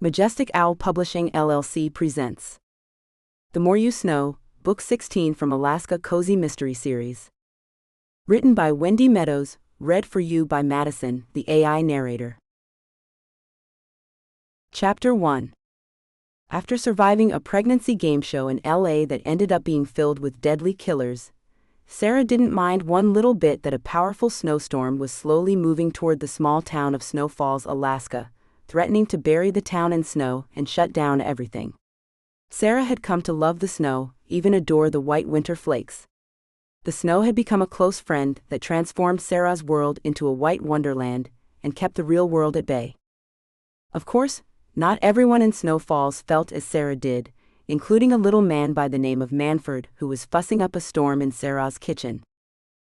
Majestic Owl Publishing LLC presents The More You Snow, Book 16 from Alaska Cozy Mystery Series. Written by Wendy Meadows, read for you by Madison, the AI Narrator. Chapter 1. After surviving a pregnancy game show in LA that ended up being filled with deadly killers, Sarah didn't mind one little bit that a powerful snowstorm was slowly moving toward the small town of Snow Falls, Alaska, threatening to bury the town in snow and shut down everything. Sarah had come to love the snow, even adore the white winter flakes. The snow had become a close friend that transformed Sarah's world into a white wonderland and kept the real world at bay. Of course, not everyone in Snow Falls felt as Sarah did, including a little man by the name of Manfred who was fussing up a storm in Sarah's kitchen.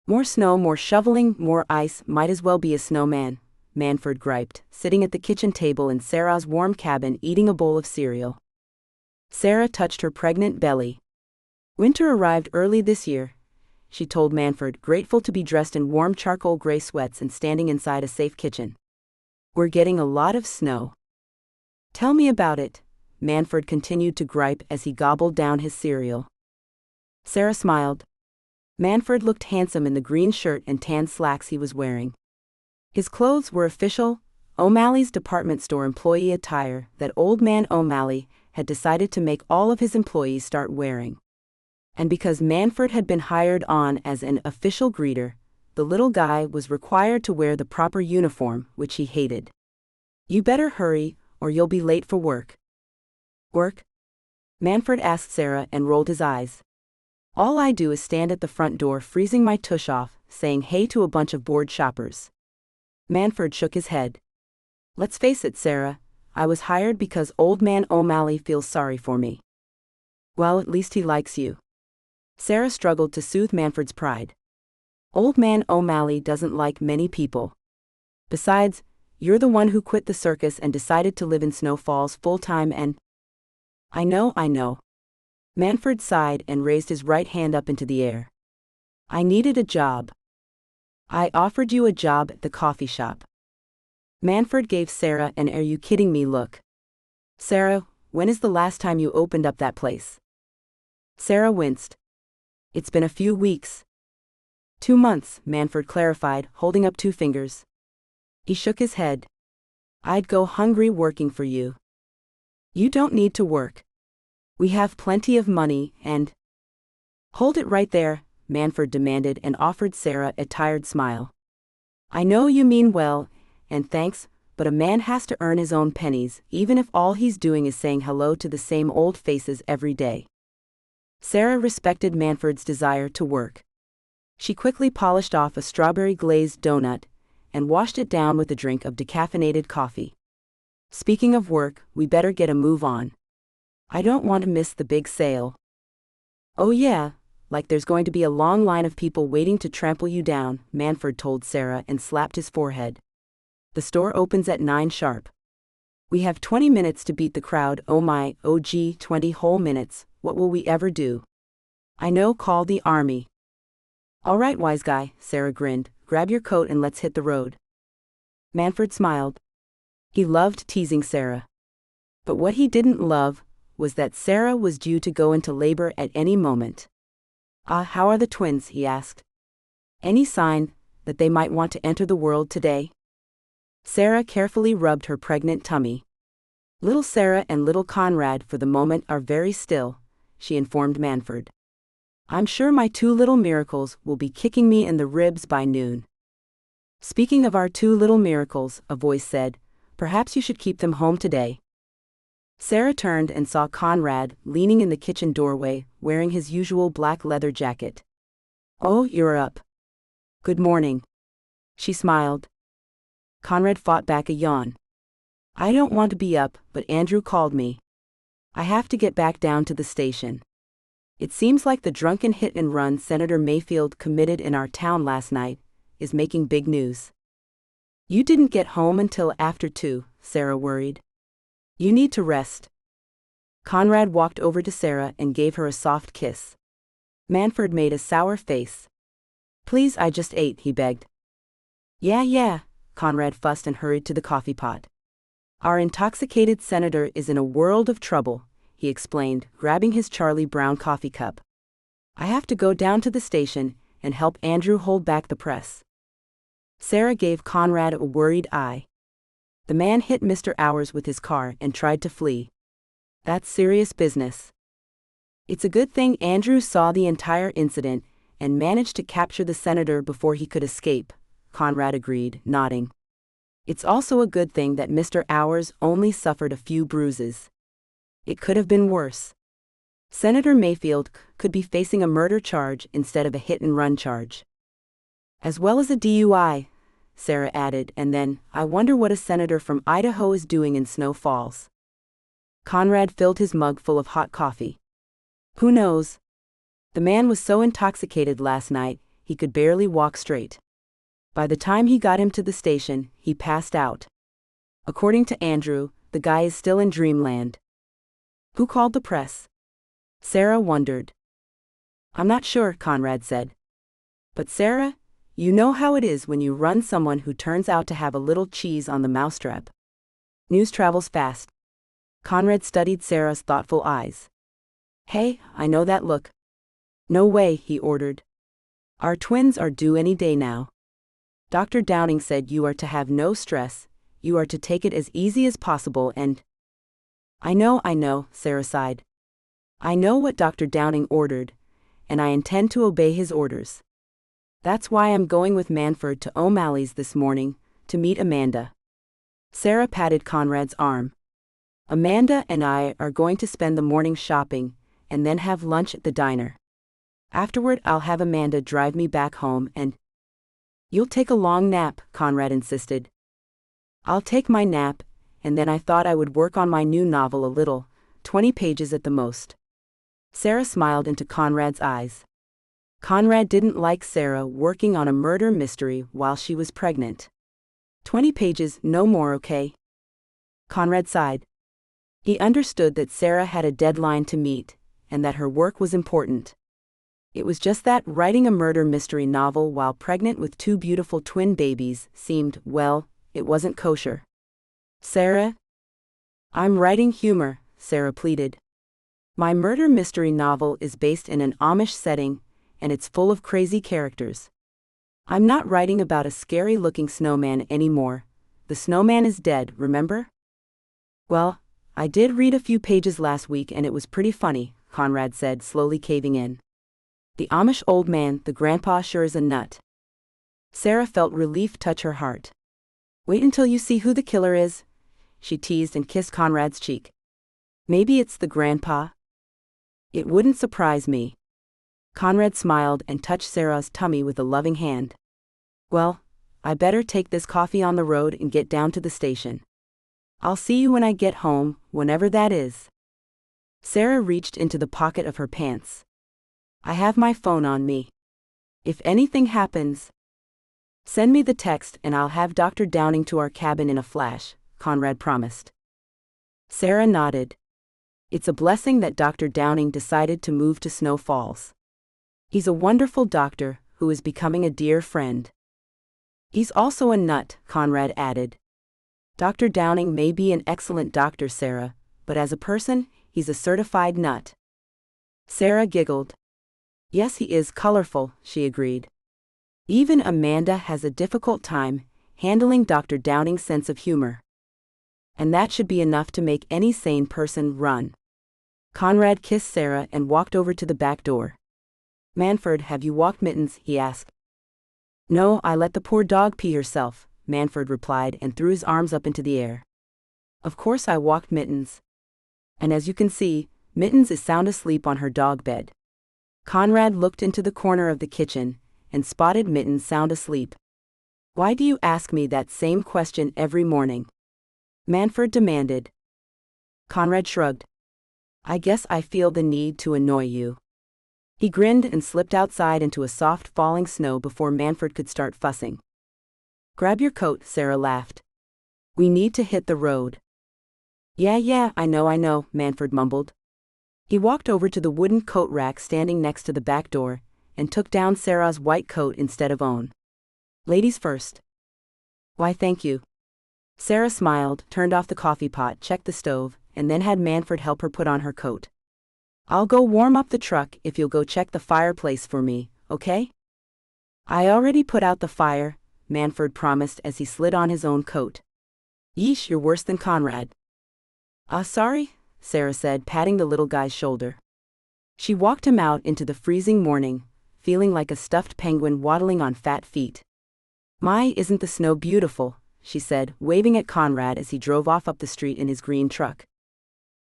More snow, more shoveling, more ice, might as well be a snowman, Manfred griped, sitting at the kitchen table in Sarah's warm cabin eating a bowl of cereal. Sarah touched her pregnant belly. Winter arrived early this year, she told Manfred, grateful to be dressed in warm charcoal gray sweats and standing inside a safe kitchen. We're getting a lot of snow. Tell me about it, Manfred continued to gripe as he gobbled down his cereal. Sarah smiled. Manfred looked handsome in the green shirt and tan slacks he was wearing. His clothes were official, O'Malley's department store employee attire that old man O'Malley had decided to make all of his employees start wearing. And because Manfred had been hired on as an official greeter, the little guy was required to wear the proper uniform, which he hated. You better hurry, or you'll be late for work. Work? Manfred asked Sarah and rolled his eyes. All I do is stand at the front door freezing my tush off, saying hey to a bunch of bored shoppers. Manfred shook his head. Let's face it, Sarah, I was hired because old man O'Malley feels sorry for me. Well, at least he likes you. Sarah struggled to soothe Manfred's pride. Old man O'Malley doesn't like many people. Besides, you're the one who quit the circus and decided to live in Snow Falls full-time and… I know. Manfred sighed and raised his right hand up into the air. I needed a job. I offered you a job at the coffee shop. Manfred gave Sarah an "are you kidding me" look. Sarah, when is the last time you opened up that place? Sarah winced. It's been a few weeks. 2 months, Manfred clarified, holding up 2 fingers. He shook his head. I'd go hungry working for you. You don't need to work. We have plenty of money and… Hold it right there, Manfred demanded and offered Sarah a tired smile. I know you mean well, and thanks, but a man has to earn his own pennies, even if all he's doing is saying hello to the same old faces every day. Sarah respected Manfred's desire to work. She quickly polished off a strawberry-glazed donut and washed it down with a drink of decaffeinated coffee. Speaking of work, we better get a move on. I don't want to miss the big sale. Oh yeah, like there's going to be a long line of people waiting to trample you down, Manfred told Sarah and slapped his forehead. The store opens at 9 sharp. We have 20 minutes to beat the crowd. Oh my, oh gee, 20 whole minutes, what will we ever do? I know, call the army. All right, wise guy, Sarah grinned, grab your coat and let's hit the road. Manfred smiled. He loved teasing Sarah. But what he didn't love was that Sarah was due to go into labor at any moment. How are the twins? He asked. Any sign that they might want to enter the world today? Sarah carefully rubbed her pregnant tummy. Little Sarah and little Conrad for the moment are very still, she informed Manfred. I'm sure my 2 little miracles will be kicking me in the ribs by noon. Speaking of our 2 little miracles, a voice said, perhaps you should keep them home today. Sarah turned and saw Conrad leaning in the kitchen doorway, wearing his usual black leather jacket. Oh, you're up. Good morning. She smiled. Conrad fought back a yawn. I don't want to be up, but Andrew called me. I have to get back down to the station. It seems like the drunken hit-and-run Senator Mayfield committed in our town last night is making big news. You didn't get home until after 2, Sarah worried. You need to rest. Conrad walked over to Sarah and gave her a soft kiss. Manfred made a sour face. Please, I just ate, he begged. Yeah, Conrad fussed and hurried to the coffee pot. Our intoxicated senator is in a world of trouble, he explained, grabbing his Charlie Brown coffee cup. I have to go down to the station and help Andrew hold back the press. Sarah gave Conrad a worried eye. The man hit Mr. Hours with his car and tried to flee. That's serious business. It's a good thing Andrew saw the entire incident and managed to capture the senator before he could escape, Conrad agreed, nodding. It's also a good thing that Mr. Hours only suffered a few bruises. It could have been worse. Senator Mayfield could be facing a murder charge instead of a hit-and-run charge. As well as a DUI, Sarah added, and then, I wonder what a senator from Idaho is doing in Snow Falls. Conrad filled his mug full of hot coffee. Who knows? The man was so intoxicated last night, he could barely walk straight. By the time he got him to the station, he passed out. According to Andrew, the guy is still in dreamland. Who called the press? Sarah wondered. I'm not sure, Conrad said. But Sarah, you know how it is when you run someone who turns out to have a little cheese on the mousetrap. News travels fast. Conrad studied Sarah's thoughtful eyes. Hey, I know that look. No way, he ordered. Our twins are due any day now. Dr. Downing said you are to have no stress, you are to take it as easy as possible and… I know, Sarah sighed. I know what Dr. Downing ordered, and I intend to obey his orders. That's why I'm going with Manford to O'Malley's this morning, to meet Amanda. Sarah patted Conrad's arm. Amanda and I are going to spend the morning shopping, and then have lunch at the diner. Afterward, I'll have Amanda drive me back home and… You'll take a long nap, Conrad insisted. I'll take my nap, and then I thought I would work on my new novel a little, 20 pages at the most. Sarah smiled into Conrad's eyes. Conrad didn't like Sarah working on a murder mystery while she was pregnant. 20 pages, no more, okay? Conrad sighed. He understood that Sarah had a deadline to meet, and that her work was important. It was just that writing a murder mystery novel while pregnant with 2 beautiful twin babies seemed, well, it wasn't kosher. Sarah? I'm writing humor, Sarah pleaded. My murder mystery novel is based in an Amish setting, and it's full of crazy characters. I'm not writing about a scary-looking snowman anymore. The snowman is dead, remember? Well, I did read a few pages last week and it was pretty funny, Conrad said, slowly caving in. The Amish old man, the grandpa, sure is a nut. Sarah felt relief touch her heart. Wait until you see who the killer is, she teased and kissed Conrad's cheek. Maybe it's the grandpa? It wouldn't surprise me. Conrad smiled and touched Sarah's tummy with a loving hand. Well, I better take this coffee on the road and get down to the station. I'll see you when I get home, whenever that is. Sarah reached into the pocket of her pants. I have my phone on me. If anything happens, send me the text and I'll have Dr. Downing to our cabin in a flash, Conrad promised. Sarah nodded. It's a blessing that Dr. Downing decided to move to Snow Falls. He's a wonderful doctor who is becoming a dear friend. He's also a nut, Conrad added. Dr. Downing may be an excellent doctor, Sarah, but as a person, he's a certified nut. Sarah giggled. Yes, he is colorful, she agreed. Even Amanda has a difficult time handling Dr. Downing's sense of humor. And that should be enough to make any sane person run. Conrad kissed Sarah and walked over to the back door. Manford, have you walked Mittens? He asked. No, I let the poor dog pee herself, Manford replied and threw his arms up into the air. Of course I walked Mittens. And as you can see, Mittens is sound asleep on her dog bed. Conrad looked into the corner of the kitchen and spotted Mittens sound asleep. Why do you ask me that same question every morning? Manford demanded. Conrad shrugged. I guess I feel the need to annoy you. He grinned and slipped outside into a soft falling snow before Manford could start fussing. Grab your coat, Sarah laughed. We need to hit the road. Yeah, I know, Manford mumbled. He walked over to the wooden coat rack standing next to the back door and took down Sarah's white coat instead of own. Ladies first. Why, thank you. Sarah smiled, turned off the coffee pot, checked the stove, and then had Manfred help her put on her coat. "I'll go warm up the truck if you'll go check the fireplace for me, okay?" "I already put out the fire," Manfred promised as he slid on his own coat. "Yeesh, you're worse than Conrad." Sorry," Sarah said, patting the little guy's shoulder. She walked him out into the freezing morning, feeling like a stuffed penguin waddling on fat feet. "My, isn't the snow beautiful," she said, waving at Conrad as he drove off up the street in his green truck.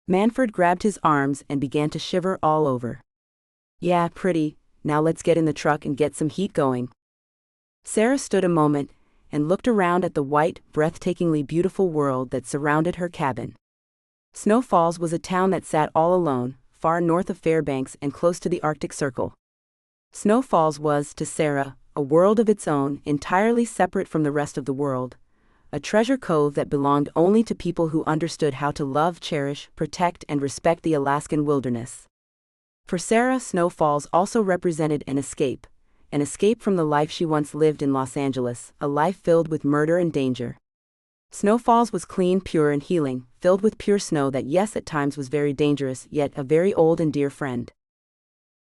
Manfred grabbed his arms and began to shiver all over. "Yeah, pretty, now let's get in the truck and get some heat going." Sarah stood a moment and looked around at the white, breathtakingly beautiful world that surrounded her cabin. Snow Falls was a town that sat all alone, far north of Fairbanks and close to the Arctic Circle. Snow Falls was, to Sarah, a world of its own, entirely separate from the rest of the world, a treasure cove that belonged only to people who understood how to love, cherish, protect, and respect the Alaskan wilderness. For Sarah, Snow Falls also represented an escape from the life she once lived in Los Angeles, a life filled with murder and danger. Snow Falls was clean, pure, and healing, filled with pure snow that, yes, at times was very dangerous, yet a very old and dear friend.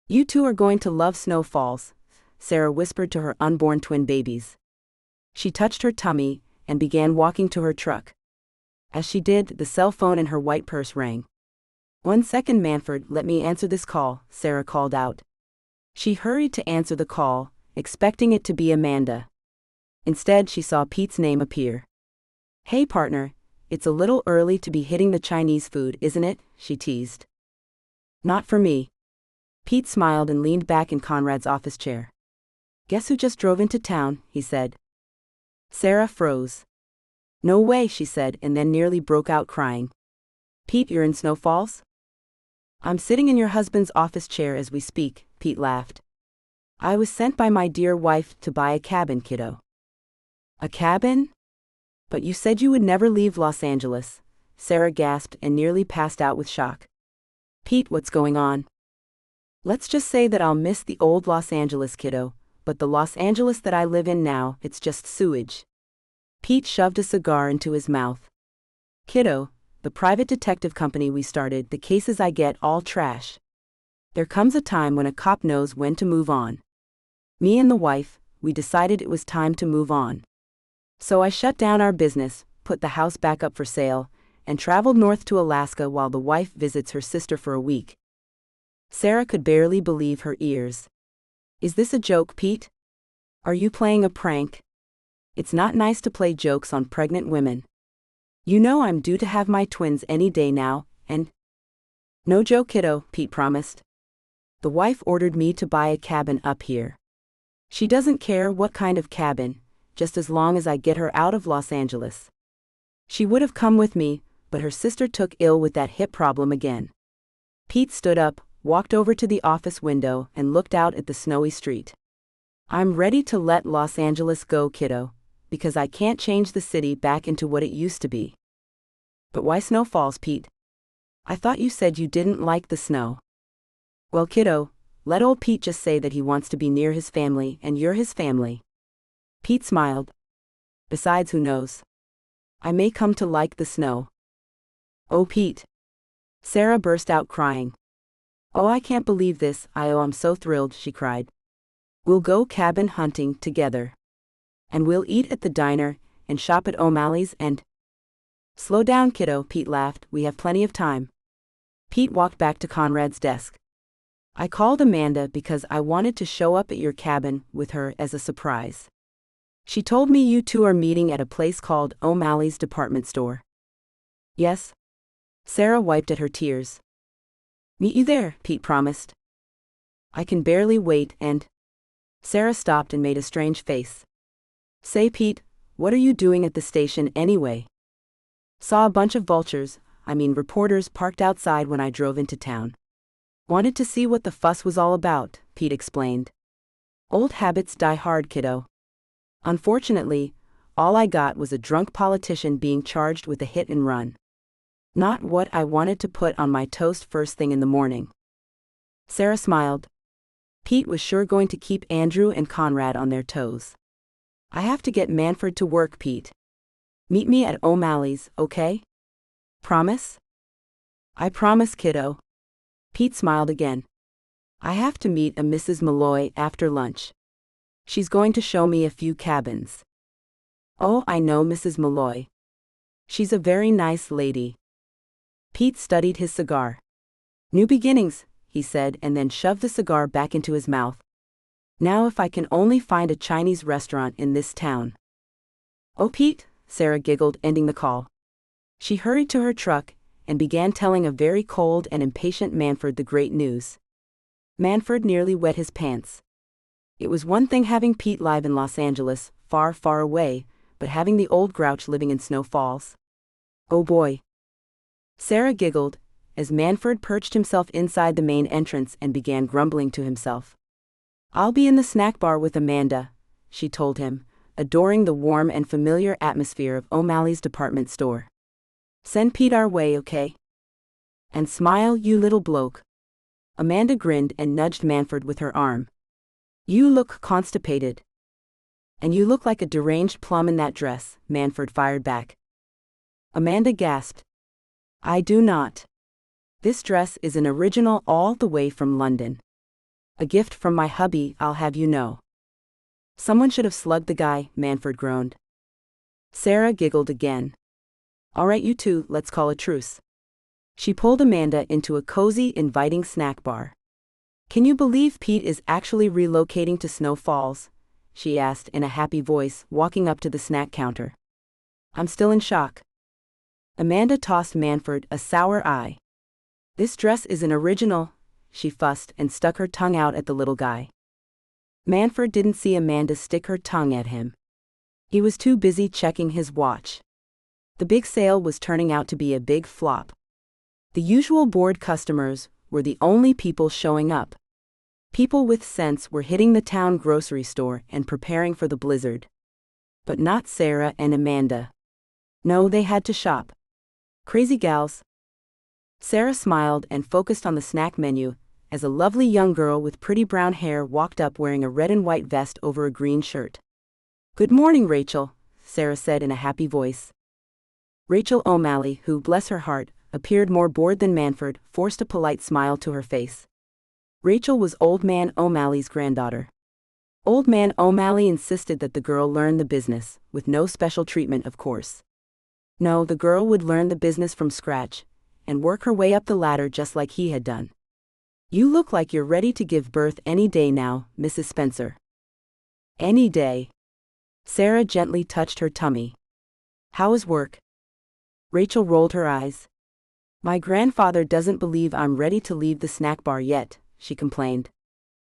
"You two are going to love Snow Falls," Sarah whispered to her unborn twin babies. She touched her tummy and began walking to her truck. As she did, the cell phone in her white purse rang. "1 second, Manfred, let me answer this call," Sarah called out. She hurried to answer the call, expecting it to be Amanda. Instead, she saw Pete's name appear. "Hey partner, it's a little early to be hitting the Chinese food, isn't it?" she teased. "Not for me." Pete smiled and leaned back in Conrad's office chair. "Guess who just drove into town?" he said. Sarah froze. "No way," she said, and then nearly broke out crying. "Pete, you're in Snow Falls?" "I'm sitting in your husband's office chair as we speak," Pete laughed. "I was sent by my dear wife to buy a cabin, kiddo." "A cabin? But you said you would never leave Los Angeles," Sarah gasped and nearly passed out with shock. "Pete, what's going on?" "Let's just say that I'll miss the old Los Angeles, kiddo, but the Los Angeles that I live in now, it's just sewage." Pete shoved a cigar into his mouth. "Kiddo, the private detective company we started, the cases I get, all trash. There comes a time when a cop knows when to move on. Me and the wife, we decided it was time to move on. So I shut down our business, put the house back up for sale, and traveled north to Alaska while the wife visits her sister for a week." Sarah could barely believe her ears. "Is this a joke, Pete? Are you playing a prank? It's not nice to play jokes on pregnant women. You know I'm due to have my twins any day now, and—" "No joke, kiddo," Pete promised. "The wife ordered me to buy a cabin up here. She doesn't care what kind of cabin, just as long as I get her out of Los Angeles. She would have come with me, but her sister took ill with that hip problem again." Pete stood up, walked over to the office window, and looked out at the snowy street. "I'm ready to let Los Angeles go, kiddo, because I can't change the city back into what it used to be." "But why Snow Falls, Pete? I thought you said you didn't like the snow." "Well, kiddo, let old Pete just say that he wants to be near his family and you're his family." Pete smiled. "Besides, who knows? I may come to like the snow." "Oh, Pete." Sarah burst out crying. "Oh, I can't believe this, I'm so thrilled," she cried. "We'll go cabin hunting together. And we'll eat at the diner and shop at O'Malley's and—" "Slow down, kiddo," Pete laughed, "we have plenty of time." Pete walked back to Conrad's desk. "I called Amanda because I wanted to show up at your cabin with her as a surprise. She told me you two are meeting at a place called O'Malley's Department Store." "Yes." Sarah wiped at her tears. "Meet you there," Pete promised. "I can barely wait and—" Sarah stopped and made a strange face. "Say, Pete, what are you doing at the station anyway?" "Saw a bunch of reporters parked outside when I drove into town. Wanted to see what the fuss was all about," Pete explained. "Old habits die hard, kiddo. Unfortunately, all I got was a drunk politician being charged with a hit and run. Not what I wanted to put on my toast first thing in the morning." Sarah smiled. Pete was sure going to keep Andrew and Conrad on their toes. "I have to get Manfred to work, Pete." Meet me at O'Malley's, okay? Promise? I promise, kiddo. Pete smiled again. I have to meet a Mrs. Malloy after lunch. She's going to show me a few cabins. Oh, I know Mrs. Malloy. She's a very nice lady. Pete studied his cigar. New beginnings, he said, and then shoved the cigar back into his mouth. Now if I can only find a Chinese restaurant in this town. Oh, Pete, Sarah giggled, ending the call. She hurried to her truck and began telling a very cold and impatient Manfred the great news. Manfred nearly wet his pants. It was one thing having Pete live in Los Angeles, far, far away, but having the old grouch living in Snow Falls. Oh boy. Sarah giggled, as Manfred perched himself inside the main entrance and began grumbling to himself. I'll be in the snack bar with Amanda, she told him, adoring the warm and familiar atmosphere of O'Malley's department store. Send Pete our way, okay? And smile, you little bloke. Amanda grinned and nudged Manfred with her arm. You look constipated. And you look like a deranged plum in that dress, Manfred fired back. Amanda gasped. I do not. This dress is an original all the way from London. A gift from my hubby, I'll have you know. Someone should have slugged the guy, Manfred groaned. Sarah giggled again. All right, you two, let's call a truce. She pulled Amanda into a cozy, inviting snack bar. Can you believe Pete is actually relocating to Snow Falls? She asked in a happy voice, walking up to the snack counter. I'm still in shock. Amanda tossed Manfred a sour eye. This dress is an original, she fussed and stuck her tongue out at the little guy. Manfred didn't see Amanda stick her tongue at him. He was too busy checking his watch. The big sale was turning out to be a big flop. The usual bored customers were the only people showing up. People with sense were hitting the town grocery store and preparing for the blizzard. But not Sarah and Amanda. No, they had to shop. Crazy gals. Sarah smiled and focused on the snack menu as a lovely young girl with pretty brown hair walked up wearing a red and white vest over a green shirt. Good morning, Rachel, Sarah said in a happy voice. Rachel O'Malley, who, bless her heart, appeared more bored than Manfred, forced a polite smile to her face. Rachel was Old Man O'Malley's granddaughter. Old Man O'Malley insisted that the girl learn the business, with no special treatment, of course. No, the girl would learn the business from scratch, and work her way up the ladder just like he had done. You look like you're ready to give birth any day now, Mrs. Spencer. Any day. Sarah gently touched her tummy. How is work? Rachel rolled her eyes. My grandfather doesn't believe I'm ready to leave the snack bar yet, she complained.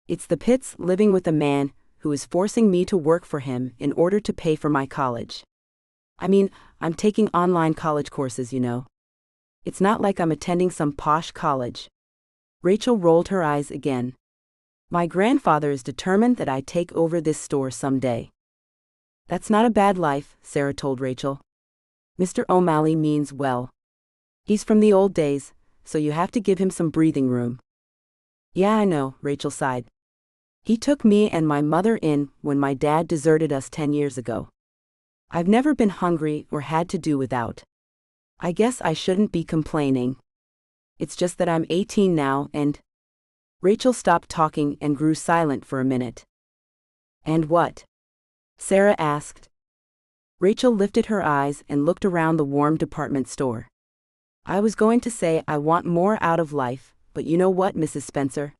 It's the pits living with a man who is forcing me to work for him in order to pay for my college. I mean, I'm taking online college courses, you know. It's not like I'm attending some posh college. Rachel rolled her eyes again. My grandfather is determined that I take over this store someday. That's not a bad life, Sarah told Rachel. Mr. O'Malley means well. He's from the old days, so you have to give him some breathing room. Yeah, I know, Rachel sighed. He took me and my mother in when my dad deserted us 10 years ago. I've never been hungry or had to do without. I guess I shouldn't be complaining. It's just that I'm 18 now and... Rachel stopped talking and grew silent for a minute. And what? Sarah asked. Rachel lifted her eyes and looked around the warm department store. I was going to say I want more out of life, but you know what, Mrs. Spencer?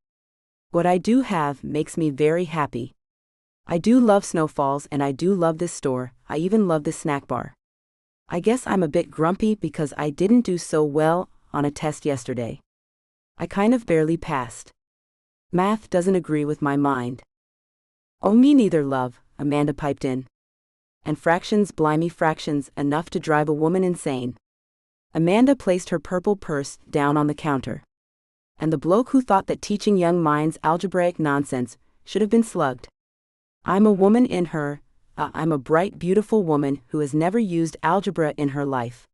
What I do have makes me very happy. I do love Snow Falls and I do love this store, I even love this snack bar. I guess I'm a bit grumpy because I didn't do so well on a test yesterday. I kind of barely passed. Math doesn't agree with my mind. Oh, me neither, love, Amanda piped in. And fractions, blimey fractions, enough to drive a woman insane. Amanda placed her purple purse down on the counter. And the bloke who thought that teaching young minds algebraic nonsense should have been slugged. I'm a woman in her, I'm a bright, beautiful woman who has never used algebra in her life.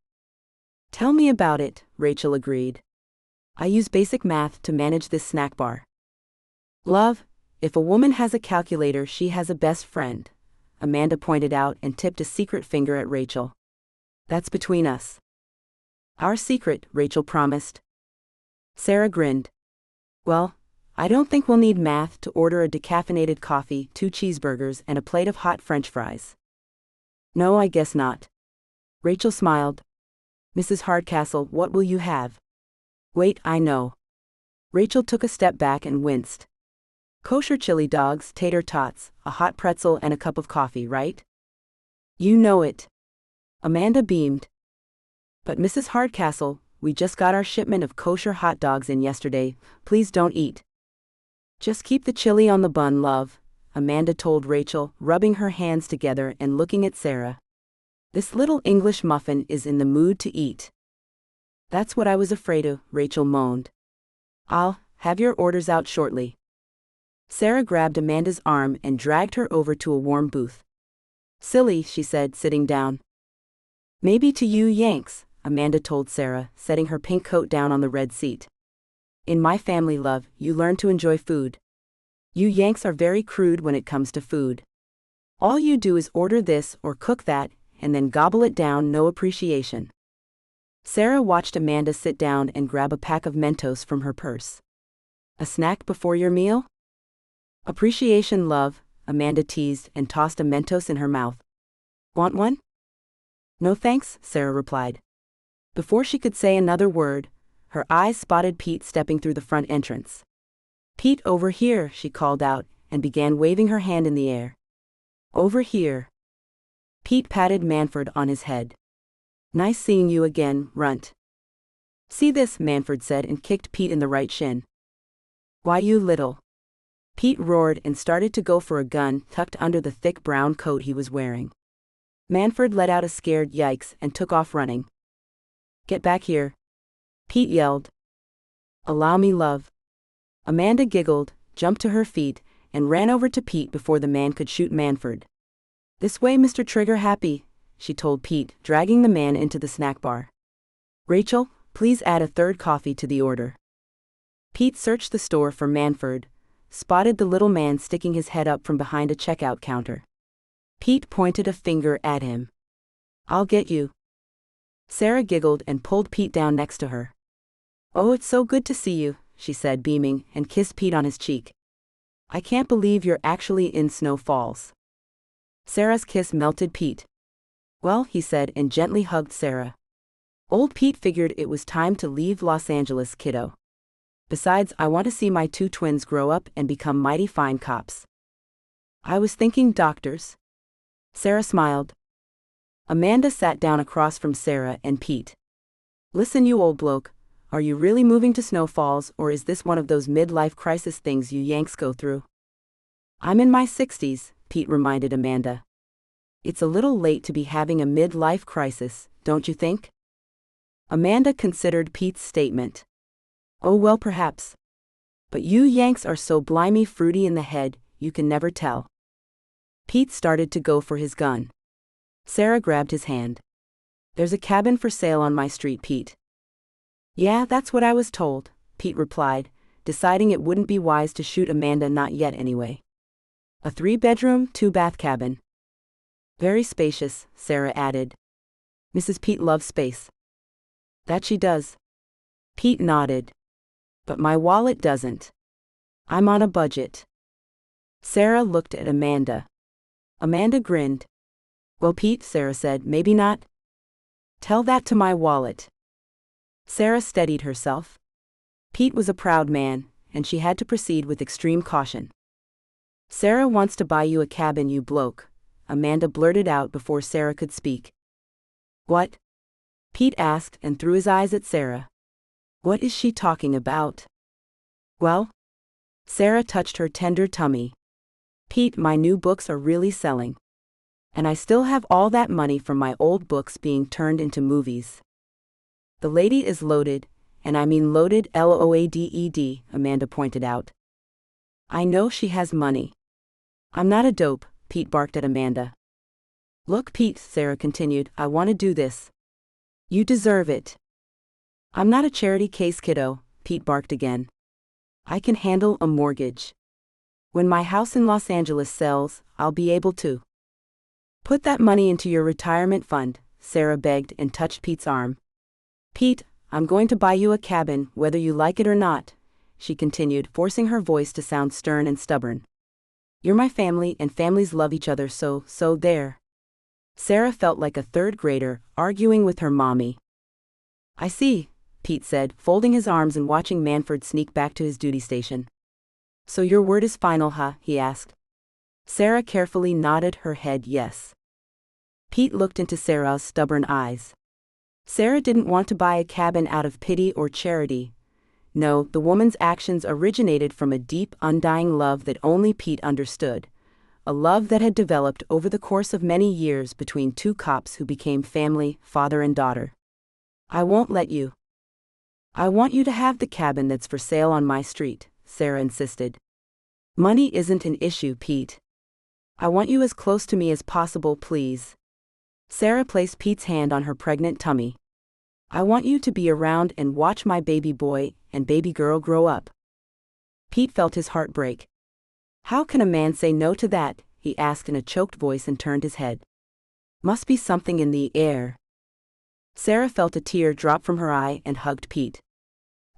Tell me about it, Rachel agreed. I use basic math to manage this snack bar. Love, if a woman has a calculator, she has a best friend, Amanda pointed out and tipped a secret finger at Rachel. That's between us. Our secret, Rachel promised. Sarah grinned. Well, I don't think we'll need math to order a decaffeinated coffee, 2 cheeseburgers, and a plate of hot French fries. No, I guess not. Rachel smiled. Mrs. Hardcastle, what will you have? Wait, I know. Rachel took a step back and winced. Kosher chili dogs, tater tots, a hot pretzel, and a cup of coffee, right? You know it. Amanda beamed. But Mrs. Hardcastle, we just got our shipment of kosher hot dogs in yesterday, please don't eat. Just keep the chili on the bun, love, Amanda told Rachel, rubbing her hands together and looking at Sarah. This little English muffin is in the mood to eat. That's what I was afraid of, Rachel moaned. I'll have your orders out shortly. Sarah grabbed Amanda's arm and dragged her over to a warm booth. Silly, she said, sitting down. Maybe to you Yanks, Amanda told Sarah, setting her pink coat down on the red seat. In my family, love, you learn to enjoy food. You Yanks are very crude when it comes to food. All you do is order this or cook that, and then gobble it down, no appreciation. Sarah watched Amanda sit down and grab a pack of Mentos from her purse. A snack before your meal? Appreciation, love, Amanda teased and tossed a Mentos in her mouth. Want one? No thanks, Sarah replied. Before she could say another word, her eyes spotted Pete stepping through the front entrance. Pete, over here, she called out, and began waving her hand in the air. Over here. Pete patted Manford on his head. Nice seeing you again, runt. See this, Manford said and kicked Pete in the right shin. Why, you little. Pete roared and started to go for a gun tucked under the thick brown coat he was wearing. Manford let out a scared yikes and took off running. Get back here. Pete yelled. Allow me, love. Amanda giggled, jumped to her feet, and ran over to Pete before the man could shoot Manford. This way, Mr. Trigger Happy, she told Pete, dragging the man into the snack bar. Rachel, please add a third coffee to the order. Pete searched the store for Manford, spotted the little man sticking his head up from behind a checkout counter. Pete pointed a finger at him. I'll get you. Sarah giggled and pulled Pete down next to her. Oh, it's so good to see you, she said, beaming, and kissed Pete on his cheek. I can't believe you're actually in Snow Falls. Sarah's kiss melted Pete. Well, he said and gently hugged Sarah. Old Pete figured it was time to leave Los Angeles, kiddo. Besides, I want to see my 2 twins grow up and become mighty fine cops. I was thinking doctors. Sarah smiled. Amanda sat down across from Sarah and Pete. Listen, you old bloke, are you really moving to Snow Falls, or is this one of those midlife crisis things you Yanks go through? I'm in my 60s, Pete reminded Amanda. It's a little late to be having a midlife crisis, don't you think? Amanda considered Pete's statement. Oh well, perhaps. But you Yanks are so blimey fruity in the head, you can never tell. Pete started to go for his gun. Sarah grabbed his hand. There's a cabin for sale on my street, Pete. Yeah, that's what I was told, Pete replied, deciding it wouldn't be wise to shoot Amanda, not yet anyway. A 3-bedroom, 2-bath cabin. Very spacious, Sarah added. Mrs. Pete loves space. That she does. Pete nodded. But my wallet doesn't. I'm on a budget. Sarah looked at Amanda. Amanda grinned. Well, Pete, Sarah said, maybe not. Tell that to my wallet. Sarah steadied herself. Pete was a proud man, and she had to proceed with extreme caution. Sarah wants to buy you a cabin, you bloke, Amanda blurted out before Sarah could speak. What? Pete asked and threw his eyes at Sarah. What is she talking about? Well? Sarah touched her tender tummy. Pete, my new books are really selling. And I still have all that money from my old books being turned into movies. The lady is loaded, and I mean loaded, LOADED, Amanda pointed out. I know she has money. I'm not a dope, Pete barked at Amanda. Look, Pete, Sarah continued, I want to do this. You deserve it. I'm not a charity case, kiddo, Pete barked again. I can handle a mortgage. When my house in Los Angeles sells, I'll be able to put that money into your retirement fund, Sarah begged and touched Pete's arm. "Pete, I'm going to buy you a cabin, whether you like it or not," she continued, forcing her voice to sound stern and stubborn. "You're my family, and families love each other, so there." Sarah felt like a third grader, arguing with her mommy. "I see," Pete said, folding his arms and watching Manfred sneak back to his duty station. "So your word is final, huh?" he asked. Sarah carefully nodded her head yes. Pete looked into Sarah's stubborn eyes. Sarah didn't want to buy a cabin out of pity or charity. No, the woman's actions originated from a deep, undying love that only Pete understood. A love that had developed over the course of many years between two cops who became family, father and daughter. "I won't let you. I want you to have the cabin that's for sale on my street," Sarah insisted. "Money isn't an issue, Pete. I want you as close to me as possible, please." Sarah placed Pete's hand on her pregnant tummy. "I want you to be around and watch my baby boy and baby girl grow up." Pete felt his heart break. "How can a man say no to that?" he asked in a choked voice and turned his head. "Must be something in the air." Sarah felt a tear drop from her eye and hugged Pete.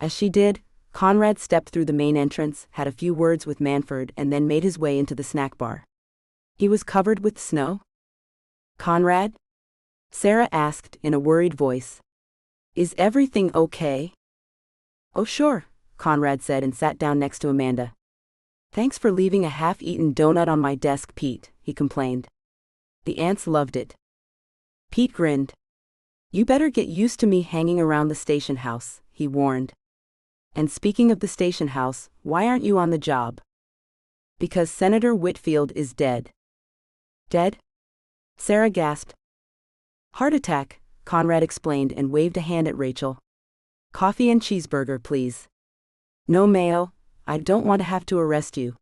As she did, Conrad stepped through the main entrance, had a few words with Manfred, and then made his way into the snack bar. He was covered with snow. "Conrad?" Sarah asked in a worried voice. "Is everything okay?" "Oh sure," Conrad said and sat down next to Amanda. "Thanks for leaving a half-eaten donut on my desk, Pete," he complained. "The ants loved it." Pete grinned. "You better get used to me hanging around the station house," he warned. "And speaking of the station house, why aren't you on the job?" "Because Senator Whitfield is dead." "Dead?" Sarah gasped. "Heart attack," Conrad explained and waved a hand at Rachel. "Coffee and cheeseburger, please." "No mayo, I don't want to have to arrest you."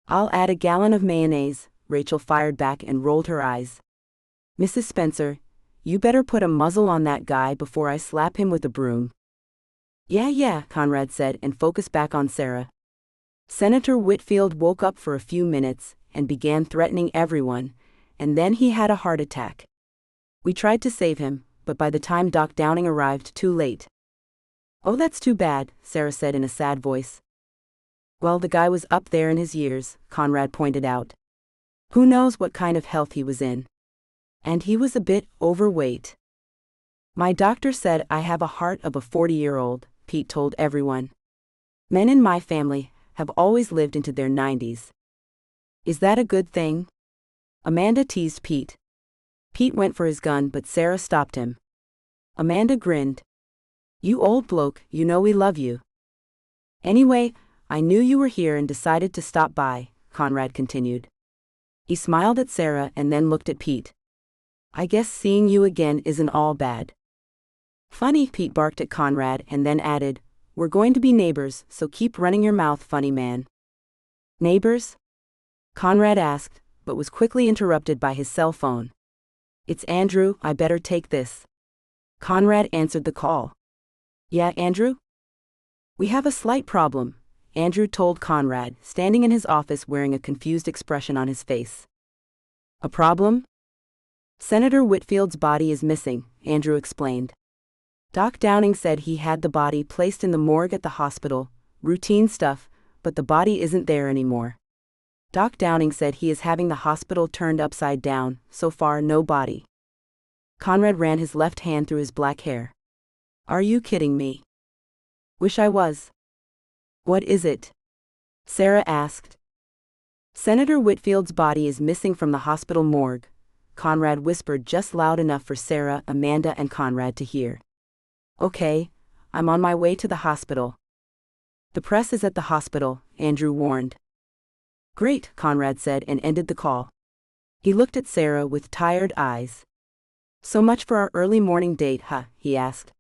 "I'll add a gallon of mayonnaise," Rachel fired back and rolled her eyes. "Mrs. Spencer, you better put a muzzle on that guy before I slap him with a broom." Yeah, Conrad said and focused back on Sarah. Senator Whitfield woke up for a few minutes and began threatening everyone, and then he had a heart attack. We tried to save him, but by the time Doc Downing arrived, too late. "Oh, that's too bad," Sarah said in a sad voice. "Well, the guy was up there in his years," Conrad pointed out. "Who knows what kind of health he was in. And he was a bit overweight." "My doctor said I have a heart of a 40-year-old, Pete told everyone. "Men in my family have always lived into their 90s. "Is that a good thing?" Amanda teased Pete. Pete went for his gun, but Sarah stopped him. Amanda grinned. "You old bloke, you know we love you." "Anyway, I knew you were here and decided to stop by," Conrad continued. He smiled at Sarah and then looked at Pete. "I guess seeing you again isn't all bad." "Funny," Pete barked at Conrad and then added, "We're going to be neighbors, so keep running your mouth, funny man." "Neighbors?" Conrad asked, but was quickly interrupted by his cell phone. "It's Andrew, I better take this." Conrad answered the call. "Yeah, Andrew?" "We have a slight problem," Andrew told Conrad, standing in his office wearing a confused expression on his face. "A problem?" "Senator Whitfield's body is missing," Andrew explained. "Doc Downing said he had the body placed in the morgue at the hospital, routine stuff, but the body isn't there anymore. Doc Downing said he is having the hospital turned upside down, so far no body." Conrad ran his left hand through his black hair. "Are you kidding me?" "Wish I was." "What is it?" Sarah asked. "Senator Whitfield's body is missing from the hospital morgue," Conrad whispered just loud enough for Sarah, Amanda, and Conrad to hear. "Okay, I'm on my way to the hospital." "The press is at the hospital," Andrew warned. "Great," Conrad said and ended the call. He looked at Sarah with tired eyes. "So much for our early morning date, huh?" he asked.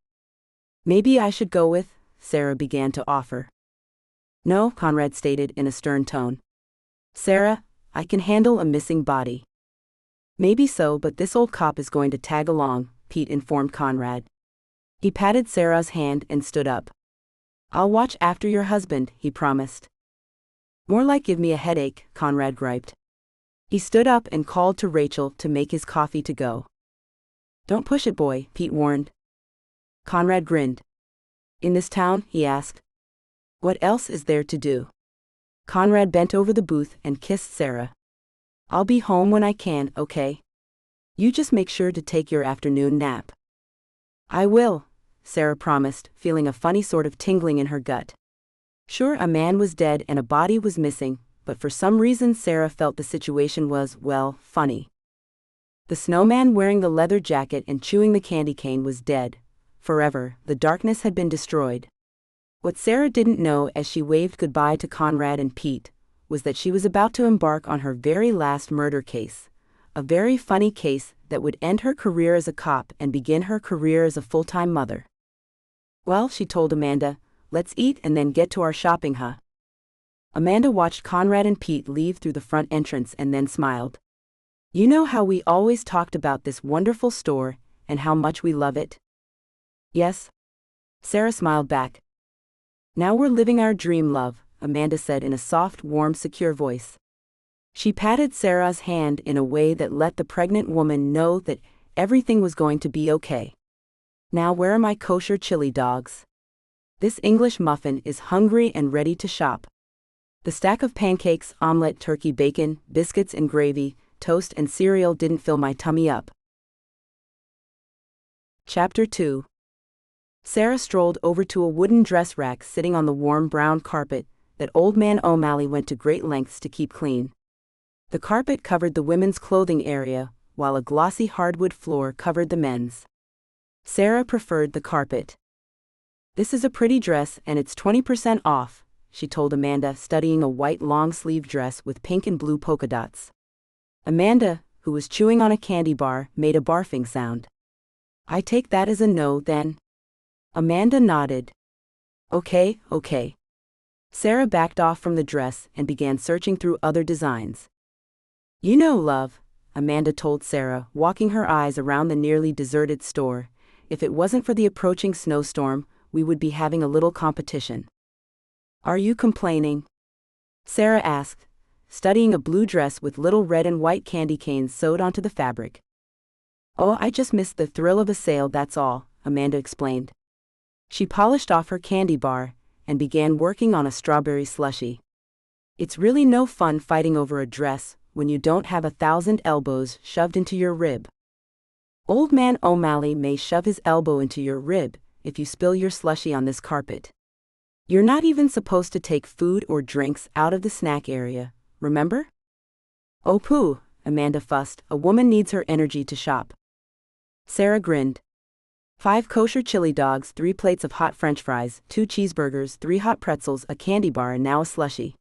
"Maybe I should go with," Sarah began to offer. "No," Conrad stated in a stern tone. "Sarah, I can handle a missing body." "Maybe so, but this old cop is going to tag along," Pete informed Conrad. He patted Sarah's hand and stood up. "I'll watch after your husband," he promised. "More like give me a headache," Conrad griped. He stood up and called to Rachel to make his coffee to go. Don't push it, boy, Pete warned. Conrad grinned. In this town, he asked. What else is there to do? Conrad bent over the booth and kissed Sarah. I'll be home when I can, okay? You just make sure to take your afternoon nap. I will, Sarah promised, feeling a funny sort of tingling in her gut. Sure, a man was dead and a body was missing, but for some reason Sarah felt the situation was, well, funny. The snowman wearing the leather jacket and chewing the candy cane was dead. Forever, the darkness had been destroyed. What Sarah didn't know as she waved goodbye to Conrad and Pete was that she was about to embark on her very last murder case, a very funny case that would end her career as a cop and begin her career as a full-time mother. Well, she told Amanda, let's eat and then get to our shopping, huh? Amanda watched Conrad and Pete leave through the front entrance and then smiled. You know how we always talked about this wonderful store and how much we love it? Yes? Sarah smiled back. Now we're living our dream, love, Amanda said in a soft, warm, secure voice. She patted Sarah's hand in a way that let the pregnant woman know that everything was going to be okay. Now where are my kosher chili dogs? This English muffin is hungry and ready to shop. The stack of pancakes, omelet, turkey, bacon, biscuits and gravy, toast and cereal didn't fill my tummy up. Chapter 2. Sarah strolled over to a wooden dress rack sitting on the warm brown carpet that Old Man O'Malley went to great lengths to keep clean. The carpet covered the women's clothing area, while a glossy hardwood floor covered the men's. Sarah preferred the carpet. This is a pretty dress and it's 20% off, she told Amanda, studying a white long-sleeve dress with pink and blue polka dots. Amanda, who was chewing on a candy bar, made a barfing sound. I take that as a no, then. Amanda nodded. Okay. Sarah backed off from the dress and began searching through other designs. You know, love, Amanda told Sarah, walking her eyes around the nearly deserted store, if it wasn't for the approaching snowstorm, we would be having a little competition. Are you complaining? Sarah asked, studying a blue dress with little red and white candy canes sewed onto the fabric. Oh, I just missed the thrill of a sale, that's all, Amanda explained. She polished off her candy bar and began working on a strawberry slushie. It's really no fun fighting over a dress when you don't have 1,000 elbows shoved into your rib. Old Man O'Malley may shove his elbow into your rib if you spill your slushie on this carpet. You're not even supposed to take food or drinks out of the snack area, remember? Oh pooh, Amanda fussed, a woman needs her energy to shop. Sarah grinned. 5 kosher chili dogs, 3 plates of hot French fries, 2 cheeseburgers, 3 hot pretzels, a candy bar and now a slushie.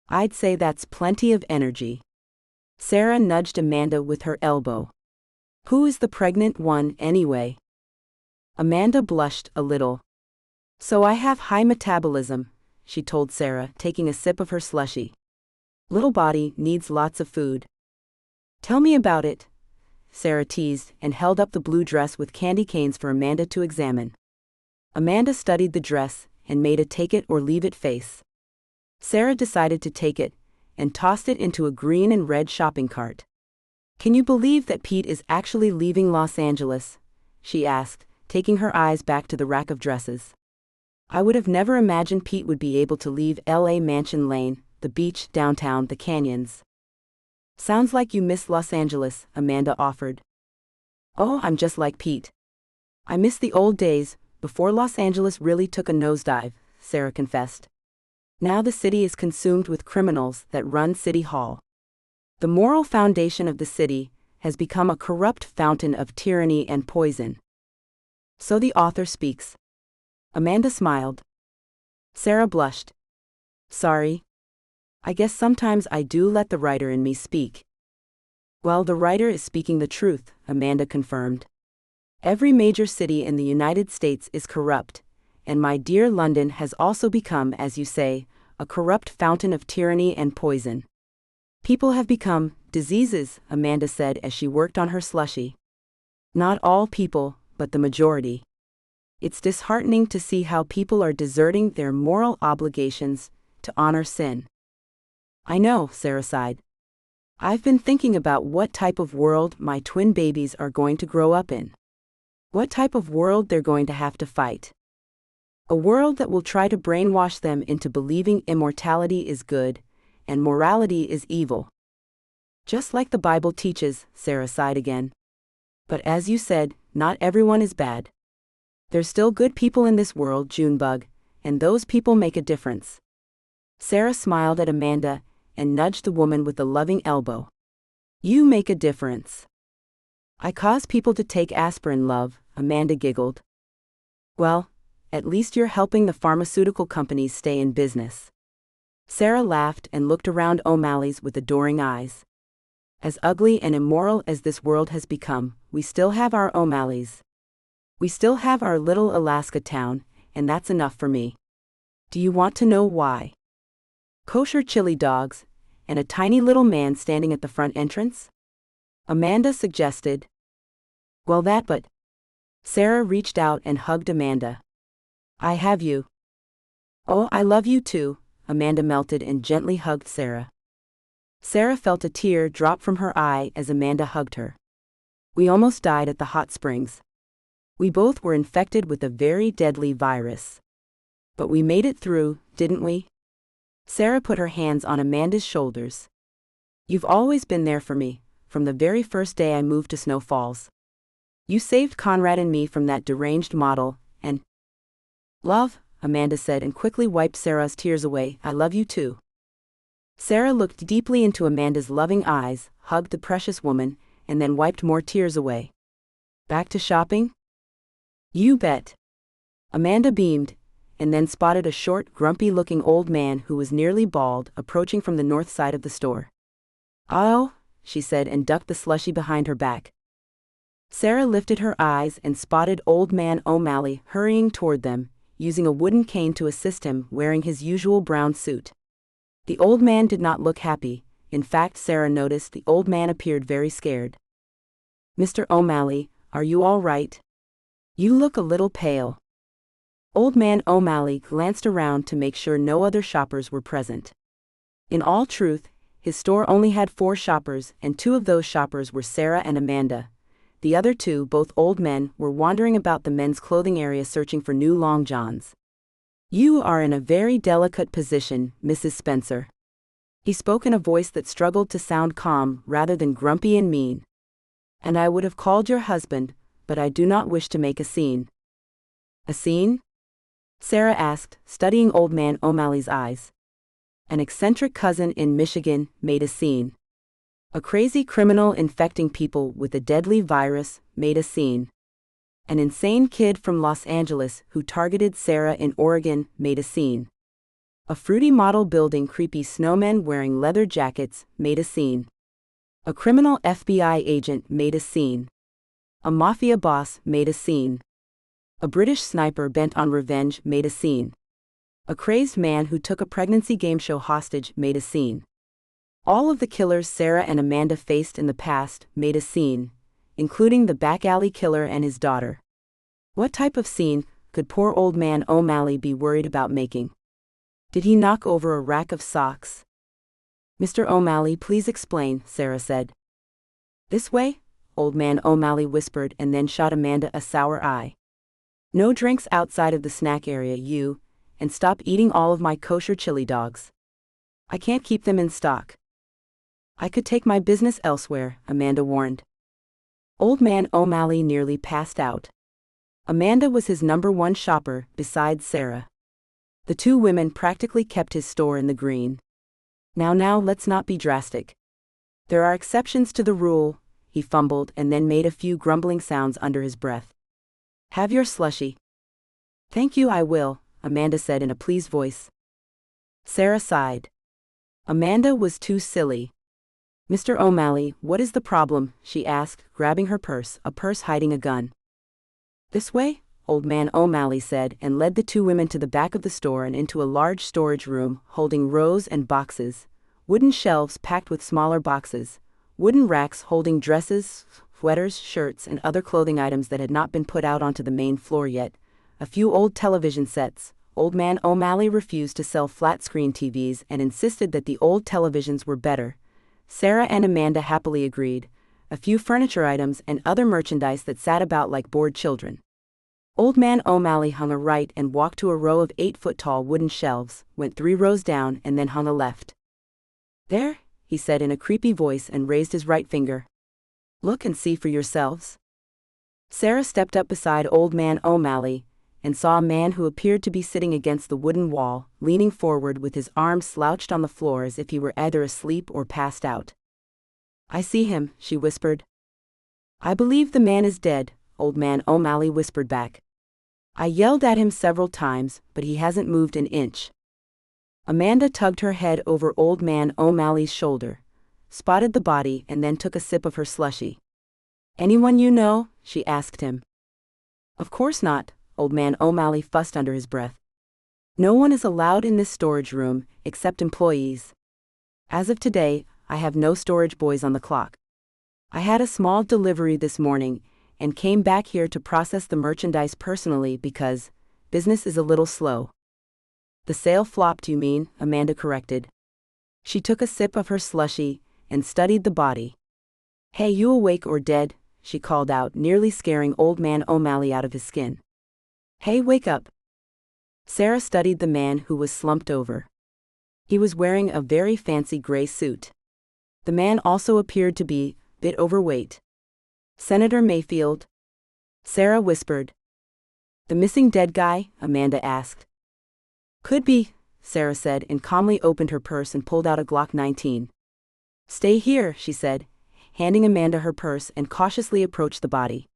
I'd say that's plenty of energy. Sarah nudged Amanda with her elbow. Who is the pregnant one, anyway? Amanda blushed a little. So I have high metabolism, she told Sarah, taking a sip of her slushie. Little body needs lots of food. Tell me about it, Sarah teased and held up the blue dress with candy canes for Amanda to examine. Amanda studied the dress and made a take-it-or-leave-it face. Sarah decided to take it and tossed it into a green and red shopping cart. Can you believe that Pete is actually leaving Los Angeles? She asked, taking her eyes back to the rack of dresses. I would have never imagined Pete would be able to leave LA Mansion Lane, the beach, downtown, the canyons. Sounds like you miss Los Angeles, Amanda offered. Oh, I'm just like Pete. I miss the old days, before Los Angeles really took a nosedive, Sarah confessed. Now the city is consumed with criminals that run City Hall. The moral foundation of the city has become a corrupt fountain of tyranny and poison. So the author speaks. Amanda smiled. Sarah blushed. Sorry. I guess sometimes I do let the writer in me speak. Well, the writer is speaking the truth, Amanda confirmed. Every major city in the United States is corrupt, and my dear London has also become, as you say, a corrupt fountain of tyranny and poison. People have become diseases, Amanda said as she worked on her slushie. Not all people, but the majority. It's disheartening to see how people are deserting their moral obligations to honor sin. I know, Sarah sighed. I've been thinking about what type of world my twin babies are going to grow up in. What type of world they're going to have to fight. A world that will try to brainwash them into believing immortality is good, and morality is evil. Just like the Bible teaches, Sarah sighed again. But as you said, not everyone is bad. There's still good people in this world, Junebug, and those people make a difference. Sarah smiled at Amanda and nudged the woman with a loving elbow. You make a difference. I cause people to take aspirin, love, Amanda giggled. Well, at least you're helping the pharmaceutical companies stay in business. Sarah laughed and looked around O'Malley's with adoring eyes. As ugly and immoral as this world has become, we still have our O'Malleys. We still have our little Alaska town, and that's enough for me. Do you want to know why? Kosher chili dogs, and a tiny little man standing at the front entrance? Amanda suggested. Well, but Sarah reached out and hugged Amanda. I have you. Oh, I love you too, Amanda melted and gently hugged Sarah. Sarah felt a tear drop from her eye as Amanda hugged her. We almost died at the hot springs. We both were infected with a very deadly virus. But we made it through, didn't we? Sarah put her hands on Amanda's shoulders. You've always been there for me, from the very first day I moved to Snow Falls. You saved Conrad and me from that deranged model, and... Love, Amanda said and quickly wiped Sarah's tears away. I love you too. Sarah looked deeply into Amanda's loving eyes, hugged the precious woman, and then wiped more tears away. Back to shopping? You bet. Amanda beamed, and then spotted a short, grumpy-looking old man who was nearly bald approaching from the north side of the store. Oh, she said and ducked the slushie behind her back. Sarah lifted her eyes and spotted Old Man O'Malley hurrying toward them, using a wooden cane to assist him, wearing his usual brown suit. The old man did not look happy. In fact, Sarah noticed the old man appeared very scared. Mr. O'Malley, are you all right? You look a little pale. Old Man O'Malley glanced around to make sure no other shoppers were present. In all truth, his store only had 4 shoppers, and 2 of those shoppers were Sarah and Amanda. The other 2, both old men, were wandering about the men's clothing area searching for new long johns. You are in a very delicate position, Mrs. Spencer. He spoke in a voice that struggled to sound calm rather than grumpy and mean. And I would have called your husband, but I do not wish to make a scene. A scene? Sarah asked, studying Old Man O'Malley's eyes. An eccentric cousin in Michigan made a scene. A crazy criminal infecting people with a deadly virus made a scene. An insane kid from Los Angeles who targeted Sarah in Oregon made a scene. A fruity model building creepy snowmen wearing leather jackets made a scene. A criminal FBI agent made a scene. A mafia boss made a scene. A British sniper bent on revenge made a scene. A crazed man who took a pregnancy game show hostage made a scene. All of the killers Sarah and Amanda faced in the past made a scene, including the back alley killer and his daughter. What type of scene could poor Old Man O'Malley be worried about making? Did he knock over a rack of socks? Mr. O'Malley, please explain, Sarah said. This way? Old Man O'Malley whispered and then shot Amanda a sour eye. No drinks outside of the snack area, you, and stop eating all of my kosher chili dogs. I can't keep them in stock. I could take my business elsewhere, Amanda warned. Old Man O'Malley nearly passed out. Amanda was his #1 shopper, besides Sarah. The 2 women practically kept his store in the green. Now, let's not be drastic. There are exceptions to the rule, he fumbled and then made a few grumbling sounds under his breath. Have your slushie. Thank you, I will, Amanda said in a pleased voice. Sarah sighed. Amanda was too silly. Mr. O'Malley, what is the problem? She asked, grabbing her purse, a purse hiding a gun. This way? Old Man O'Malley said and led the 2 women to the back of the store and into a large storage room holding rows and boxes, wooden shelves packed with smaller boxes, wooden racks holding dresses, sweaters, shirts, and other clothing items that had not been put out onto the main floor yet, a few old television sets. Old Man O'Malley refused to sell flat-screen TVs and insisted that the old televisions were better, Sarah and Amanda happily agreed, a few furniture items and other merchandise that sat about like bored children. Old Man O'Malley hung a right and walked to a row of 8-foot-tall wooden shelves, went 3 rows down and then hung a left. "There," he said in a creepy voice and raised his right finger. "Look and see for yourselves." Sarah stepped up beside Old Man O'Malley and saw a man who appeared to be sitting against the wooden wall, leaning forward with his arms slouched on the floor as if he were either asleep or passed out. "I see him," she whispered. "I believe the man is dead," Old Man O'Malley whispered back. "I yelled at him several times, but he hasn't moved an inch." Amanda tugged her head over Old Man O'Malley's shoulder, spotted the body and then took a sip of her slushie. "Anyone you know?" she asked him. "Of course not," Old Man O'Malley fussed under his breath. "No one is allowed in this storage room, except employees. As of today, I have no storage boys on the clock. I had a small delivery this morning, and came back here to process the merchandise personally because business is a little slow." "The sale flopped, you mean," Amanda corrected. She took a sip of her slushie and studied the body. "Hey, you awake or dead?" she called out, nearly scaring Old Man O'Malley out of his skin. "Hey, wake up." Sarah studied the man who was slumped over. He was wearing a very fancy gray suit. The man also appeared to be a bit overweight. "Senator Mayfield?" Sarah whispered. "The missing dead guy?" Amanda asked. "Could be," Sarah said and calmly opened her purse and pulled out a Glock 19. "Stay here," she said, handing Amanda her purse and cautiously approached the body.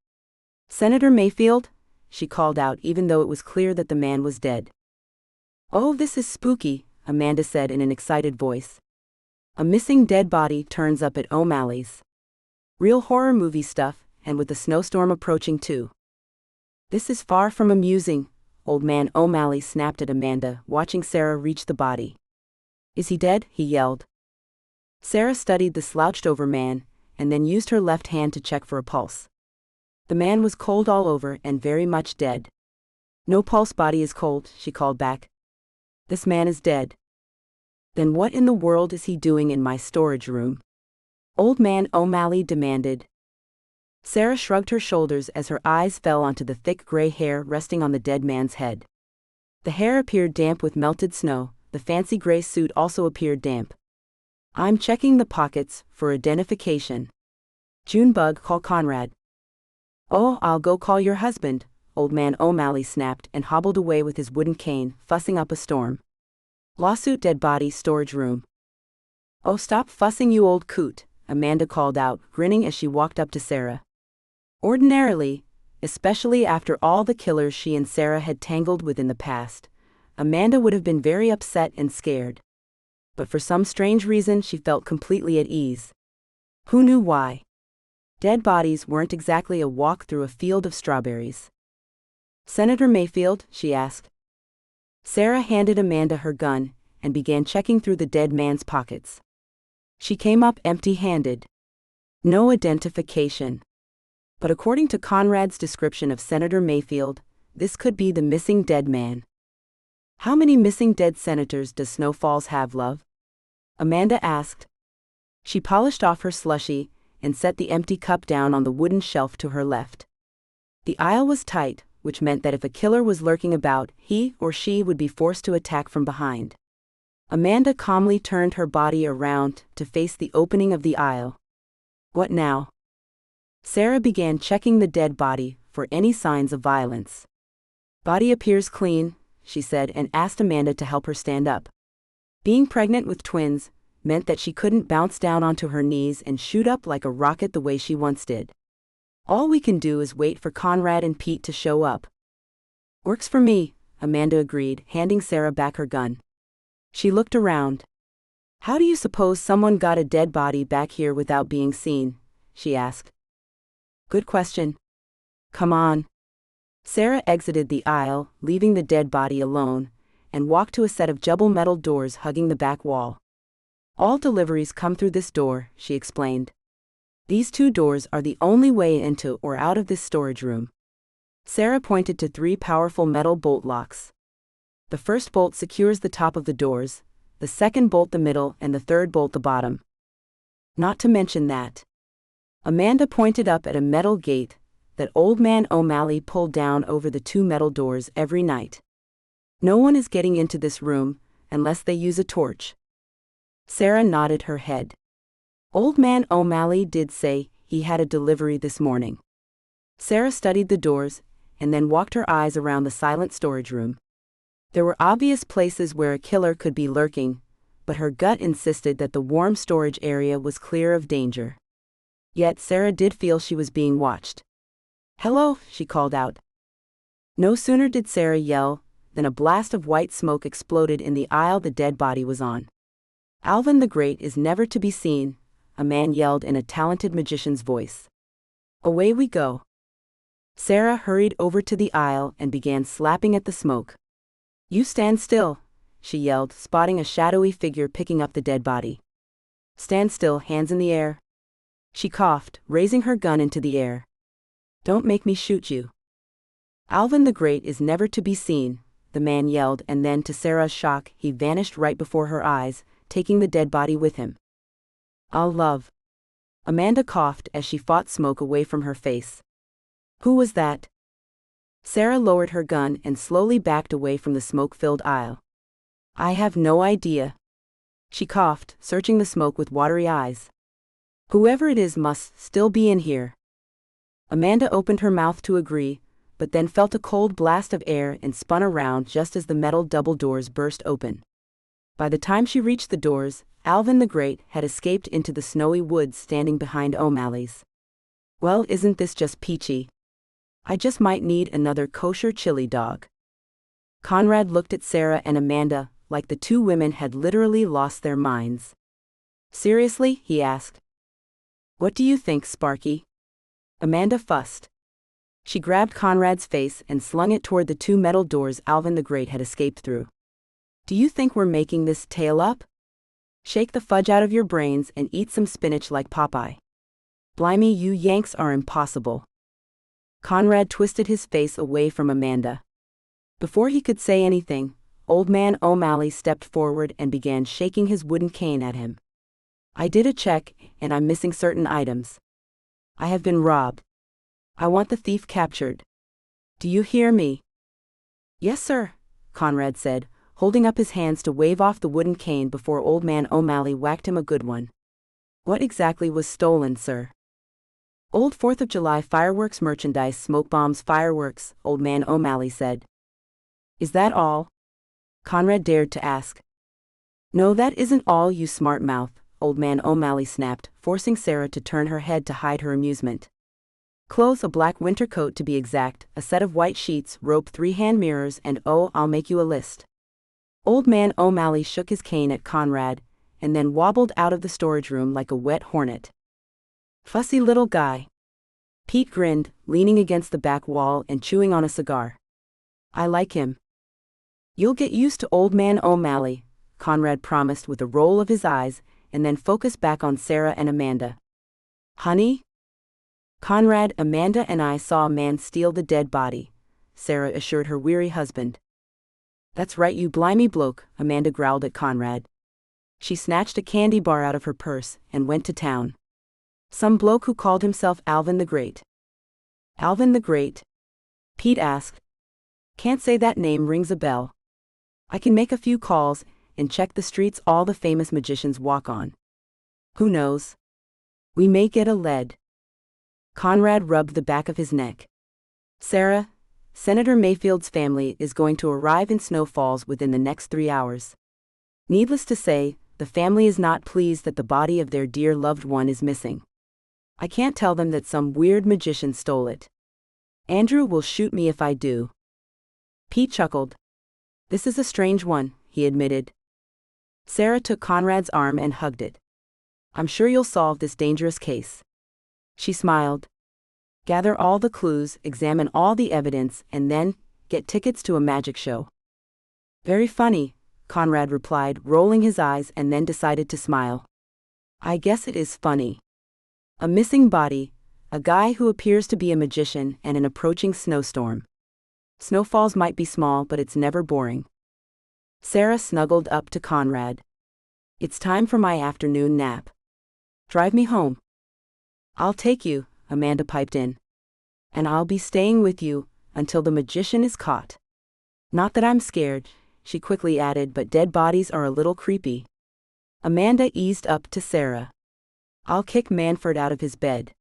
"Senator Mayfield?" she called out even though it was clear that the man was dead. "Oh, this is spooky," Amanda said in an excited voice. "A missing dead body turns up at O'Malley's. Real horror movie stuff, and with the snowstorm approaching too." "This is far from amusing," Old Man O'Malley snapped at Amanda, watching Sarah reach the body. "Is he dead?" he yelled. Sarah studied the slouched-over man, and then used her left hand to check for a pulse. The man was cold all over and very much dead. "No pulse, body is cold," she called back. "This man is dead." "Then what in the world is he doing in my storage room?" Old Man O'Malley demanded. Sarah shrugged her shoulders as her eyes fell onto the thick gray hair resting on the dead man's head. The hair appeared damp with melted snow, the fancy gray suit also appeared damp. "I'm checking the pockets for identification." "Junebug, call Conrad." "Oh, I'll go call your husband," Old Man O'Malley snapped and hobbled away with his wooden cane, fussing up a storm. "Lawsuit, dead body, storage room." "Oh, stop fussing, you old coot," Amanda called out, grinning as she walked up to Sarah. Ordinarily, especially after all the killers she and Sarah had tangled with in the past, Amanda would have been very upset and scared. But for some strange reason she felt completely at ease. Who knew why? Dead bodies weren't exactly a walk through a field of strawberries. "Senator Mayfield?" she asked. Sarah handed Amanda her gun and began checking through the dead man's pockets. She came up empty-handed. No identification. But according to Conrad's description of Senator Mayfield, this could be the missing dead man. "How many missing dead senators does Snow Falls have, love?" Amanda asked. She polished off her slushie and set the empty cup down on the wooden shelf to her left. The aisle was tight, which meant that if a killer was lurking about, he or she would be forced to attack from behind. Amanda calmly turned her body around to face the opening of the aisle. "What now?" Sarah began checking the dead body for any signs of violence. "Body appears clean," she said and asked Amanda to help her stand up. Being pregnant with twins meant that she couldn't bounce down onto her knees and shoot up like a rocket the way she once did. "All we can do is wait for Conrad and Pete to show up." "Works for me," Amanda agreed, handing Sarah back her gun. She looked around. "How do you suppose someone got a dead body back here without being seen?" she asked. "Good question. Come on." Sarah exited the aisle, leaving the dead body alone, and walked to a set of double metal doors hugging the back wall. "All deliveries come through this door," she explained. "These 2 doors are the only way into or out of this storage room." Sarah pointed to 3 powerful metal bolt locks. The first bolt secures the top of the doors, the second bolt the middle, and the third bolt the bottom. Not to mention that. Amanda pointed up at a metal gate that Old Man O'Malley pulled down over the 2 metal doors every night. No one is getting into this room unless they use a torch. Sarah nodded her head. Old Man O'Malley did say he had a delivery this morning. Sarah studied the doors and then walked her eyes around the silent storage room. There were obvious places where a killer could be lurking, but her gut insisted that the warm storage area was clear of danger. Yet Sarah did feel she was being watched. "Hello," she called out. No sooner did Sarah yell than a blast of white smoke exploded in the aisle the dead body was on. "Alvin the Great is never to be seen," a man yelled in a talented magician's voice. "Away we go." Sarah hurried over to the aisle and began slapping at the smoke. "You stand still," she yelled, spotting a shadowy figure picking up the dead body. "Stand still, hands in the air." She coughed, raising her gun into the air. "Don't make me shoot you." "Alvin the Great is never to be seen," the man yelled, and then to Sarah's shock, he vanished right before her eyes, taking the dead body with him. "I'll love." Amanda coughed as she fought smoke away from her face. "Who was that?" Sarah lowered her gun and slowly backed away from the smoke-filled aisle. "I have no idea." She coughed, searching the smoke with watery eyes. "Whoever it is must still be in here." Amanda opened her mouth to agree, but then felt a cold blast of air and spun around just as the metal double doors burst open. By the time she reached the doors, Alvin the Great had escaped into the snowy woods standing behind O'Malley's. "Well, isn't this just peachy? I just might need another kosher chili dog." Conrad looked at Sarah and Amanda like the 2 women had literally lost their minds. "Seriously?" he asked. "What do you think, Sparky?" Amanda fussed. She grabbed Conrad's face and slung it toward the 2 metal doors Alvin the Great had escaped through. "Do you think we're making this tale up? Shake the fudge out of your brains and eat some spinach like Popeye. Blimey, you Yanks are impossible." Conrad twisted his face away from Amanda. Before he could say anything, Old Man O'Malley stepped forward and began shaking his wooden cane at him. "I did a check, and I'm missing certain items. I have been robbed. I want the thief captured. Do you hear me?" "Yes, sir," Conrad said, holding up his hands to wave off the wooden cane before Old Man O'Malley whacked him a good one. "What exactly was stolen, sir?" "Old 4th of July fireworks merchandise, smoke bombs, fireworks," Old Man O'Malley said. "Is that all?" Conrad dared to ask. "No, that isn't all, you smart mouth," Old Man O'Malley snapped, forcing Sarah to turn her head to hide her amusement. "Clothes, a black winter coat to be exact, a set of white sheets, rope, 3 hand mirrors, and oh, I'll make you a list." Old Man O'Malley shook his cane at Conrad, and then wobbled out of the storage room like a wet hornet. "Fussy little guy." Pete grinned, leaning against the back wall and chewing on a cigar. "I like him." "You'll get used to Old Man O'Malley," Conrad promised with a roll of his eyes, and then focused back on Sarah and Amanda. "Honey?" "Conrad, Amanda and I saw a man steal the dead body," Sarah assured her weary husband. "That's right, you blimey bloke," Amanda growled at Conrad. She snatched a candy bar out of her purse and went to town. "Some bloke who called himself Alvin the Great." "Alvin the Great?" Pete asked. "Can't say that name rings a bell. I can make a few calls and check the streets all the famous magicians walk on. Who knows? We may get a lead." Conrad rubbed the back of his neck. "Sarah, Senator Mayfield's family is going to arrive in Snow Falls within the next 3 hours. Needless to say, the family is not pleased that the body of their dear loved one is missing. I can't tell them that some weird magician stole it. Andrew will shoot me if I do." Pete chuckled. "This is a strange one," he admitted. Sarah took Conrad's arm and hugged it. "I'm sure you'll solve this dangerous case." She smiled. "Gather all the clues, examine all the evidence, and then get tickets to a magic show." "Very funny," Conrad replied, rolling his eyes, and then decided to smile. "I guess it is funny. A missing body, a guy who appears to be a magician, and an approaching snowstorm. Snow Falls might be small, but it's never boring." Sarah snuggled up to Conrad. "It's time for my afternoon nap." Drive me home. I'll take you, Amanda piped in. And I'll be staying with you until the magician is caught. Not that I'm scared, she quickly added, but dead bodies are a little creepy. Amanda eased up to Sarah. I'll kick Manfred out of his bed.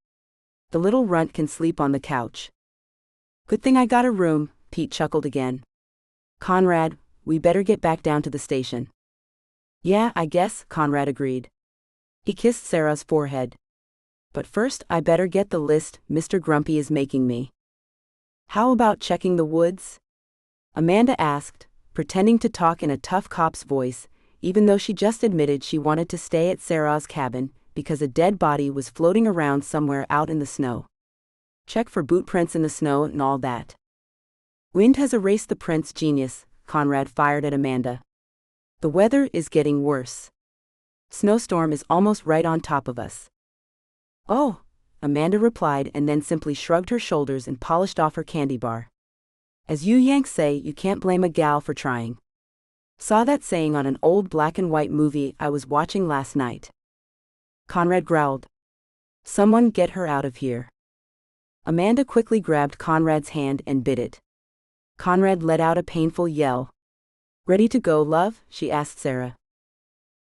The little runt can sleep on the couch. Good thing I got a room, Pete chuckled again. Conrad, we better get back down to the station. Yeah, I guess, Conrad agreed. He kissed Sarah's forehead. But first I better get the list Mr. Grumpy is making me. How about checking the woods? Amanda asked, pretending to talk in a tough cop's voice, even though she just admitted she wanted to stay at Sarah's cabin because a dead body was floating around somewhere out in the snow. Check for boot prints in the snow and all that. Wind has erased the prints, genius, Conrad fired at Amanda. The weather is getting worse. Snowstorm is almost right on top of us. Oh, Amanda replied and then simply shrugged her shoulders and polished off her candy bar. As you Yanks say, you can't blame a gal for trying. Saw that saying on an old black and white movie I was watching last night. Conrad growled. Someone get her out of here. Amanda quickly grabbed Conrad's hand and bit it. Conrad let out a painful yell. Ready to go, love? She asked Sarah.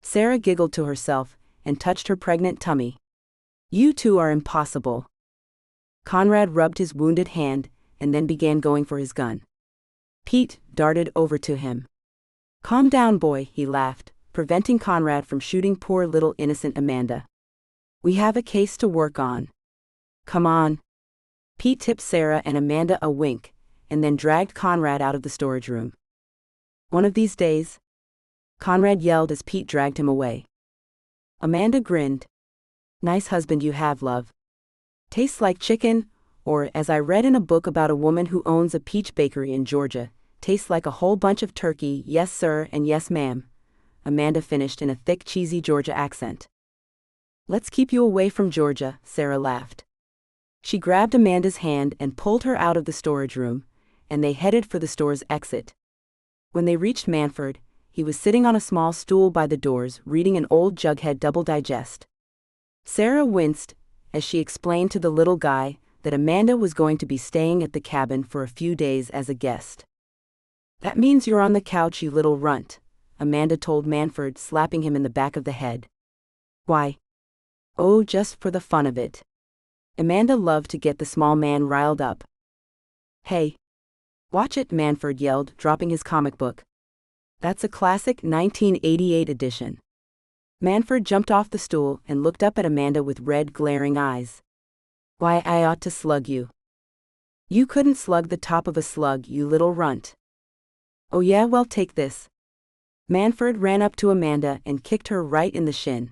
Sarah giggled to herself and touched her pregnant tummy. You two are impossible. Conrad rubbed his wounded hand and then began going for his gun. Pete darted over to him. Calm down, boy, he laughed, preventing Conrad from shooting poor little innocent Amanda. We have a case to work on. Come on. Pete tipped Sarah and Amanda a wink, and then dragged Conrad out of the storage room. One of these days? Conrad yelled as Pete dragged him away. Amanda grinned. Nice husband you have, love. Tastes like chicken, or, as I read in a book about a woman who owns a peach bakery in Georgia, tastes like a whole bunch of turkey, yes sir and yes ma'am, Amanda finished in a thick cheesy Georgia accent. Let's keep you away from Georgia, Sarah laughed. She grabbed Amanda's hand and pulled her out of the storage room, and they headed for the store's exit. When they reached Manfred, he was sitting on a small stool by the doors reading an old Jughead Double Digest. Sarah winced as she explained to the little guy that Amanda was going to be staying at the cabin for a few days as a guest. That means you're on the couch, you little runt, Amanda told Manfred, slapping him in the back of the head. Why? Oh, just for the fun of it. Amanda loved to get the small man riled up. Hey. Watch it, Manfred yelled, dropping his comic book. That's a classic 1988 edition. Manfred jumped off the stool and looked up at Amanda with red, glaring eyes. Why, I ought to slug you. You couldn't slug the top of a slug, you little runt. Oh yeah, well, take this. Manfred ran up to Amanda and kicked her right in the shin.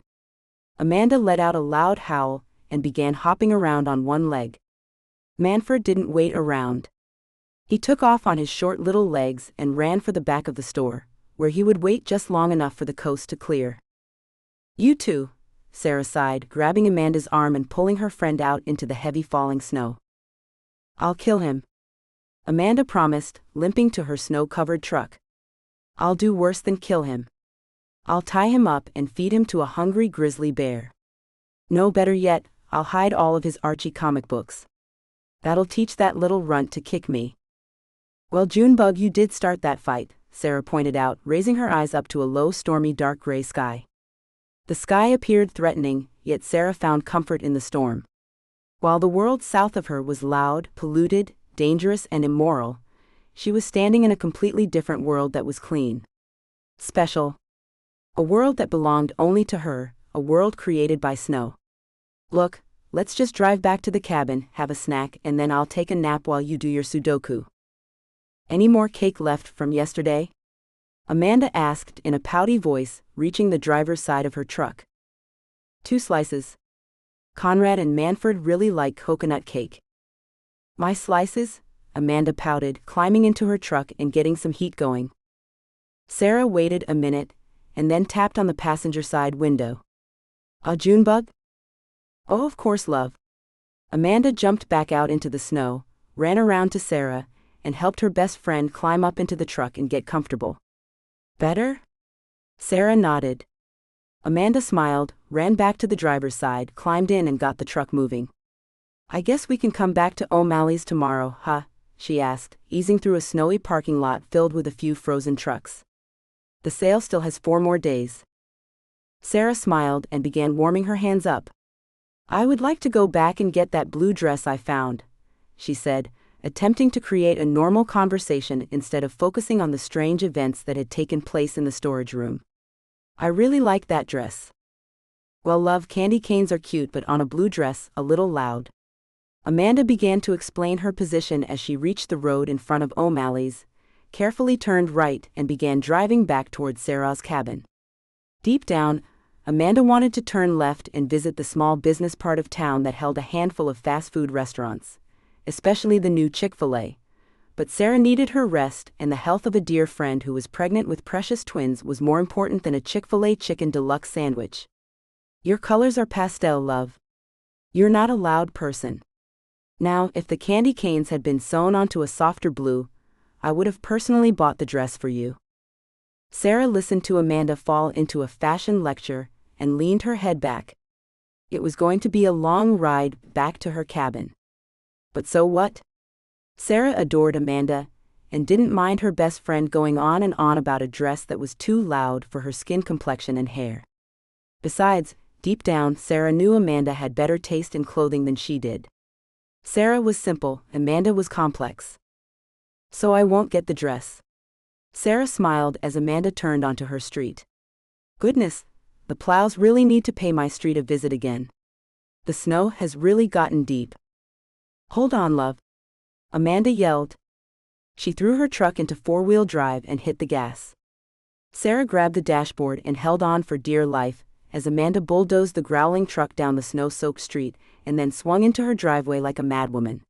Amanda let out a loud howl and began hopping around on one leg. Manfred didn't wait around. He took off on his short little legs and ran for the back of the store, where he would wait just long enough for the coast to clear. You too, Sarah sighed, grabbing Amanda's arm and pulling her friend out into the heavy falling snow. I'll kill him, Amanda promised, limping to her snow-covered truck. I'll do worse than kill him. I'll tie him up and feed him to a hungry grizzly bear. No, better yet, I'll hide all of his Archie comic books. That'll teach that little runt to kick me. Well, Junebug, you did start that fight, Sarah pointed out, raising her eyes up to a low, stormy, dark gray sky. The sky appeared threatening, yet Sarah found comfort in the storm. While the world south of her was loud, polluted, dangerous, and immoral, she was standing in a completely different world that was clean. Special. A world that belonged only to her, a world created by snow. Look, let's just drive back to the cabin, have a snack, and then I'll take a nap while you do your Sudoku. Any more cake left from yesterday? Amanda asked in a pouty voice, reaching the driver's side of her truck. 2 slices. Conrad and Manfred really like coconut cake. My slices? Amanda pouted, climbing into her truck and getting some heat going. Sarah waited a minute, and then tapped on the passenger side window. A Junebug? Oh, of course, love. Amanda jumped back out into the snow, ran around to Sarah, and helped her best friend climb up into the truck and get comfortable. Better? Sarah nodded. Amanda smiled, ran back to the driver's side, climbed in and got the truck moving. "I guess we can come back to O'Malley's tomorrow, huh?" she asked, easing through a snowy parking lot filled with a few frozen trucks. "The sale still has 4 more days." Sarah smiled and began warming her hands up. "I would like to go back and get that blue dress I found," she said, attempting to create a normal conversation instead of focusing on the strange events that had taken place in the storage room. "I really like that dress." "Well, love, candy canes are cute, but on a blue dress, a little loud." Amanda began to explain her position as she reached the road in front of O'Malley's, carefully turned right and began driving back towards Sarah's cabin. Deep down, Amanda wanted to turn left and visit the small business part of town that held a handful of fast food restaurants, especially the new Chick-fil-A. But Sarah needed her rest, and the health of a dear friend who was pregnant with precious twins was more important than a Chick-fil-A chicken deluxe sandwich. "Your colors are pastel, love. You're not a loud person." Now, if the candy canes had been sewn onto a softer blue, I would have personally bought the dress for you. Sarah listened to Amanda fall into a fashion lecture and leaned her head back. It was going to be a long ride back to her cabin. But so what? Sarah adored Amanda and didn't mind her best friend going on and on about a dress that was too loud for her skin complexion and hair. Besides, deep down, Sarah knew Amanda had better taste in clothing than she did. Sarah was simple, Amanda was complex. "So I won't get the dress." Sarah smiled as Amanda turned onto her street. "Goodness, the plows really need to pay my street a visit again. The snow has really gotten deep." "Hold on, love," Amanda yelled. She threw her truck into 4-wheel drive and hit the gas. Sarah grabbed the dashboard and held on for dear life as Amanda bulldozed the growling truck down the snow-soaked street and then swung into her driveway like a madwoman.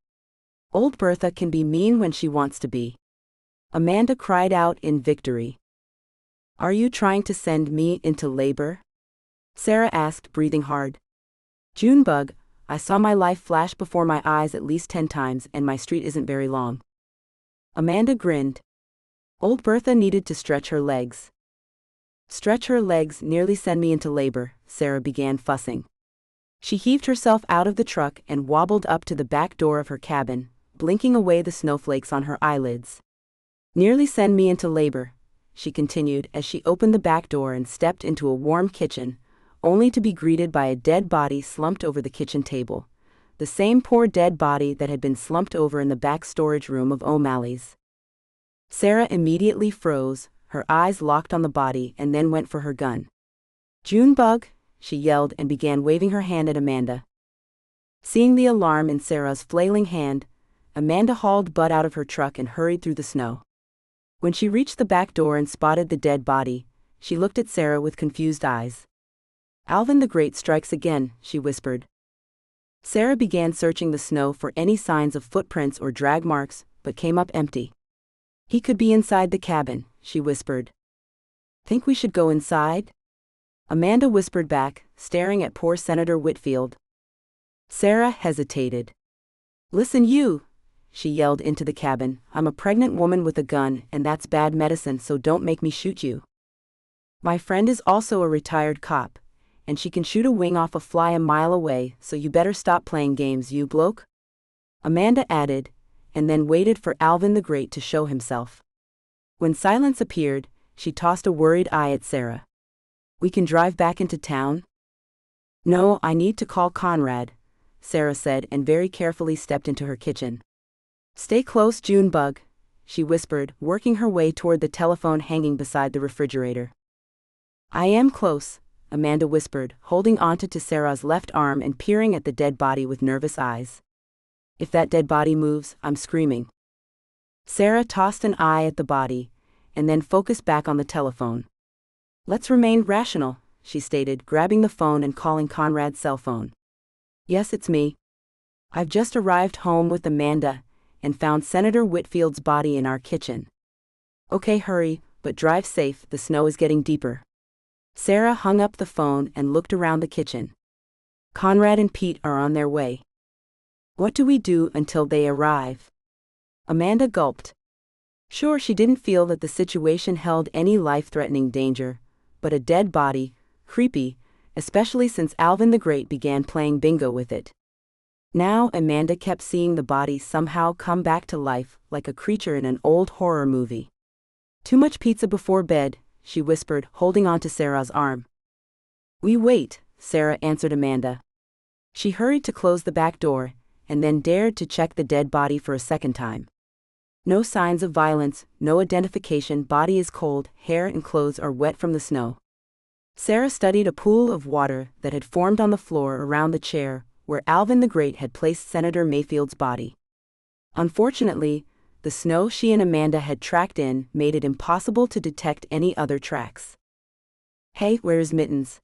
Old Bertha can be mean when she wants to be. Amanda cried out in victory. "Are you trying to send me into labor?" Sarah asked, breathing hard. "Junebug, I saw my life flash before my eyes at least 10 times and my street isn't very long." Amanda grinned. Old Bertha needed to stretch her legs. "Stretch her legs, nearly send me into labor," Sarah began fussing. She heaved herself out of the truck and wobbled up to the back door of her cabin, blinking away the snowflakes on her eyelids. "Nearly send me into labor," she continued as she opened the back door and stepped into a warm kitchen, only to be greeted by a dead body slumped over the kitchen table, the same poor dead body that had been slumped over in the back storage room of O'Malley's. Sarah immediately froze, her eyes locked on the body, and then went for her gun. "Junebug," she yelled and began waving her hand at Amanda. Seeing the alarm in Sarah's flailing hand, Amanda hauled butt out of her truck and hurried through the snow. When she reached the back door and spotted the dead body, she looked at Sarah with confused eyes. "Alvin the Great strikes again," she whispered. Sarah began searching the snow for any signs of footprints or drag marks, but came up empty. "He could be inside the cabin," she whispered. "Think we should go inside?" Amanda whispered back, staring at poor Senator Whitfield. Sarah hesitated. "Listen, you," she yelled into the cabin, "I'm a pregnant woman with a gun, and that's bad medicine, so don't make me shoot you. My friend is also a retired cop, and she can shoot a wing off a fly a mile away, so you better stop playing games, you bloke," Amanda added, and then waited for Alvin the Great to show himself. When silence appeared, she tossed a worried eye at Sarah. "We can drive back into town?" "No, I need to call Conrad," Sarah said and very carefully stepped into her kitchen. "Stay close, Junebug," she whispered, working her way toward the telephone hanging beside the refrigerator. "I am close," Amanda whispered, holding onto Sarah's left arm and peering at the dead body with nervous eyes. "If that dead body moves, I'm screaming." Sarah tossed an eye at the body, and then focused back on the telephone. "Let's remain rational," she stated, grabbing the phone and calling Conrad's cell phone. "Yes, it's me. I've just arrived home with Amanda, and found Senator Whitfield's body in our kitchen." "Okay, hurry, but drive safe, the snow is getting deeper." Sarah hung up the phone and looked around the kitchen. "Conrad and Pete are on their way. What do we do until they arrive?" Amanda gulped. Sure, she didn't feel that the situation held any life-threatening danger, but a dead body, creepy, especially since Alvin the Great began playing bingo with it. Now Amanda kept seeing the body somehow come back to life like a creature in an old horror movie. "Too much pizza before bed," she whispered, holding onto Sarah's arm. "We wait," Sarah answered Amanda. She hurried to close the back door, and then dared to check the dead body for a second time. No signs of violence, no identification. Body is cold, hair and clothes are wet from the snow. Sarah studied a pool of water that had formed on the floor around the chair where Alvin the Great had placed Senator Mayfield's body. Unfortunately, the snow she and Amanda had tracked in made it impossible to detect any other tracks. "Hey, where's Mittens?"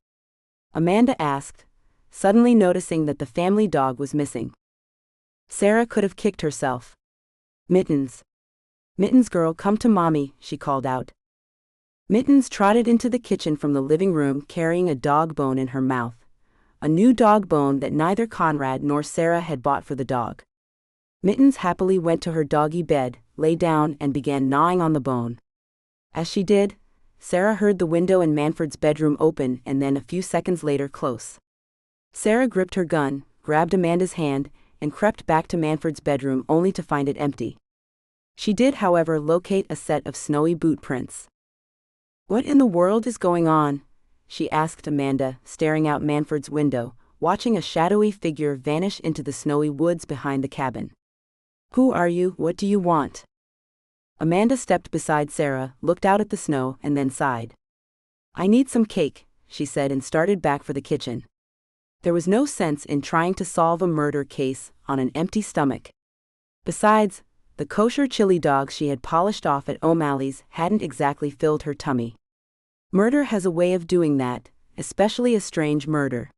Amanda asked, suddenly noticing that the family dog was missing. Sarah could have kicked herself. "Mittens. Mittens girl, come to mommy," she called out. Mittens trotted into the kitchen from the living room carrying a dog bone in her mouth, a new dog bone that neither Conrad nor Sarah had bought for the dog. Mittens happily went to her doggy bed, lay down and began gnawing on the bone. As she did, Sarah heard the window in Manfred's bedroom open and then a few seconds later close. Sarah gripped her gun, grabbed Amanda's hand, and crept back to Manfred's bedroom only to find it empty. She did, however, locate a set of snowy boot prints. "What in the world is going on?" she asked Amanda, staring out Manfred's window, watching a shadowy figure vanish into the snowy woods behind the cabin. "Who are you? What do you want?" Amanda stepped beside Sarah, looked out at the snow, and then sighed. "I need some cake," she said, and started back for the kitchen. There was no sense in trying to solve a murder case on an empty stomach. Besides, the kosher chili dogs she had polished off at O'Malley's hadn't exactly filled her tummy. Murder has a way of doing that, especially a strange murder.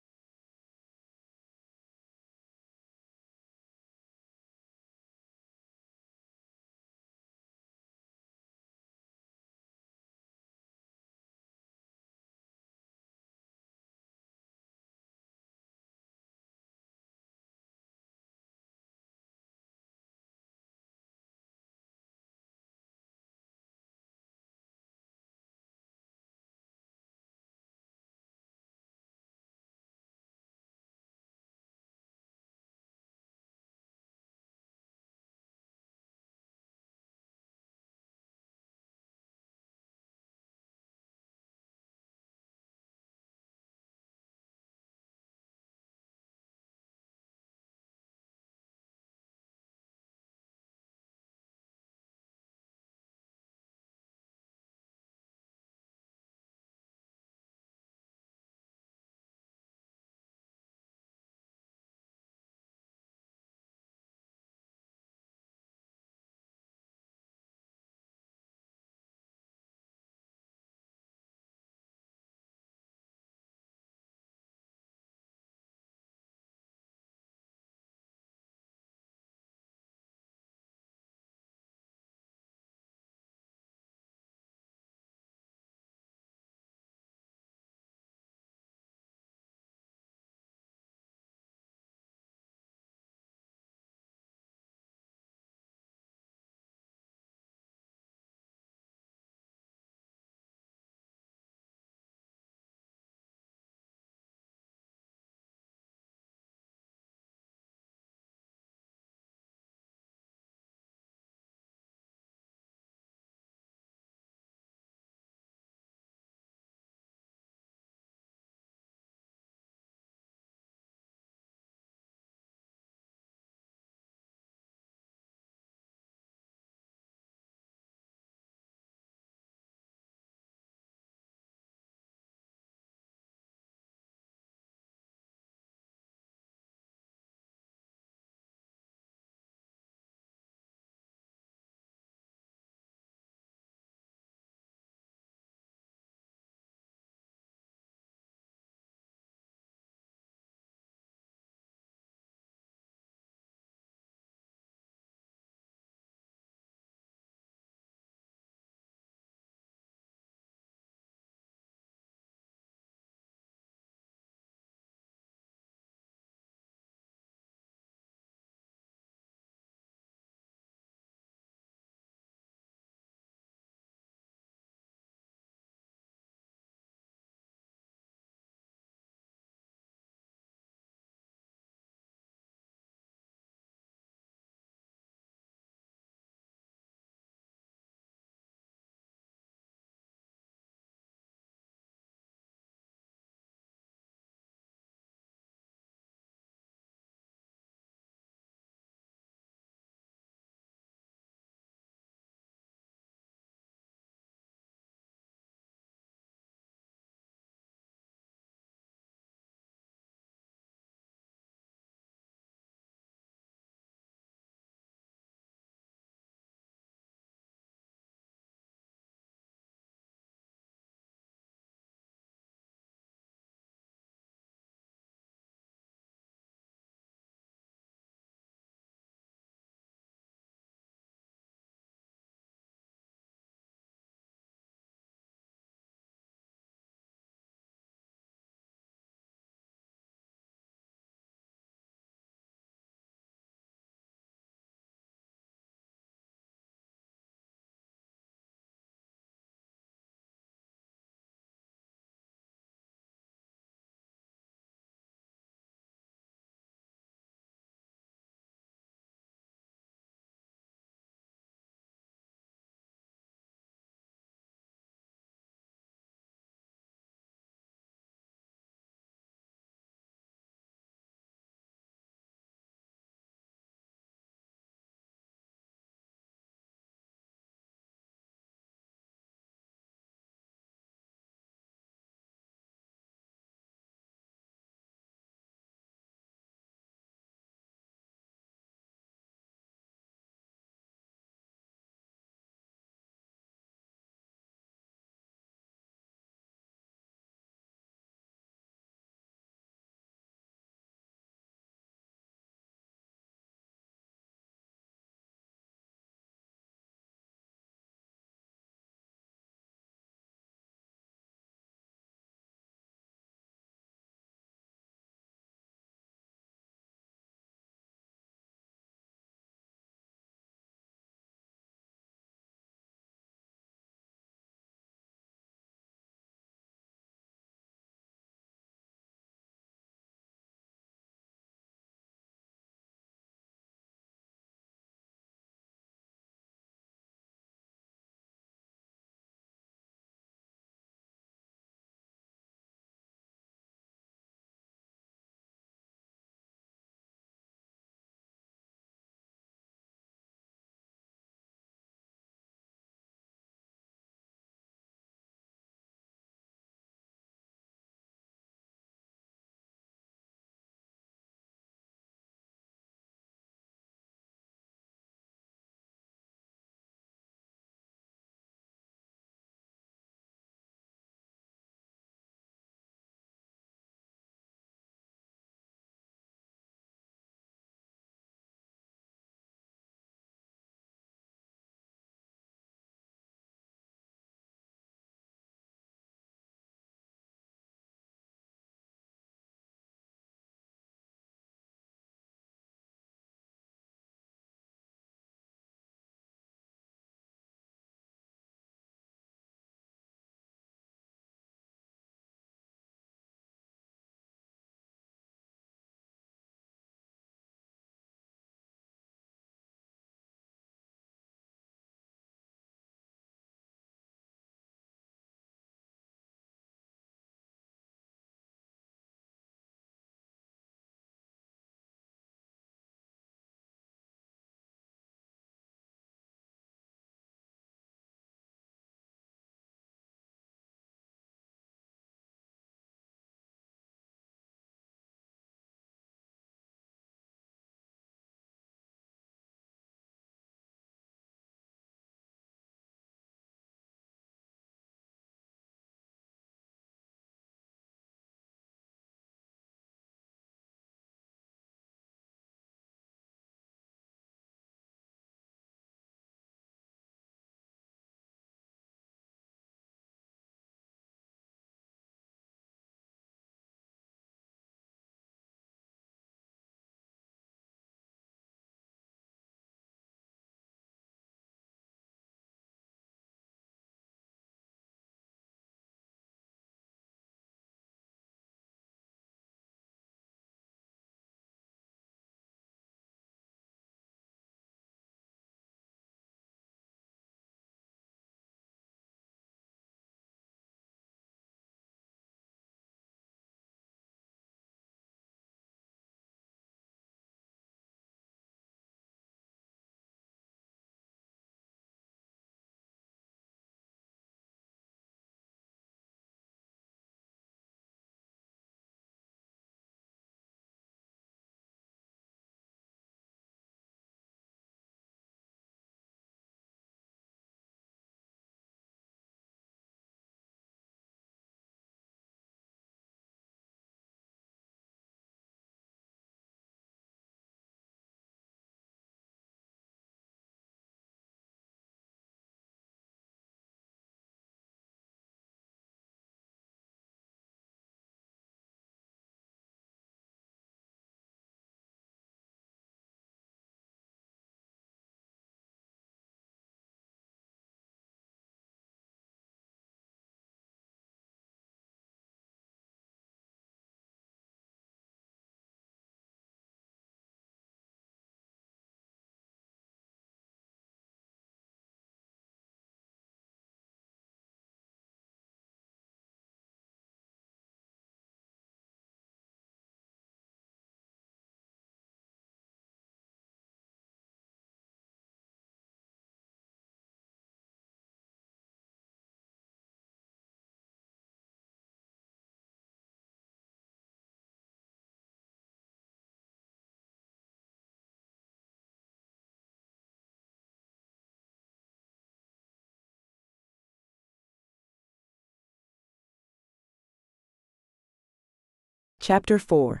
Chapter 4.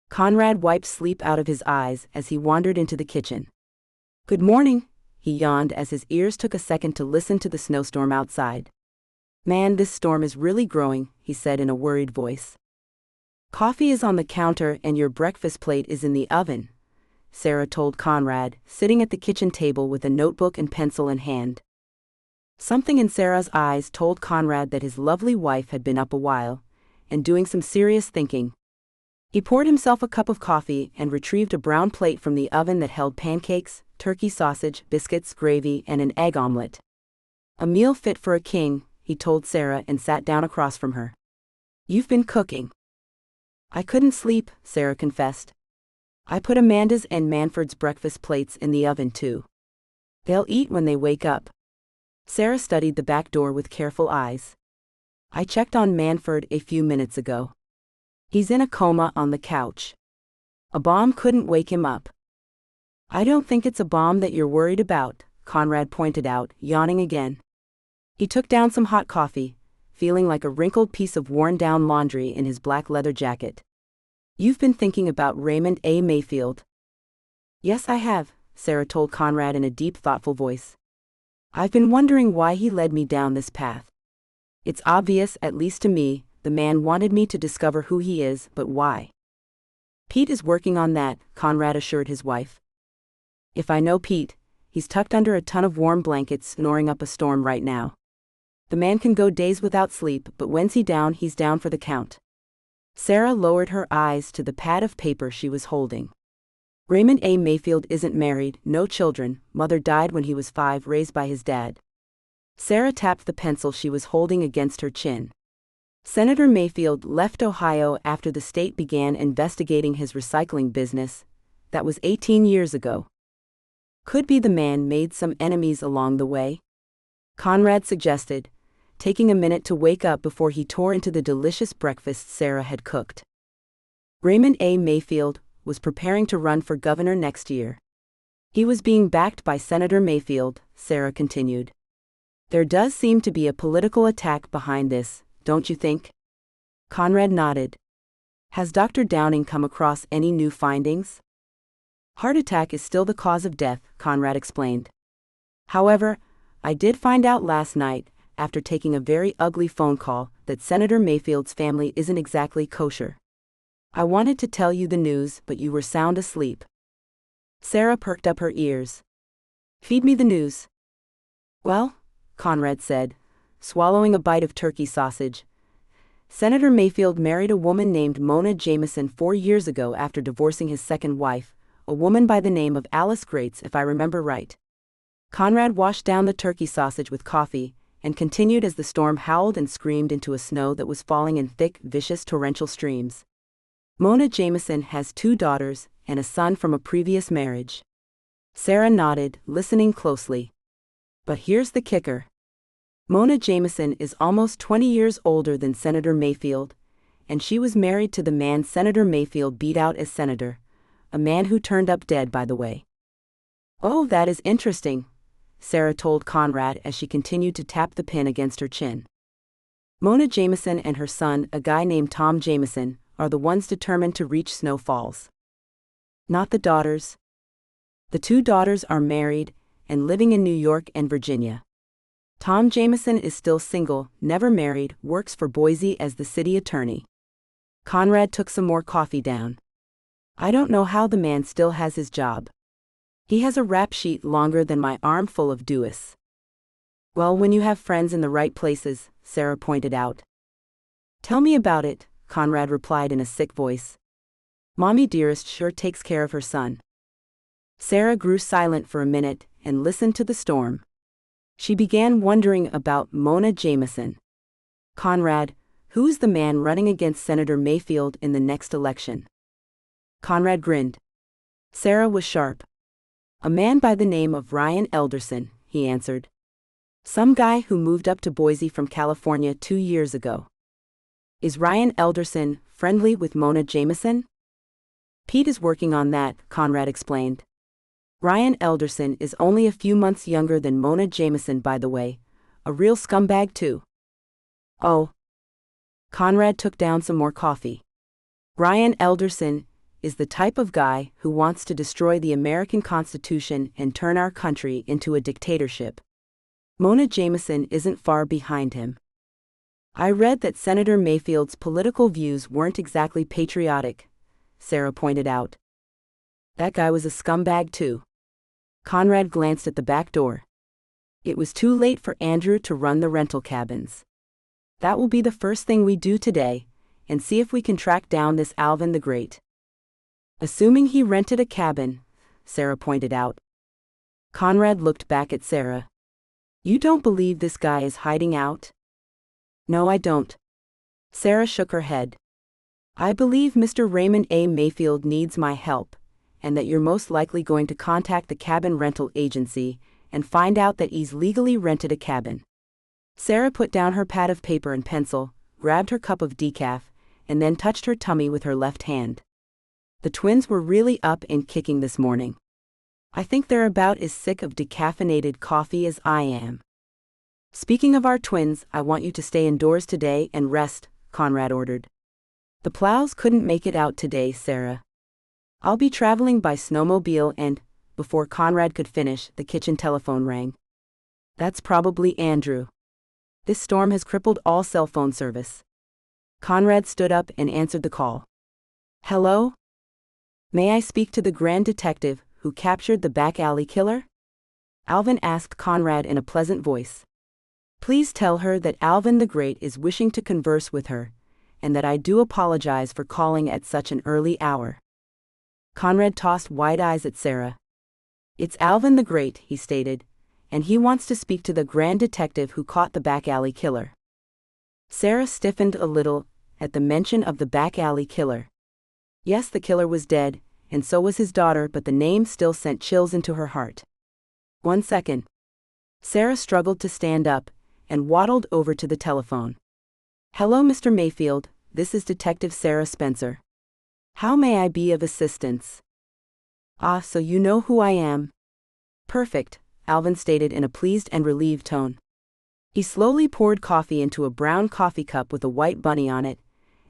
Conrad wiped sleep out of his eyes as he wandered into the kitchen. "Good morning," he yawned as his ears took a second to listen to the snowstorm outside. "Man, this storm is really growing," he said in a worried voice. "Coffee is on the counter and your breakfast plate is in the oven," Sarah told Conrad, sitting at the kitchen table with a notebook and pencil in hand. Something in Sarah's eyes told Conrad that his lovely wife had been up a while, and doing some serious thinking. He poured himself a cup of coffee and retrieved a brown plate from the oven that held pancakes, turkey sausage, biscuits, gravy, and an egg omelet. "A meal fit for a king," he told Sarah and sat down across from her. "You've been cooking." "I couldn't sleep," Sarah confessed. "I put Amanda's and Manford's breakfast plates in the oven too. They'll eat when they wake up." Sarah studied the back door with careful eyes. "I checked on Manford a few minutes ago. He's in a coma on the couch. A bomb couldn't wake him up." "I don't think it's a bomb that you're worried about," Conrad pointed out, yawning again. He took down some hot coffee, feeling like a wrinkled piece of worn-down laundry in his black leather jacket. "You've been thinking about Raymond A. Mayfield." "Yes, I have," Sarah told Conrad in a deep, thoughtful voice. "I've been wondering why he led me down this path. It's obvious, at least to me, the man wanted me to discover who he is, but why?" "Pete is working on that," Conrad assured his wife. "If I know Pete, he's tucked under a ton of warm blankets snoring up a storm right now. The man can go days without sleep, but when's he's down for the count." Sarah lowered her eyes to the pad of paper she was holding. "Raymond A. Mayfield isn't married, no children, mother died when he was 5, raised by his dad." Sarah tapped the pencil she was holding against her chin. "Senator Mayfield left Ohio after the state began investigating his recycling business. That was 18 years ago. Could be the man made some enemies along the way," Conrad suggested, taking a minute to wake up before he tore into the delicious breakfast Sarah had cooked. "Raymond A. Mayfield was preparing to run for governor next year. He was being backed by Senator Mayfield," Sarah continued. "There does seem to be a political attack behind this, don't you think?" Conrad nodded. "Has Dr. Downing come across any new findings?" "Heart attack is still the cause of death," Conrad explained. "However, I did find out last night, after taking a very ugly phone call, that Senator Mayfield's family isn't exactly kosher. I wanted to tell you the news, but you were sound asleep." Sarah perked up her ears. "Feed me the news." "Well," Conrad said, swallowing a bite of turkey sausage, "Senator Mayfield married a woman named Mona Jameson 4 years ago after divorcing his second wife, a woman by the name of Alice Grates, if I remember right." Conrad washed down the turkey sausage with coffee, and continued as the storm howled and screamed into a snow that was falling in thick, vicious torrential streams. "Mona Jameson has 2 daughters and a son from a previous marriage." Sarah nodded, listening closely. "But here's the kicker. Mona Jameson is almost 20 years older than Senator Mayfield, and she was married to the man Senator Mayfield beat out as senator, a man who turned up dead, by the way." "Oh, that is interesting," Sarah told Conrad as she continued to tap the pen against her chin. "Mona Jameson and her son, a guy named Tom Jameson, are the ones determined to reach Snow Falls. Not the daughters. The 2 daughters are married and living in New York and Virginia. Tom Jameson is still single, never married, works for Boise as the city attorney." Conrad took some more coffee down. "I don't know how the man still has his job. He has a rap sheet longer than my arm full of do's." "Well, when you have friends in the right places," Sarah pointed out. "Tell me about it," Conrad replied in a sick voice. "Mommy dearest sure takes care of her son." Sarah grew silent for a minute and listened to the storm. She began wondering about Mona Jameson. "Conrad, who's the man running against Senator Mayfield in the next election?" Conrad grinned. Sarah was sharp. "A man by the name of Ryan Elderson," he answered. "Some guy who moved up to Boise from California 2 years ago." "Is Ryan Elderson friendly with Mona Jameson?" "Pete is working on that," Conrad explained. "Ryan Elderson is only a few months younger than Mona Jameson, by the way. A real scumbag too." "Oh." Conrad took down some more coffee. Ryan Elderson is the type of guy who wants to destroy the American Constitution and turn our country into a dictatorship. Mona Jameson isn't far behind him. I read that Senator Mayfield's political views weren't exactly patriotic, Sarah pointed out. That guy was a scumbag too. Conrad glanced at the back door. It was too late for Andrew to run the rental cabins. That will be the first thing we do today, and see if we can track down this Alvin the Great. Assuming he rented a cabin, Sarah pointed out. Conrad looked back at Sarah. You don't believe this guy is hiding out? No, I don't. Sarah shook her head. I believe Mr. Raymond A. Mayfield needs my help, and that you're most likely going to contact the cabin rental agency and find out that he's legally rented a cabin. Sarah put down her pad of paper and pencil, grabbed her cup of decaf, and then touched her tummy with her left hand. The twins were really up and kicking this morning. I think they're about as sick of decaffeinated coffee as I am. Speaking of our twins, I want you to stay indoors today and rest, Conrad ordered. The plows couldn't make it out today, Sarah. I'll be traveling by snowmobile and, before Conrad could finish, the kitchen telephone rang. That's probably Andrew. This storm has crippled all cell phone service. Conrad stood up and answered the call. Hello? May I speak to the grand detective who captured the back alley killer? Alvin asked Conrad in a pleasant voice. Please tell her that Alvin the Great is wishing to converse with her, and that I do apologize for calling at such an early hour. Conrad tossed wide eyes at Sarah. It's Alvin the Great, he stated, and he wants to speak to the grand detective who caught the back alley killer. Sarah stiffened a little at the mention of the back alley killer. Yes, the killer was dead, and so was his daughter, but the name still sent chills into her heart. 1 second. Sarah struggled to stand up and waddled over to the telephone. Hello, Mr. Mayfield, this is Detective Sarah Spencer. How may I be of assistance? Ah, so you know who I am. Perfect, Alvin stated in a pleased and relieved tone. He slowly poured coffee into a brown coffee cup with a white bunny on it,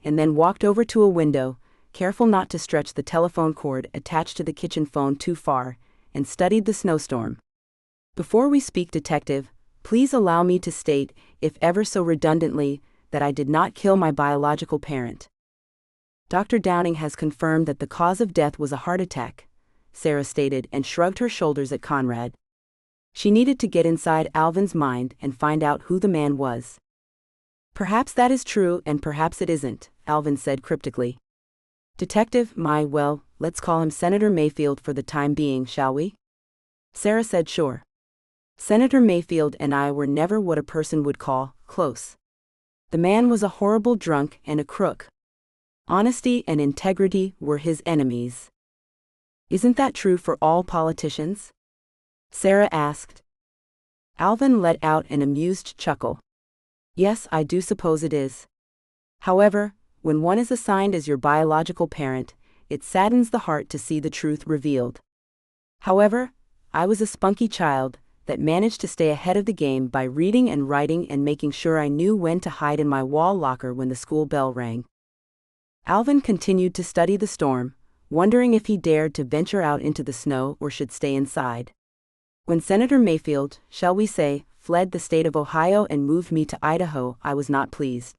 and then walked over to a window, careful not to stretch the telephone cord attached to the kitchen phone too far, and studied the snowstorm. Before we speak, Detective, please allow me to state, if ever so redundantly, that I did not kill my biological parent. Dr. Downing has confirmed that the cause of death was a heart attack, Sarah stated and shrugged her shoulders at Conrad. She needed to get inside Alvin's mind and find out who the man was. Perhaps that is true and perhaps it isn't, Alvin said cryptically. Detective, let's call him Senator Mayfield for the time being, shall we? Sarah said sure. Senator Mayfield and I were never what a person would call close. The man was a horrible drunk and a crook. Honesty and integrity were his enemies. Isn't that true for all politicians? Sarah asked. Alvin let out an amused chuckle. Yes, I do suppose it is. However, when one is assigned as your biological parent, it saddens the heart to see the truth revealed. However, I was a spunky child that managed to stay ahead of the game by reading and writing and making sure I knew when to hide in my wall locker when the school bell rang. Alvin continued to study the storm, wondering if he dared to venture out into the snow or should stay inside. When Senator Mayfield, shall we say, fled the state of Ohio and moved me to Idaho, I was not pleased.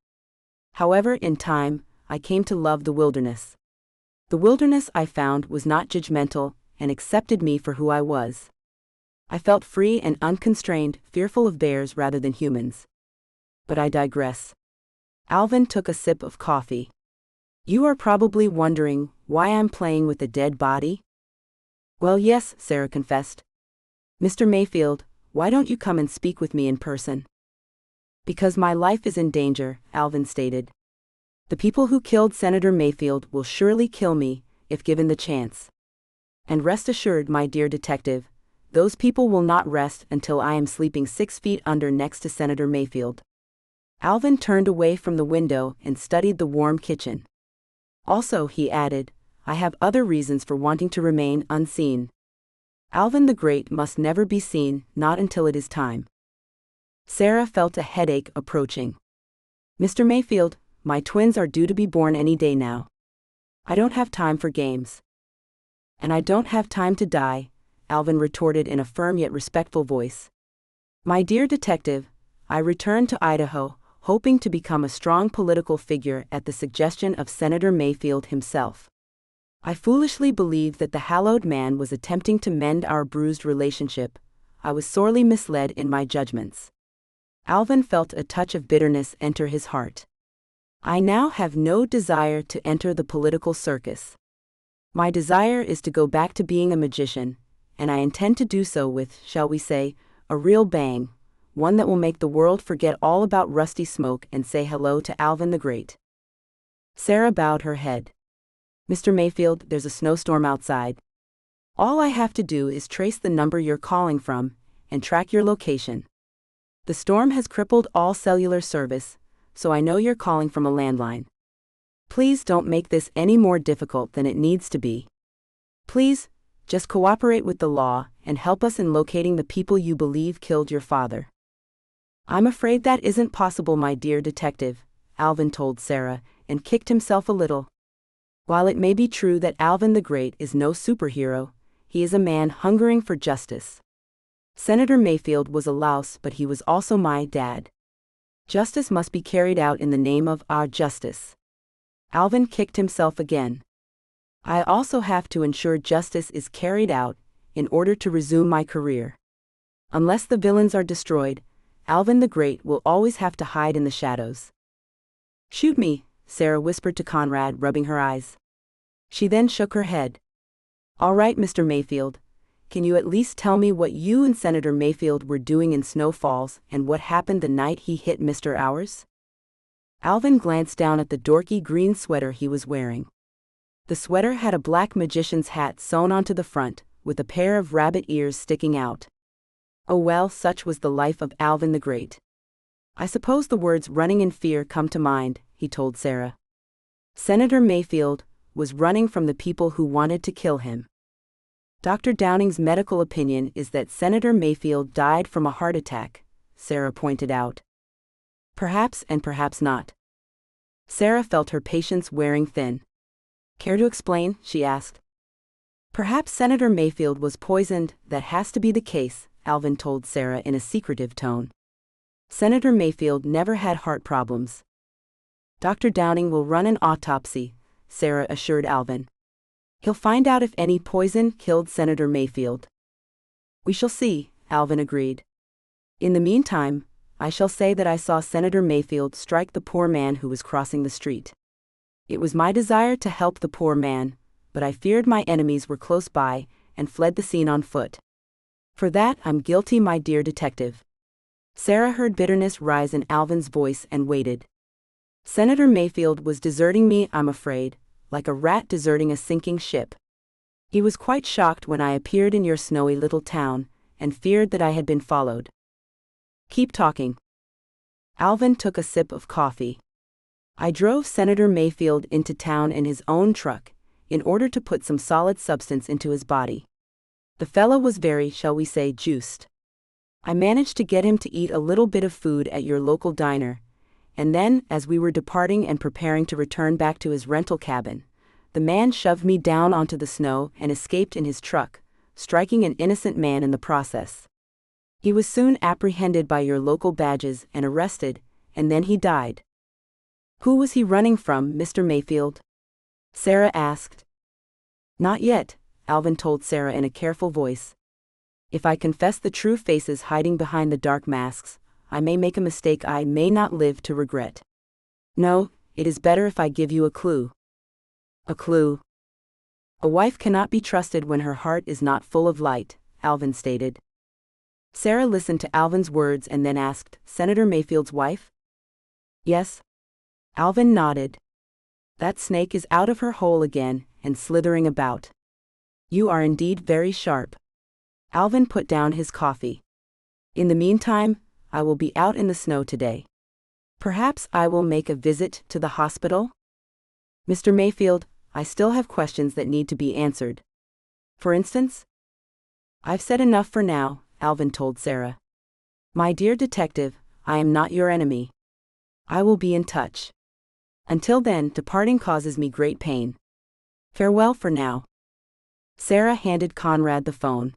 However, in time, I came to love the wilderness. The wilderness, I found, was not judgmental and accepted me for who I was. I felt free and unconstrained, fearful of bears rather than humans. But I digress. Alvin took a sip of coffee. You are probably wondering why I'm playing with a dead body? Well, yes, Sarah confessed. Mr. Mayfield, why don't you come and speak with me in person? Because my life is in danger, Alvin stated. The people who killed Senator Mayfield will surely kill me, if given the chance. And rest assured, my dear detective, those people will not rest until I am sleeping 6 feet under next to Senator Mayfield. Alvin turned away from the window and studied the warm kitchen. Also, he added, I have other reasons for wanting to remain unseen. Alvin the Great must never be seen, not until it is time. Sarah felt a headache approaching. Mr. Mayfield, my twins are due to be born any day now. I don't have time for games. And I don't have time to die, Alvin retorted in a firm yet respectful voice. My dear detective, I returned to Idaho, hoping to become a strong political figure at the suggestion of Senator Mayfield himself. I foolishly believed that the hallowed man was attempting to mend our bruised relationship. I was sorely misled in my judgments. Alvin felt a touch of bitterness enter his heart. I now have no desire to enter the political circus. My desire is to go back to being a magician, and I intend to do so with, shall we say, a real bang, one that will make the world forget all about Rusty Smoke and say hello to Alvin the Great. Sarah bowed her head. Mr. Mayfield, there's a snowstorm outside. All I have to do is trace the number you're calling from and track your location. The storm has crippled all cellular service, so I know you're calling from a landline. Please don't make this any more difficult than it needs to be. Please, just cooperate with the law and help us in locating the people you believe killed your father. I'm afraid that isn't possible, my dear detective, Alvin told Sarah, and kicked himself a little. While it may be true that Alvin the Great is no superhero, he is a man hungering for justice. Senator Mayfield was a louse, but he was also my dad. Justice must be carried out in the name of our justice. Alvin kicked himself again. I also have to ensure justice is carried out in order to resume my career. Unless the villains are destroyed, Alvin the Great will always have to hide in the shadows. Shoot me, Sarah whispered to Conrad, rubbing her eyes. She then shook her head. All right, Mr. Mayfield. Can you at least tell me what you and Senator Mayfield were doing in Snow Falls and what happened the night he hit Mr. Hours? Alvin glanced down at the dorky green sweater he was wearing. The sweater had a black magician's hat sewn onto the front, with a pair of rabbit ears sticking out. Oh well, such was the life of Alvin the Great. I suppose the words running in fear come to mind, he told Sarah. Senator Mayfield was running from the people who wanted to kill him. Dr. Downing's medical opinion is that Senator Mayfield died from a heart attack, Sarah pointed out. Perhaps and perhaps not. Sarah felt her patience wearing thin. Care to explain? She asked. Perhaps Senator Mayfield was poisoned. That has to be the case, Alvin told Sarah in a secretive tone. Senator Mayfield never had heart problems. Dr. Downing will run an autopsy, Sarah assured Alvin. He'll find out if any poison killed Senator Mayfield. We shall see, Alvin agreed. In the meantime, I shall say that I saw Senator Mayfield strike the poor man who was crossing the street. It was my desire to help the poor man, but I feared my enemies were close by and fled the scene on foot. For that I'm guilty, my dear detective. Sarah heard bitterness rise in Alvin's voice and waited. Senator Mayfield was deserting me, I'm afraid, like a rat deserting a sinking ship. He was quite shocked when I appeared in your snowy little town, and feared that I had been followed. Keep talking. Alvin took a sip of coffee. I drove Senator Mayfield into town in his own truck, in order to put some solid substance into his body. The fellow was very, shall we say, juiced. I managed to get him to eat a little bit of food at your local diner, and then, as we were departing and preparing to return back to his rental cabin, the man shoved me down onto the snow and escaped in his truck, striking an innocent man in the process. He was soon apprehended by your local badges and arrested, and then he died. Who was he running from, Mr. Mayfield? Sarah asked. Not yet, Alvin told Sarah in a careful voice. If I confess the true faces hiding behind the dark masks, I may make a mistake I may not live to regret. No, it is better if I give you a clue. A clue. A wife cannot be trusted when her heart is not full of light, Alvin stated. Sarah listened to Alvin's words and then asked, Senator Mayfield's wife? Yes. Alvin nodded. That snake is out of her hole again, and slithering about. You are indeed very sharp. Alvin put down his coffee. In the meantime, I will be out in the snow today. Perhaps I will make a visit to the hospital? Mr. Mayfield, I still have questions that need to be answered. For instance? I've said enough for now, Alvin told Sarah. My dear detective, I am not your enemy. I will be in touch. Until then, departing causes me great pain. Farewell for now. Sarah handed Conrad the phone.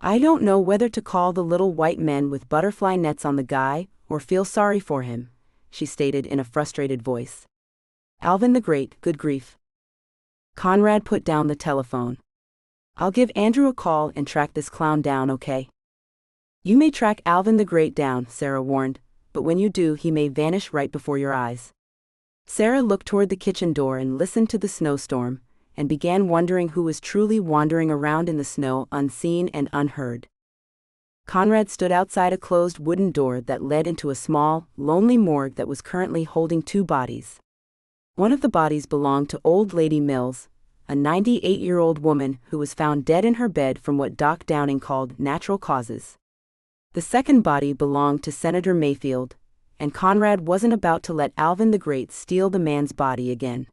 I don't know whether to call the little white men with butterfly nets on the guy or feel sorry for him, she stated in a frustrated voice. Alvin the Great, good grief. Conrad put down the telephone. I'll give Andrew a call and track this clown down, okay? You may track Alvin the Great down, Sarah warned, but when you do, he may vanish right before your eyes. Sarah looked toward the kitchen door and listened to the snowstorm, and began wondering who was truly wandering around in the snow unseen and unheard. Conrad stood outside a closed wooden door that led into a small, lonely morgue that was currently holding 2 bodies. One of the bodies belonged to Old Lady Mills, a 98-year-old woman who was found dead in her bed from what Doc Downing called natural causes. The second body belonged to Senator Mayfield, and Conrad wasn't about to let Alvin the Great steal the man's body again.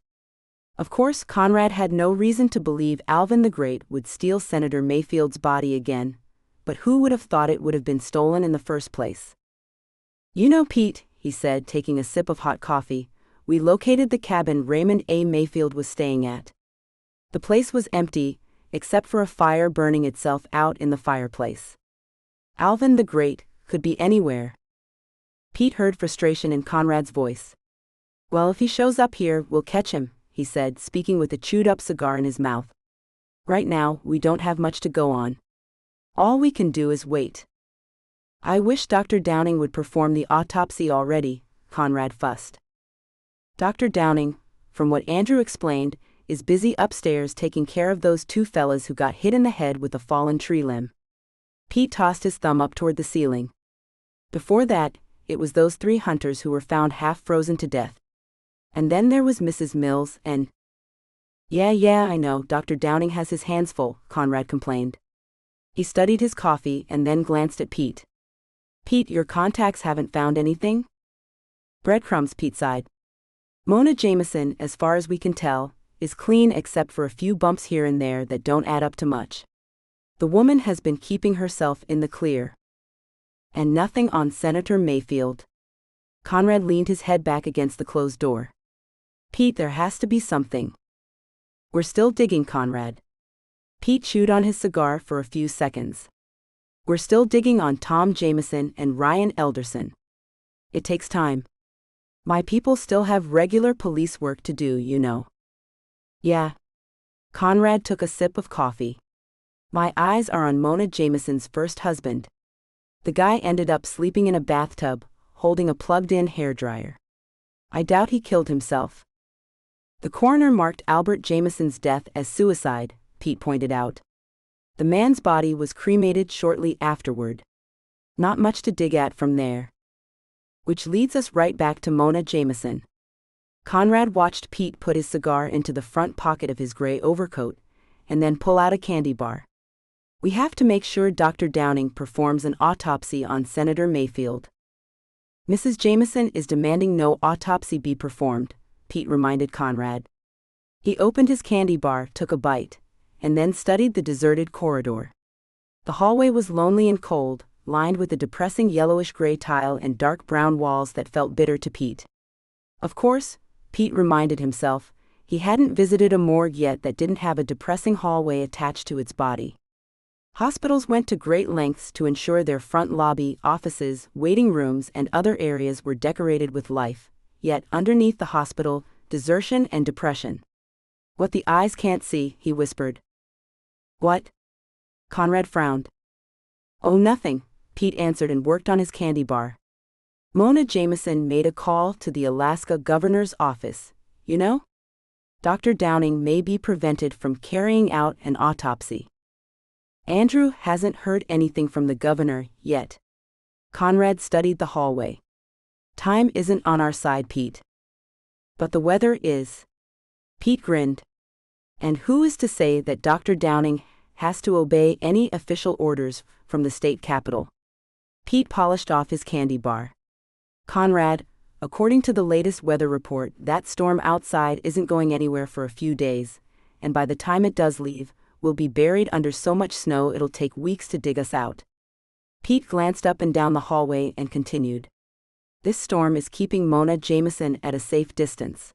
Of course, Conrad had no reason to believe Alvin the Great would steal Senator Mayfield's body again, but who would have thought it would have been stolen in the first place? You know, Pete, he said, taking a sip of hot coffee, we located the cabin Raymond A. Mayfield was staying at. The place was empty, except for a fire burning itself out in the fireplace. Alvin the Great could be anywhere. Pete heard frustration in Conrad's voice. Well, if he shows up here, we'll catch him, he said, speaking with a chewed-up cigar in his mouth. Right now, we don't have much to go on. All we can do is wait. I wish Dr. Downing would perform the autopsy already, Conrad fussed. Dr. Downing, from what Andrew explained, is busy upstairs taking care of those 2 fellas who got hit in the head with a fallen tree limb. Pete tossed his thumb up toward the ceiling. Before that, it was those 3 hunters who were found half frozen to death. And then there was Mrs. Mills and... Yeah, I know, Dr. Downing has his hands full, Conrad complained. He studied his coffee and then glanced at Pete. Pete, your contacts haven't found anything? Breadcrumbs, Pete sighed. Mona Jameson, as far as we can tell, is clean except for a few bumps here and there that don't add up to much. The woman has been keeping herself in the clear. And nothing on Senator Mayfield. Conrad leaned his head back against the closed door. Pete, there has to be something. We're still digging, Conrad. Pete chewed on his cigar for a few seconds. We're still digging on Tom Jameson and Ryan Elderson. It takes time. My people still have regular police work to do, you know. Yeah. Conrad took a sip of coffee. My eyes are on Mona Jameson's first husband. The guy ended up sleeping in a bathtub, holding a plugged-in hairdryer. I doubt he killed himself. The coroner marked Albert Jameson's death as suicide, Pete pointed out. The man's body was cremated shortly afterward. Not much to dig at from there. Which leads us right back to Mona Jameson. Conrad watched Pete put his cigar into the front pocket of his gray overcoat, and then pull out a candy bar. We have to make sure Dr. Downing performs an autopsy on Senator Mayfield. Mrs. Jameson is demanding no autopsy be performed, Pete reminded Conrad. He opened his candy bar, took a bite, and then studied the deserted corridor. The hallway was lonely and cold, lined with a depressing yellowish-gray tile and dark brown walls that felt bitter to Pete. Of course, Pete reminded himself, he hadn't visited a morgue yet that didn't have a depressing hallway attached to its body. Hospitals went to great lengths to ensure their front lobby, offices, waiting rooms, and other areas were decorated with life, yet underneath the hospital, desertion and depression. What the eyes can't see, he whispered. What? Conrad frowned. Oh, nothing, Pete answered and worked on his candy bar. Mona Jameson made a call to the Alaska governor's office, you know? Dr. Downing may be prevented from carrying out an autopsy. Andrew hasn't heard anything from the governor yet. Conrad studied the hallway. Time isn't on our side, Pete. But the weather is. Pete grinned. And who is to say that Dr. Downing has to obey any official orders from the state capitol? Pete polished off his candy bar. Conrad, according to the latest weather report, that storm outside isn't going anywhere for a few days, and by the time it does leave, we'll be buried under so much snow it'll take weeks to dig us out. Pete glanced up and down the hallway and continued. This storm is keeping Mona Jameson at a safe distance.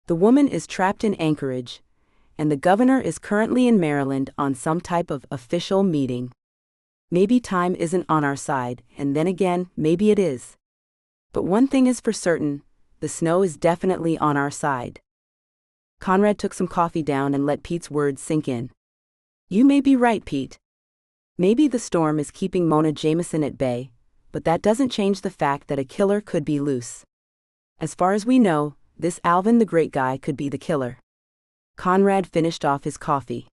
The woman is trapped in Anchorage, and the governor is currently in Maryland on some type of official meeting. Maybe time isn't on our side, and then again, maybe it is. But one thing is for certain, the snow is definitely on our side. Conrad took some coffee down and let Pete's words sink in. You may be right, Pete. Maybe the storm is keeping Mona Jameson at bay, but that doesn't change the fact that a killer could be loose. As far as we know, this Alvin the Great guy could be the killer. Conrad finished off his coffee.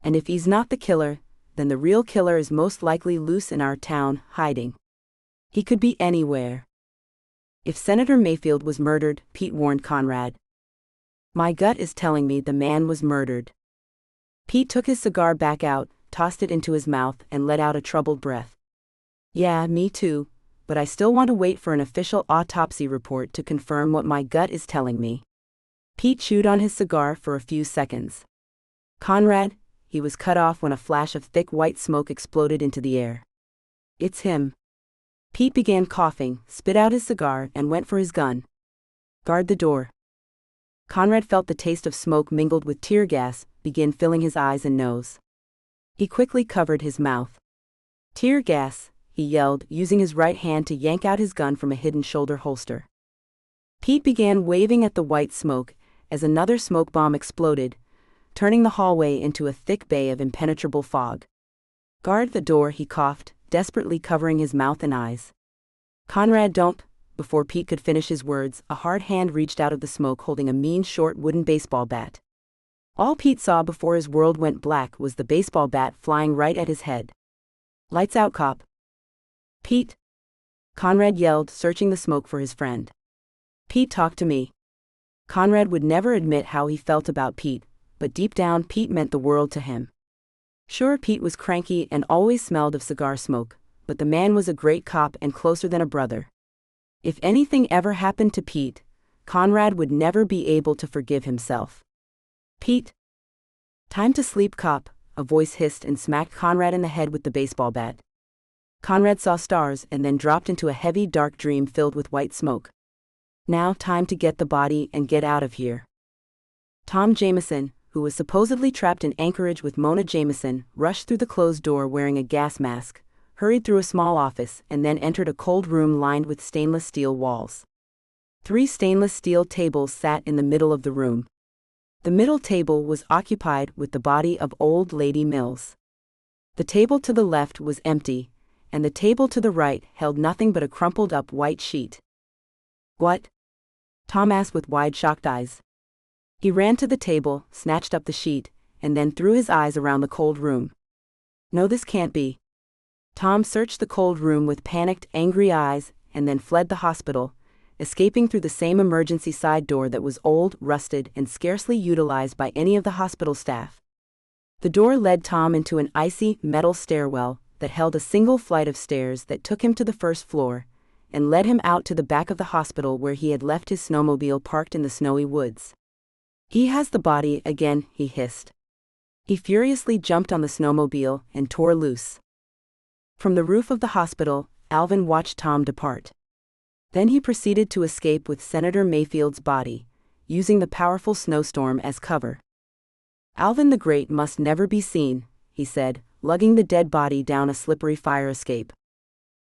And if he's not the killer, then the real killer is most likely loose in our town, hiding. He could be anywhere. If Senator Mayfield was murdered, Pete warned Conrad. My gut is telling me the man was murdered. Pete took his cigar back out, tossed it into his mouth, and let out a troubled breath. Yeah, me too, but I still want to wait for an official autopsy report to confirm what my gut is telling me. Pete chewed on his cigar for a few seconds. Conrad, he was cut off when a flash of thick white smoke exploded into the air. It's him. Pete began coughing, spit out his cigar, and went for his gun. Guard the door. Conrad felt the taste of smoke mingled with tear gas begin filling his eyes and nose. He quickly covered his mouth. Tear gas, he yelled, using his right hand to yank out his gun from a hidden shoulder holster. Pete began waving at the white smoke as another smoke bomb exploded, turning the hallway into a thick bay of impenetrable fog. Guard the door, he coughed, desperately covering his mouth and eyes. Conrad, don't. Before Pete could finish his words, a hard hand reached out of the smoke holding a mean short wooden baseball bat. All Pete saw before his world went black was the baseball bat flying right at his head. Lights out, cop. Pete. Conrad yelled, searching the smoke for his friend. Pete, talk to me. Conrad would never admit how he felt about Pete, but deep down Pete meant the world to him. Sure, Pete was cranky and always smelled of cigar smoke, but the man was a great cop and closer than a brother. If anything ever happened to Pete, Conrad would never be able to forgive himself. Pete. Time to sleep, cop, a voice hissed and smacked Conrad in the head with the baseball bat. Conrad saw stars and then dropped into a heavy dark dream filled with white smoke. Now time to get the body and get out of here. Tom Jameson, who was supposedly trapped in Anchorage with Mona Jameson, rushed through the closed door wearing a gas mask, hurried through a small office, and then entered a cold room lined with stainless steel walls. 3 stainless steel tables sat in the middle of the room. The middle table was occupied with the body of Old Lady Mills. The table to the left was empty, and the table to the right held nothing but a crumpled-up white sheet. What? Tom asked with wide, shocked eyes. He ran to the table, snatched up the sheet, and then threw his eyes around the cold room. No, this can't be. Tom searched the cold room with panicked, angry eyes, and then fled the hospital, escaping through the same emergency side door that was old, rusted, and scarcely utilized by any of the hospital staff. The door led Tom into an icy, metal stairwell that held a single flight of stairs that took him to the first floor, and led him out to the back of the hospital where he had left his snowmobile parked in the snowy woods. He has the body again, he hissed. He furiously jumped on the snowmobile and tore loose. From the roof of the hospital, Alvin watched Tom depart. Then he proceeded to escape with Senator Mayfield's body, using the powerful snowstorm as cover. Alvin the Great must never be seen, he said, lugging the dead body down a slippery fire escape.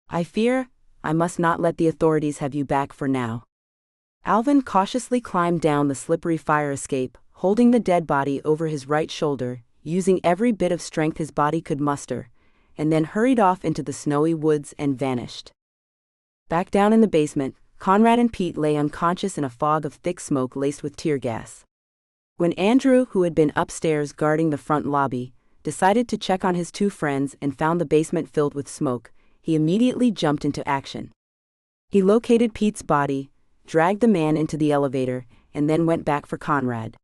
I fear I must not let the authorities have you back for now. Alvin cautiously climbed down the slippery fire escape, holding the dead body over his right shoulder, using every bit of strength his body could muster, and then hurried off into the snowy woods and vanished. Back down in the basement, Conrad and Pete lay unconscious in a fog of thick smoke laced with tear gas. When Andrew, who had been upstairs guarding the front lobby, decided to check on his 2 friends and found the basement filled with smoke, he immediately jumped into action. He located Pete's body, dragged the man into the elevator, and then went back for Conrad.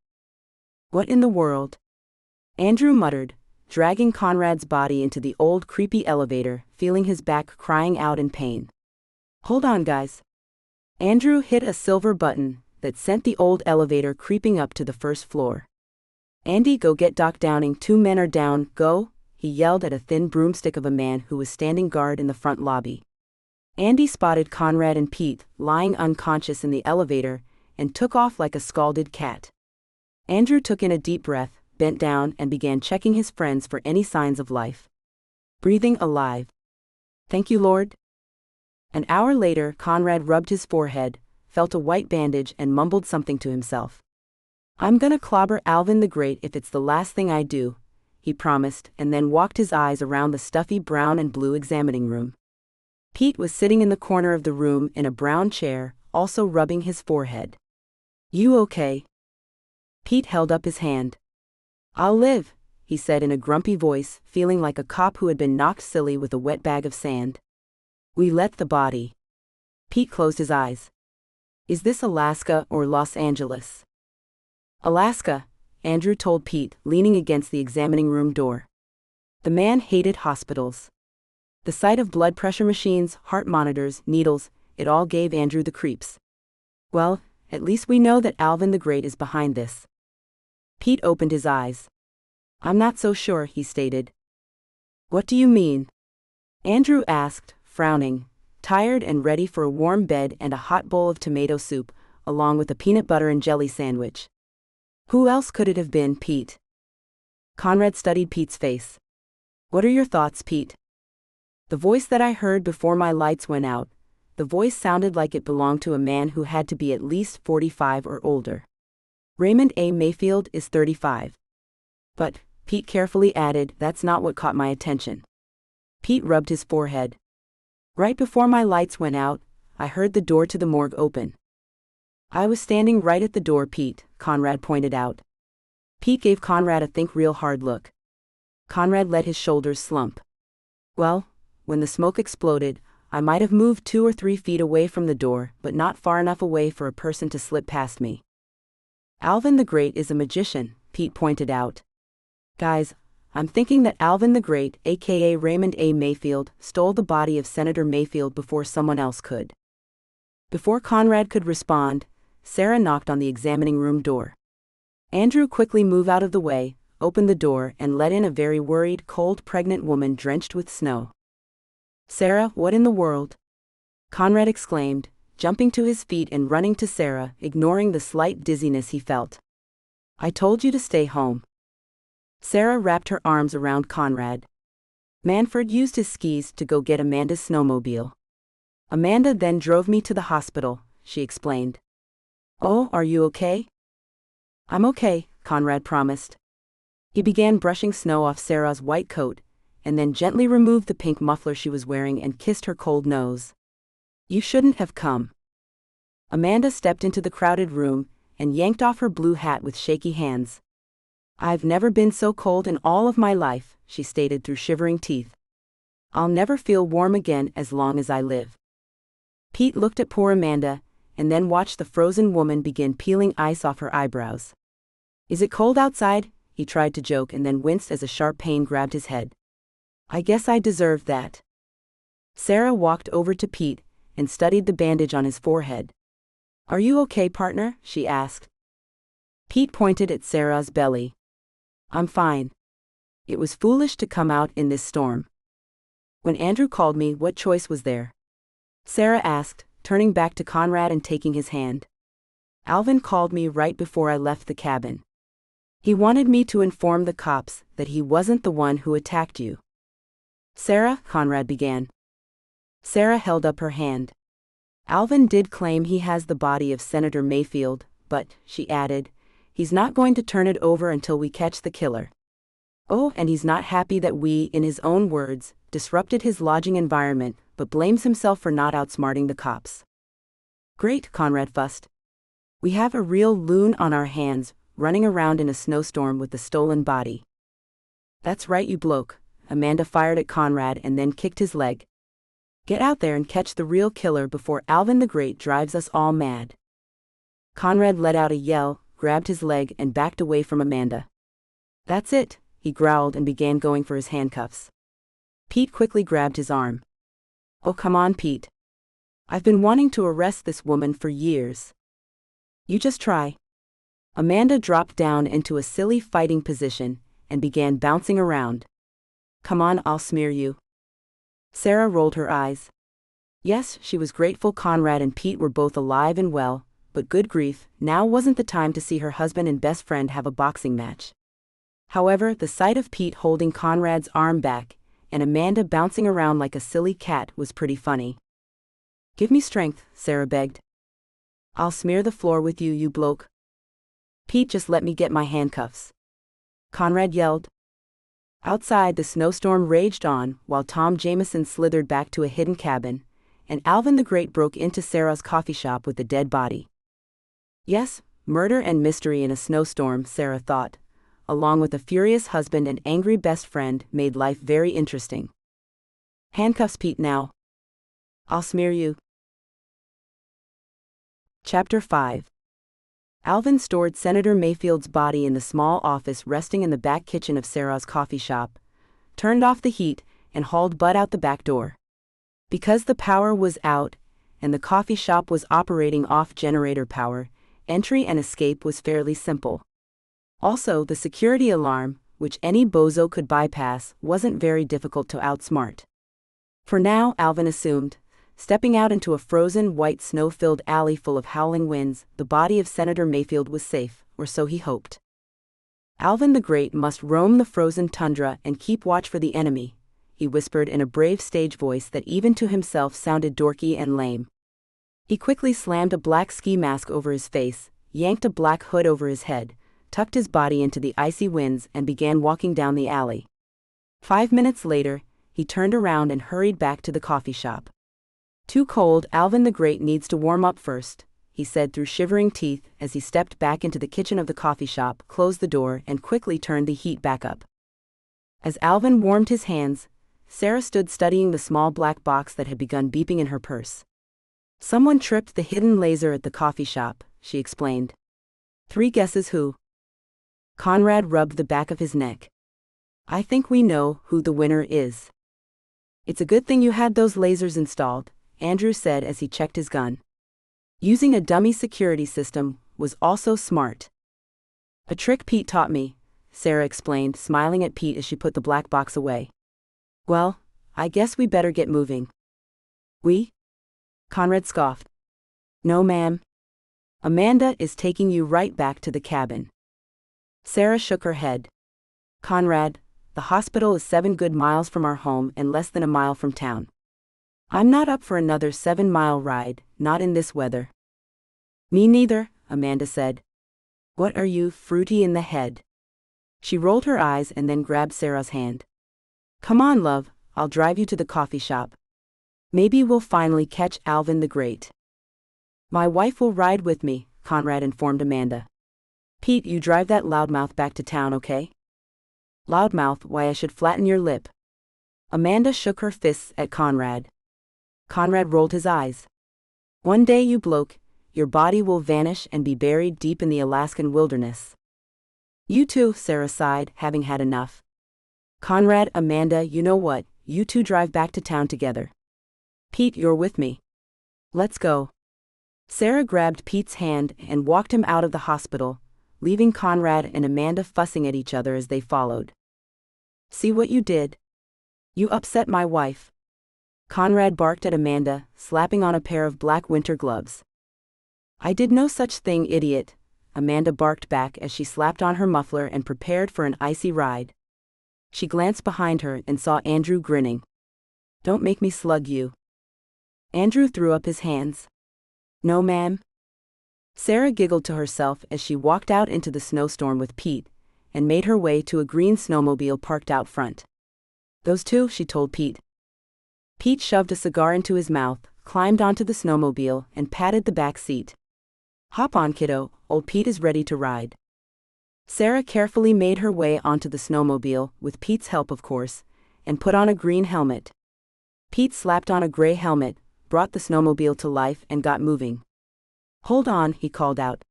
What in the world? Andrew muttered, dragging Conrad's body into the old creepy elevator, feeling his back crying out in pain. Hold on, guys. Andrew hit a silver button that sent the old elevator creeping up to the first floor. Andy, go get Doc Downing, 2 men are down, go, he yelled at a thin broomstick of a man who was standing guard in the front lobby. Andy spotted Conrad and Pete lying unconscious in the elevator and took off like a scalded cat. Andrew took in a deep breath, bent down, and began checking his friends for any signs of life. Breathing alive. Thank you, Lord. An hour later, Conrad rubbed his forehead, felt a white bandage, and mumbled something to himself. I'm gonna clobber Alvin the Great if it's the last thing I do, he promised, and then walked his eyes around the stuffy brown and blue examining room. Pete was sitting in the corner of the room in a brown chair, also rubbing his forehead. You okay? Pete held up his hand. I'll live, he said in a grumpy voice, feeling like a cop who had been knocked silly with a wet bag of sand. We let the body. Pete closed his eyes. Is this Alaska or Los Angeles? Alaska, Andrew told Pete, leaning against the examining room door. The man hated hospitals. The sight of blood pressure machines, heart monitors, needles, it all gave Andrew the creeps. Well, at least we know that Alvin the Great is behind this. Pete opened his eyes. I'm not so sure, he stated. What do you mean? Andrew asked, frowning, tired and ready for a warm bed and a hot bowl of tomato soup, along with a peanut butter and jelly sandwich. Who else could it have been, Pete? Conrad studied Pete's face. What are your thoughts, Pete? The voice that I heard before my lights went out, the voice sounded like it belonged to a man who had to be at least 45 or older. Raymond A. Mayfield is 35. But, Pete carefully added, that's not what caught my attention. Pete rubbed his forehead. Right before my lights went out, I heard the door to the morgue open. I was standing right at the door, Pete, Conrad pointed out. Pete gave Conrad a think real hard look. Conrad let his shoulders slump. Well, when the smoke exploded, I might have moved 2 or 3 feet away from the door, but not far enough away for a person to slip past me. Alvin the Great is a magician, Pete pointed out. Guys, I'm thinking that Alvin the Great, aka Raymond A. Mayfield, stole the body of Senator Mayfield before someone else could. Before Conrad could respond, Sarah knocked on the examining room door. Andrew quickly moved out of the way, opened the door, and let in a very worried, cold, pregnant woman drenched with snow. Sarah, what in the world? Conrad exclaimed, jumping to his feet and running to Sarah, ignoring the slight dizziness he felt. I told you to stay home. Sarah wrapped her arms around Conrad. Manfred used his skis to go get Amanda's snowmobile. Amanda then drove me to the hospital, she explained. Oh, are you okay? I'm okay, Conrad promised. He began brushing snow off Sarah's white coat, and then gently removed the pink muffler she was wearing and kissed her cold nose. You shouldn't have come. Amanda stepped into the crowded room and yanked off her blue hat with shaky hands. I've never been so cold in all of my life, she stated through shivering teeth. I'll never feel warm again as long as I live. Pete looked at poor Amanda, and then watched the frozen woman begin peeling ice off her eyebrows. Is it cold outside? He tried to joke and then winced as a sharp pain grabbed his head. I guess I deserved that. Sarah walked over to Pete and studied the bandage on his forehead. Are you okay, partner? She asked. Pete pointed at Sarah's belly. I'm fine. It was foolish to come out in this storm. When Andrew called me, what choice was there? Sarah asked, turning back to Conrad and taking his hand. Alvin called me right before I left the cabin. He wanted me to inform the cops that he wasn't the one who attacked you. Sarah, Conrad began. Sarah held up her hand. Alvin did claim he has the body of Senator Mayfield, but, she added, he's not going to turn it over until we catch the killer. Oh, and he's not happy that we, in his own words, disrupted his lodging environment, but blames himself for not outsmarting the cops. Great, Conrad fussed. We have a real loon on our hands, running around in a snowstorm with the stolen body. That's right, you bloke, Amanda fired at Conrad and then kicked his leg. Get out there and catch the real killer before Alvin the Great drives us all mad. Conrad let out a yell, grabbed his leg and backed away from Amanda. That's it, he growled and began going for his handcuffs. Pete quickly grabbed his arm. Oh, come on, Pete. I've been wanting to arrest this woman for years. You just try. Amanda dropped down into a silly fighting position and began bouncing around. Come on, I'll smear you. Sarah rolled her eyes. Yes, she was grateful Conrad and Pete were both alive and well, but good grief, now wasn't the time to see her husband and best friend have a boxing match. However, the sight of Pete holding Conrad's arm back, and Amanda bouncing around like a silly cat was pretty funny. "Give me strength," Sarah begged. "I'll smear the floor with you, you bloke." "Pete, just let me get my handcuffs," Conrad yelled. Outside, the snowstorm raged on, while Tom Jameson slithered back to a hidden cabin, and Alvin the Great broke into Sarah's coffee shop with a dead body. Yes, murder and mystery in a snowstorm, Sarah thought, along with a furious husband and angry best friend, made life very interesting. "Handcuffs, Pete, now. I'll smear you." Chapter 5. Alvin stored Senator Mayfield's body in the small office resting in the back kitchen of Sarah's coffee shop, turned off the heat, and hauled Bud out the back door. Because the power was out, and the coffee shop was operating off generator power, entry and escape was fairly simple. Also, the security alarm, which any bozo could bypass, wasn't very difficult to outsmart. For now, Alvin assumed, stepping out into a frozen, white, snow-filled alley full of howling winds, the body of Senator Mayfield was safe, or so he hoped. Alvin the Great must roam the frozen tundra and keep watch for the enemy, he whispered in a brave stage voice that even to himself sounded dorky and lame. He quickly slammed a black ski mask over his face, yanked a black hood over his head, tucked his body into the icy winds and began walking down the alley. 5 minutes later, he turned around and hurried back to the coffee shop. "Too cold, Alvin the Great needs to warm up first," he said through shivering teeth as he stepped back into the kitchen of the coffee shop, closed the door, and quickly turned the heat back up. As Alvin warmed his hands, Sarah stood studying the small black box that had begun beeping in her purse. "Someone tripped the hidden laser at the coffee shop," she explained. "3 guesses who?" Conrad rubbed the back of his neck. "I think we know who the winner is." "It's a good thing you had those lasers installed," Andrew said as he checked his gun. "Using a dummy security system was also smart." "A trick Pete taught me," Sarah explained, smiling at Pete as she put the black box away. "Well, I guess we better get moving." "We?" Conrad scoffed. "No, ma'am. Amanda is taking you right back to the cabin." Sarah shook her head. "Conrad, the hospital is 7 good miles from our home and less than a mile from town. I'm not up for another 7-mile ride, not in this weather." "Me neither," Amanda said. "What are you, fruity in the head?" She rolled her eyes and then grabbed Sarah's hand. "Come on, love, I'll drive you to the coffee shop. Maybe we'll finally catch Alvin the Great." "My wife will ride with me," Conrad informed Amanda. "Pete, you drive that loudmouth back to town, okay?" "Loudmouth, why I should flatten your lip." Amanda shook her fists at Conrad. Conrad rolled his eyes. "One day, you bloke, your body will vanish and be buried deep in the Alaskan wilderness." "You too," Sarah sighed, having had enough. "Conrad, Amanda, you know what, you two drive back to town together. Pete, you're with me. Let's go." Sarah grabbed Pete's hand and walked him out of the hospital, leaving Conrad and Amanda fussing at each other as they followed. "See what you did? You upset my wife." Conrad barked at Amanda, slapping on a pair of black winter gloves. "I did no such thing, idiot," Amanda barked back as she slapped on her muffler and prepared for an icy ride. She glanced behind her and saw Andrew grinning. "Don't make me slug you." Andrew threw up his hands. "No, ma'am." Sarah giggled to herself as she walked out into the snowstorm with Pete, and made her way to a green snowmobile parked out front. "Those two," she told Pete. Pete shoved a cigar into his mouth, climbed onto the snowmobile, and patted the back seat. "Hop on, kiddo, old Pete is ready to ride." Sarah carefully made her way onto the snowmobile, with Pete's help of course, and put on a green helmet. Pete slapped on a gray helmet, brought the snowmobile to life and got moving. "Hold on," he called out.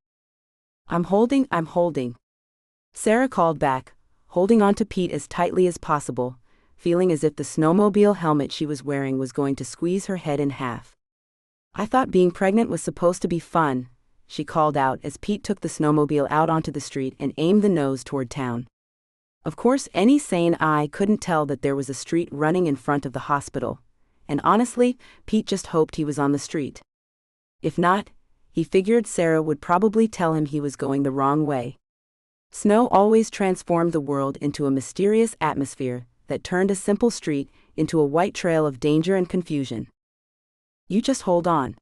I'm holding." Sarah called back, holding on to Pete as tightly as possible, feeling as if the snowmobile helmet she was wearing was going to squeeze her head in half. "I thought being pregnant was supposed to be fun," she called out as Pete took the snowmobile out onto the street and aimed the nose toward town. Of course, any sane eye couldn't tell that there was a street running in front of the hospital, and honestly, Pete just hoped he was on the street. If not, He figured Sarah would probably tell him he was going the wrong way. Snow always transformed the world into a mysterious atmosphere that turned a simple street into a white trail of danger and confusion. "You just hold on,"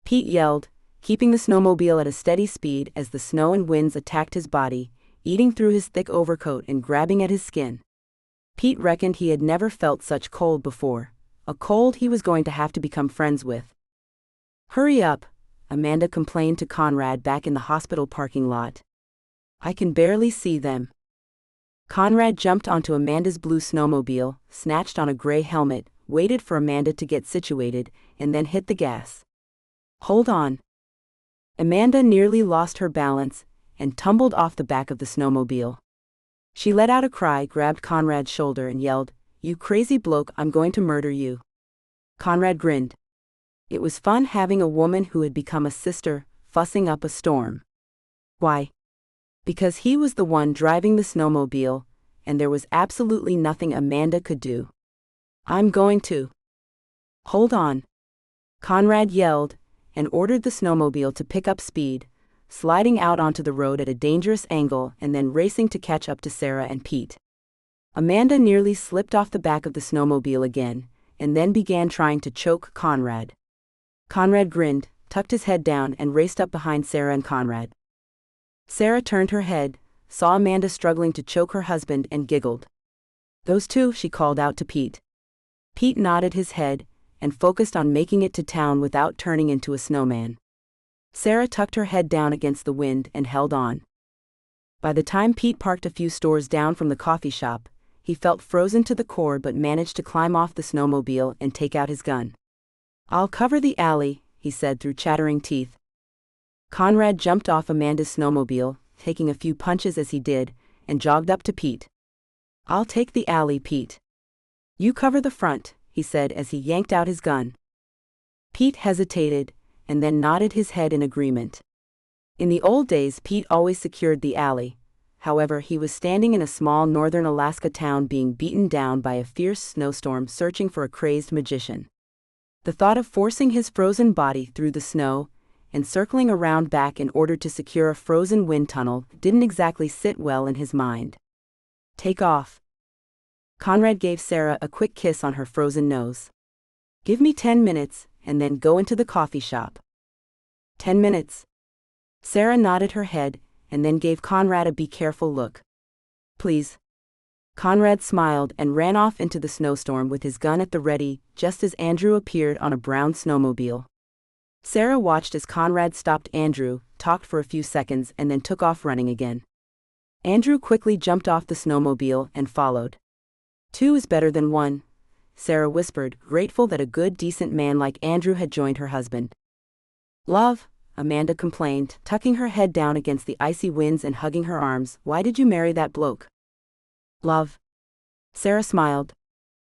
Pete yelled, keeping the snowmobile at a steady speed as the snow and winds attacked his body, eating through his thick overcoat and grabbing at his skin. Pete reckoned he had never felt such cold before, a cold he was going to have to become friends with. "Hurry up," Amanda complained to Conrad back in the hospital parking lot. "I can barely see them." Conrad jumped onto Amanda's blue snowmobile, snatched on a gray helmet, waited for Amanda to get situated, and then hit the gas. "Hold on." Amanda nearly lost her balance and tumbled off the back of the snowmobile. She let out a cry, grabbed Conrad's shoulder, and yelled, "You crazy bloke, I'm going to murder you." Conrad grinned. It was fun having a woman who had become a sister fussing up a storm. Why? Because he was the one driving the snowmobile, and there was absolutely nothing Amanda could do. "I'm going to." "Hold on," Conrad yelled, and ordered the snowmobile to pick up speed, sliding out onto the road at a dangerous angle and then racing to catch up to Sarah and Pete. Amanda nearly slipped off the back of the snowmobile again, and then began trying to choke Conrad. Conrad grinned, tucked his head down, and raced up behind Sarah and Conrad. Sarah turned her head, saw Amanda struggling to choke her husband, and giggled. "Those two," she called out to Pete. Pete nodded his head and focused on making it to town without turning into a snowman. Sarah tucked her head down against the wind and held on. By the time Pete parked a few stores down from the coffee shop, he felt frozen to the core but managed to climb off the snowmobile and take out his gun. "I'll cover the alley," he said through chattering teeth. Conrad jumped off Amanda's snowmobile, taking a few punches as he did, and jogged up to Pete. "I'll take the alley, Pete. You cover the front," he said as he yanked out his gun. Pete hesitated, and then nodded his head in agreement. In the old days, Pete always secured the alley. However, he was standing in a small northern Alaska town being beaten down by a fierce snowstorm, searching for a crazed magician. The thought of forcing his frozen body through the snow and circling around back in order to secure a frozen wind tunnel didn't exactly sit well in his mind. "Take off." Conrad gave Sarah a quick kiss on her frozen nose. "Give me 10 minutes, and then go into the coffee shop." 10 minutes. Sarah nodded her head, and then gave Conrad a be careful look. "Please." Conrad smiled and ran off into the snowstorm with his gun at the ready, just as Andrew appeared on a brown snowmobile. Sarah watched as Conrad stopped Andrew, talked for a few seconds, and then took off running again. Andrew quickly jumped off the snowmobile and followed. "Two is better than one," Sarah whispered, grateful that a good, decent man like Andrew had joined her husband. "Love," Amanda complained, tucking her head down against the icy winds and hugging her arms, "why did you marry that bloke?" "Love." Sarah smiled.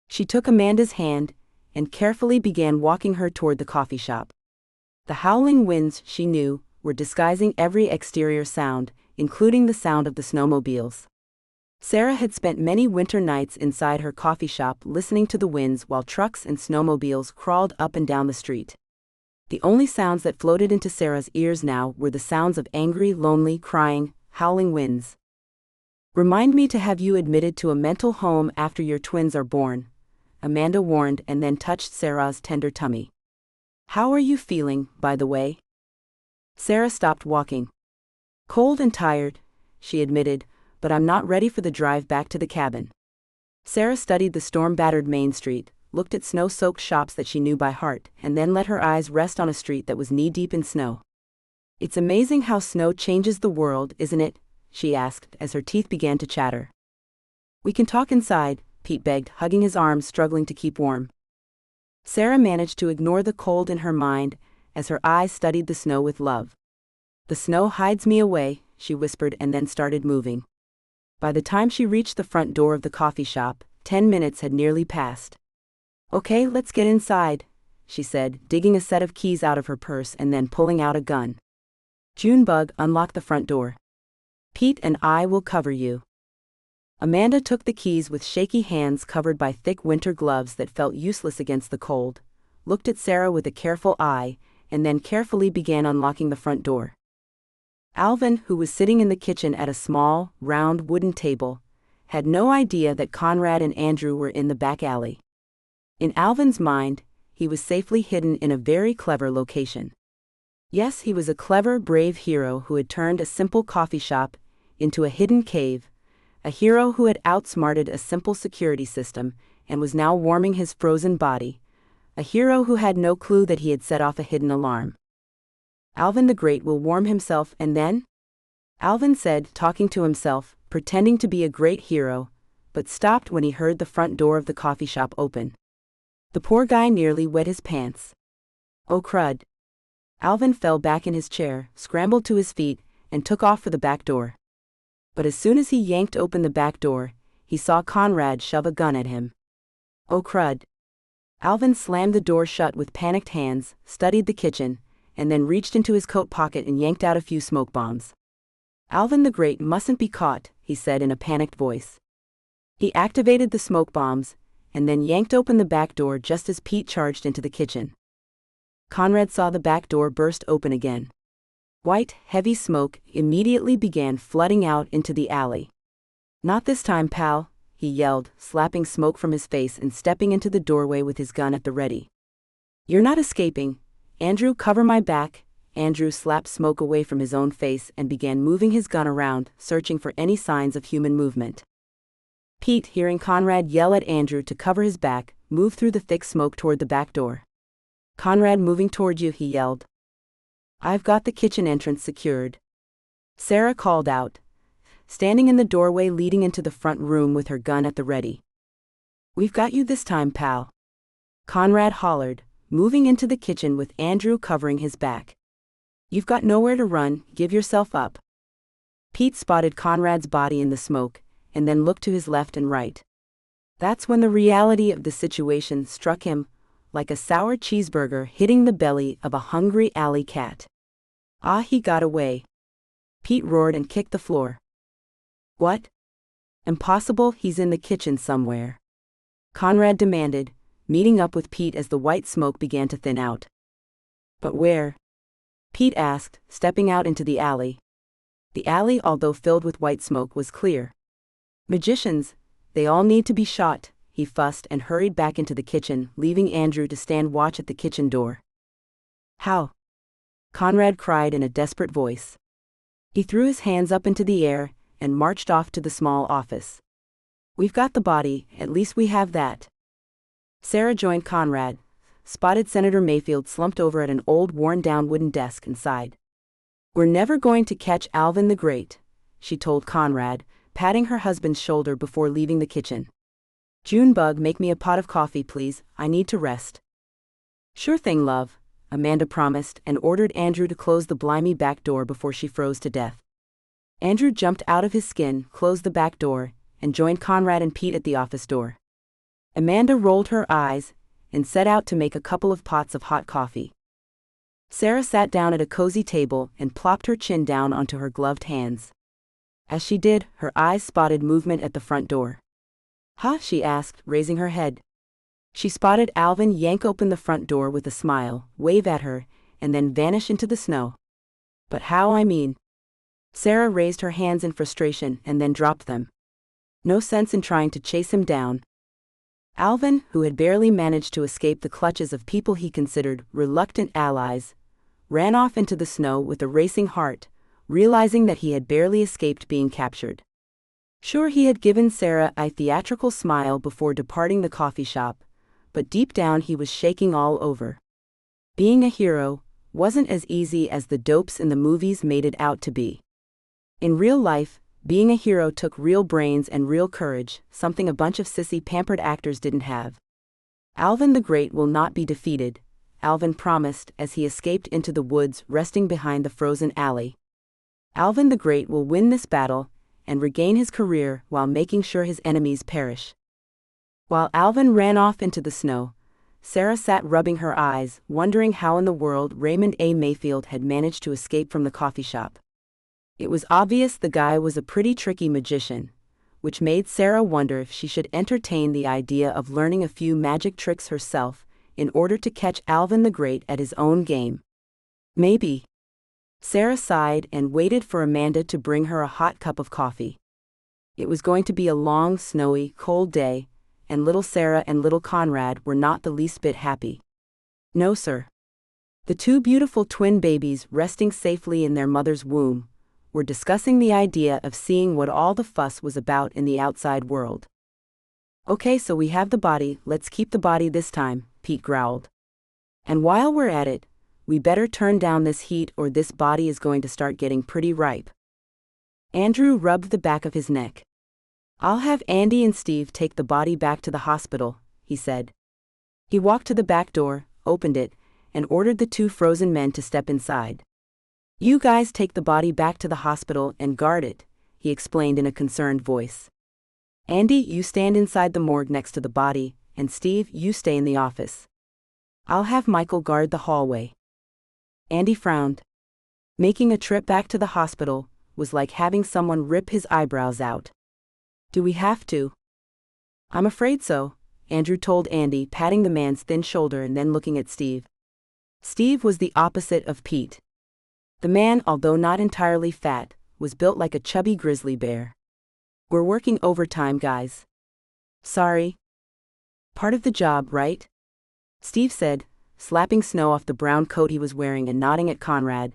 She took Amanda's hand and carefully began walking her toward the coffee shop. The howling winds, she knew, were disguising every exterior sound, including the sound of the snowmobiles. Sarah had spent many winter nights inside her coffee shop listening to the winds while trucks and snowmobiles crawled up and down the street. The only sounds that floated into Sarah's ears now were the sounds of angry, lonely, crying, howling winds. "Remind me to have you admitted to a mental home after your twins are born," Amanda warned, and then touched Sarah's tender tummy. "How are you feeling, by the way?" Sarah stopped walking. "Cold and tired," she admitted, "but I'm not ready for the drive back to the cabin." Sarah studied the storm-battered Main Street, looked at snow-soaked shops that she knew by heart, and then let her eyes rest on a street that was knee-deep in snow. "It's amazing how snow changes the world, isn't it?" she asked as her teeth began to chatter. "We can talk inside," Pete begged, hugging his arms, struggling to keep warm. Sarah managed to ignore the cold in her mind as her eyes studied the snow with love. "The snow hides me away," she whispered, and then started moving. By the time she reached the front door of the coffee shop, 10 minutes had nearly passed. "Okay, let's get inside," she said, digging a set of keys out of her purse and then pulling out a gun. "Junebug, unlock the front door. Pete and I will cover you." Amanda took the keys with shaky hands covered by thick winter gloves that felt useless against the cold, looked at Sarah with a careful eye, and then carefully began unlocking the front door. Alvin, who was sitting in the kitchen at a small, round wooden table, had no idea that Conrad and Andrew were in the back alley. In Alvin's mind, he was safely hidden in a very clever location. Yes, he was a clever, brave hero who had turned a simple coffee shop into a hidden cave, a hero who had outsmarted a simple security system and was now warming his frozen body, a hero who had no clue that he had set off a hidden alarm. Alvin the Great will warm himself and then? Alvin said, talking to himself, pretending to be a great hero, but stopped when he heard the front door of the coffee shop open. The poor guy nearly wet his pants. Oh crud. Alvin fell back in his chair, scrambled to his feet, and took off for the back door. But as soon as he yanked open the back door, he saw Conrad shove a gun at him. Oh crud. Alvin slammed the door shut with panicked hands, studied the kitchen, and then reached into his coat pocket and yanked out a few smoke bombs. Alvin the Great mustn't be caught, he said in a panicked voice. He activated the smoke bombs, and then yanked open the back door just as Pete charged into the kitchen. Conrad saw the back door burst open again. White, heavy smoke immediately began flooding out into the alley. Not this time, pal, he yelled, slapping smoke from his face and stepping into the doorway with his gun at the ready. You're not escaping. Andrew, cover my back. Andrew slapped smoke away from his own face and began moving his gun around, searching for any signs of human movement. Pete, hearing Conrad yell at Andrew to cover his back, moved through the thick smoke toward the back door. Conrad, moving toward you, he yelled. I've got the kitchen entrance secured. Sarah called out, standing in the doorway leading into the front room with her gun at the ready. We've got you this time, pal. Conrad hollered, moving into the kitchen with Andrew covering his back. You've got nowhere to run, give yourself up. Pete spotted Conrad's body in the smoke, and then looked to his left and right. That's when the reality of the situation struck him, like a sour cheeseburger hitting the belly of a hungry alley cat. Ah, he got away. Pete roared and kicked the floor. What? Impossible, he's in the kitchen somewhere. Conrad demanded, meeting up with Pete as the white smoke began to thin out. But where? Pete asked, stepping out into the alley. The alley, although filled with white smoke, was clear. Magicians, they all need to be shot, he fussed and hurried back into the kitchen, leaving Andrew to stand watch at the kitchen door. How? Conrad cried in a desperate voice. He threw his hands up into the air and marched off to the small office. We've got the body, at least we have that. Sarah joined Conrad, spotted Senator Mayfield slumped over at an old worn-down wooden desk and sighed. We're never going to catch Alvin the Great, she told Conrad, patting her husband's shoulder before leaving the kitchen. Junebug, make me a pot of coffee, please, I need to rest. Sure thing, love, Amanda promised and ordered Andrew to close the blimey back door before she froze to death. Andrew jumped out of his skin, closed the back door, and joined Conrad and Pete at the office door. Amanda rolled her eyes and set out to make a couple of pots of hot coffee. Sarah sat down at a cozy table and plopped her chin down onto her gloved hands. As she did, her eyes spotted movement at the front door. Huh? She asked, raising her head. She spotted Alvin yank open the front door with a smile, wave at her, and then vanish into the snow. But how, I mean? Sarah raised her hands in frustration and then dropped them. No sense in trying to chase him down. Alvin, who had barely managed to escape the clutches of people he considered reluctant allies, ran off into the snow with a racing heart, realizing that he had barely escaped being captured. Sure, he had given Sarah a theatrical smile before departing the coffee shop, but deep down he was shaking all over. Being a hero wasn't as easy as the dopes in the movies made it out to be. In real life, being a hero took real brains and real courage, something a bunch of sissy pampered actors didn't have. Alvin the Great will not be defeated, Alvin promised as he escaped into the woods resting behind the frozen alley. Alvin the Great will win this battle and regain his career while making sure his enemies perish. While Alvin ran off into the snow, Sarah sat rubbing her eyes, wondering how in the world Raymond A. Mayfield had managed to escape from the coffee shop. It was obvious the guy was a pretty tricky magician, which made Sarah wonder if she should entertain the idea of learning a few magic tricks herself in order to catch Alvin the Great at his own game. Maybe. Sarah sighed and waited for Amanda to bring her a hot cup of coffee. It was going to be a long, snowy, cold day, and little Sarah and little Conrad were not the least bit happy. No, sir. The two beautiful twin babies resting safely in their mother's womb were discussing the idea of seeing what all the fuss was about in the outside world. Okay, so we have the body, let's keep the body this time, Pete growled. And while we're at it, we better turn down this heat or this body is going to start getting pretty ripe. Andrew rubbed the back of his neck. I'll have Andy and Steve take the body back to the hospital, he said. He walked to the back door, opened it, and ordered the two frozen men to step inside. You guys take the body back to the hospital and guard it, he explained in a concerned voice. Andy, you stand inside the morgue next to the body, and Steve, you stay in the office. I'll have Michael guard the hallway. Andy frowned. Making a trip back to the hospital was like having someone rip his eyebrows out. Do we have to? I'm afraid so, Andrew told Andy, patting the man's thin shoulder and then looking at Steve. Steve was the opposite of Pete. The man, although not entirely fat, was built like a chubby grizzly bear. We're working overtime, guys. Sorry. Part of the job, right? Steve said, slapping snow off the brown coat he was wearing and nodding at Conrad.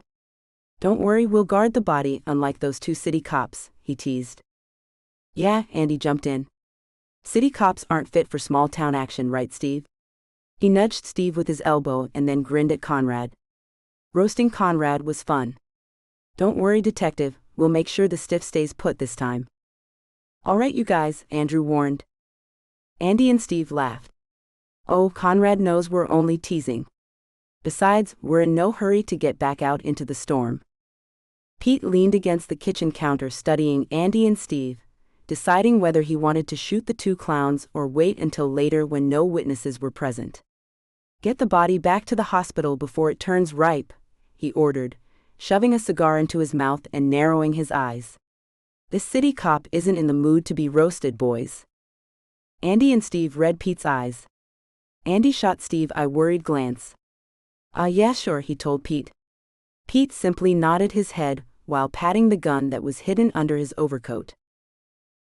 Don't worry, we'll guard the body, unlike those two city cops, he teased. Yeah, Andy jumped in. City cops aren't fit for small-town action, right, Steve? He nudged Steve with his elbow and then grinned at Conrad. Roasting Conrad was fun. Don't worry, detective, we'll make sure the stiff stays put this time. All right, you guys, Andrew warned. Andy and Steve laughed. Oh, Conrad knows we're only teasing. Besides, we're in no hurry to get back out into the storm. Pete leaned against the kitchen counter studying Andy and Steve, deciding whether he wanted to shoot the two clowns or wait until later when no witnesses were present. Get the body back to the hospital before it turns ripe, he ordered, shoving a cigar into his mouth and narrowing his eyes. This city cop isn't in the mood to be roasted, boys. Andy and Steve read Pete's eyes. Andy shot Steve a worried glance. Yeah, sure, he told Pete. Pete simply nodded his head while patting the gun that was hidden under his overcoat.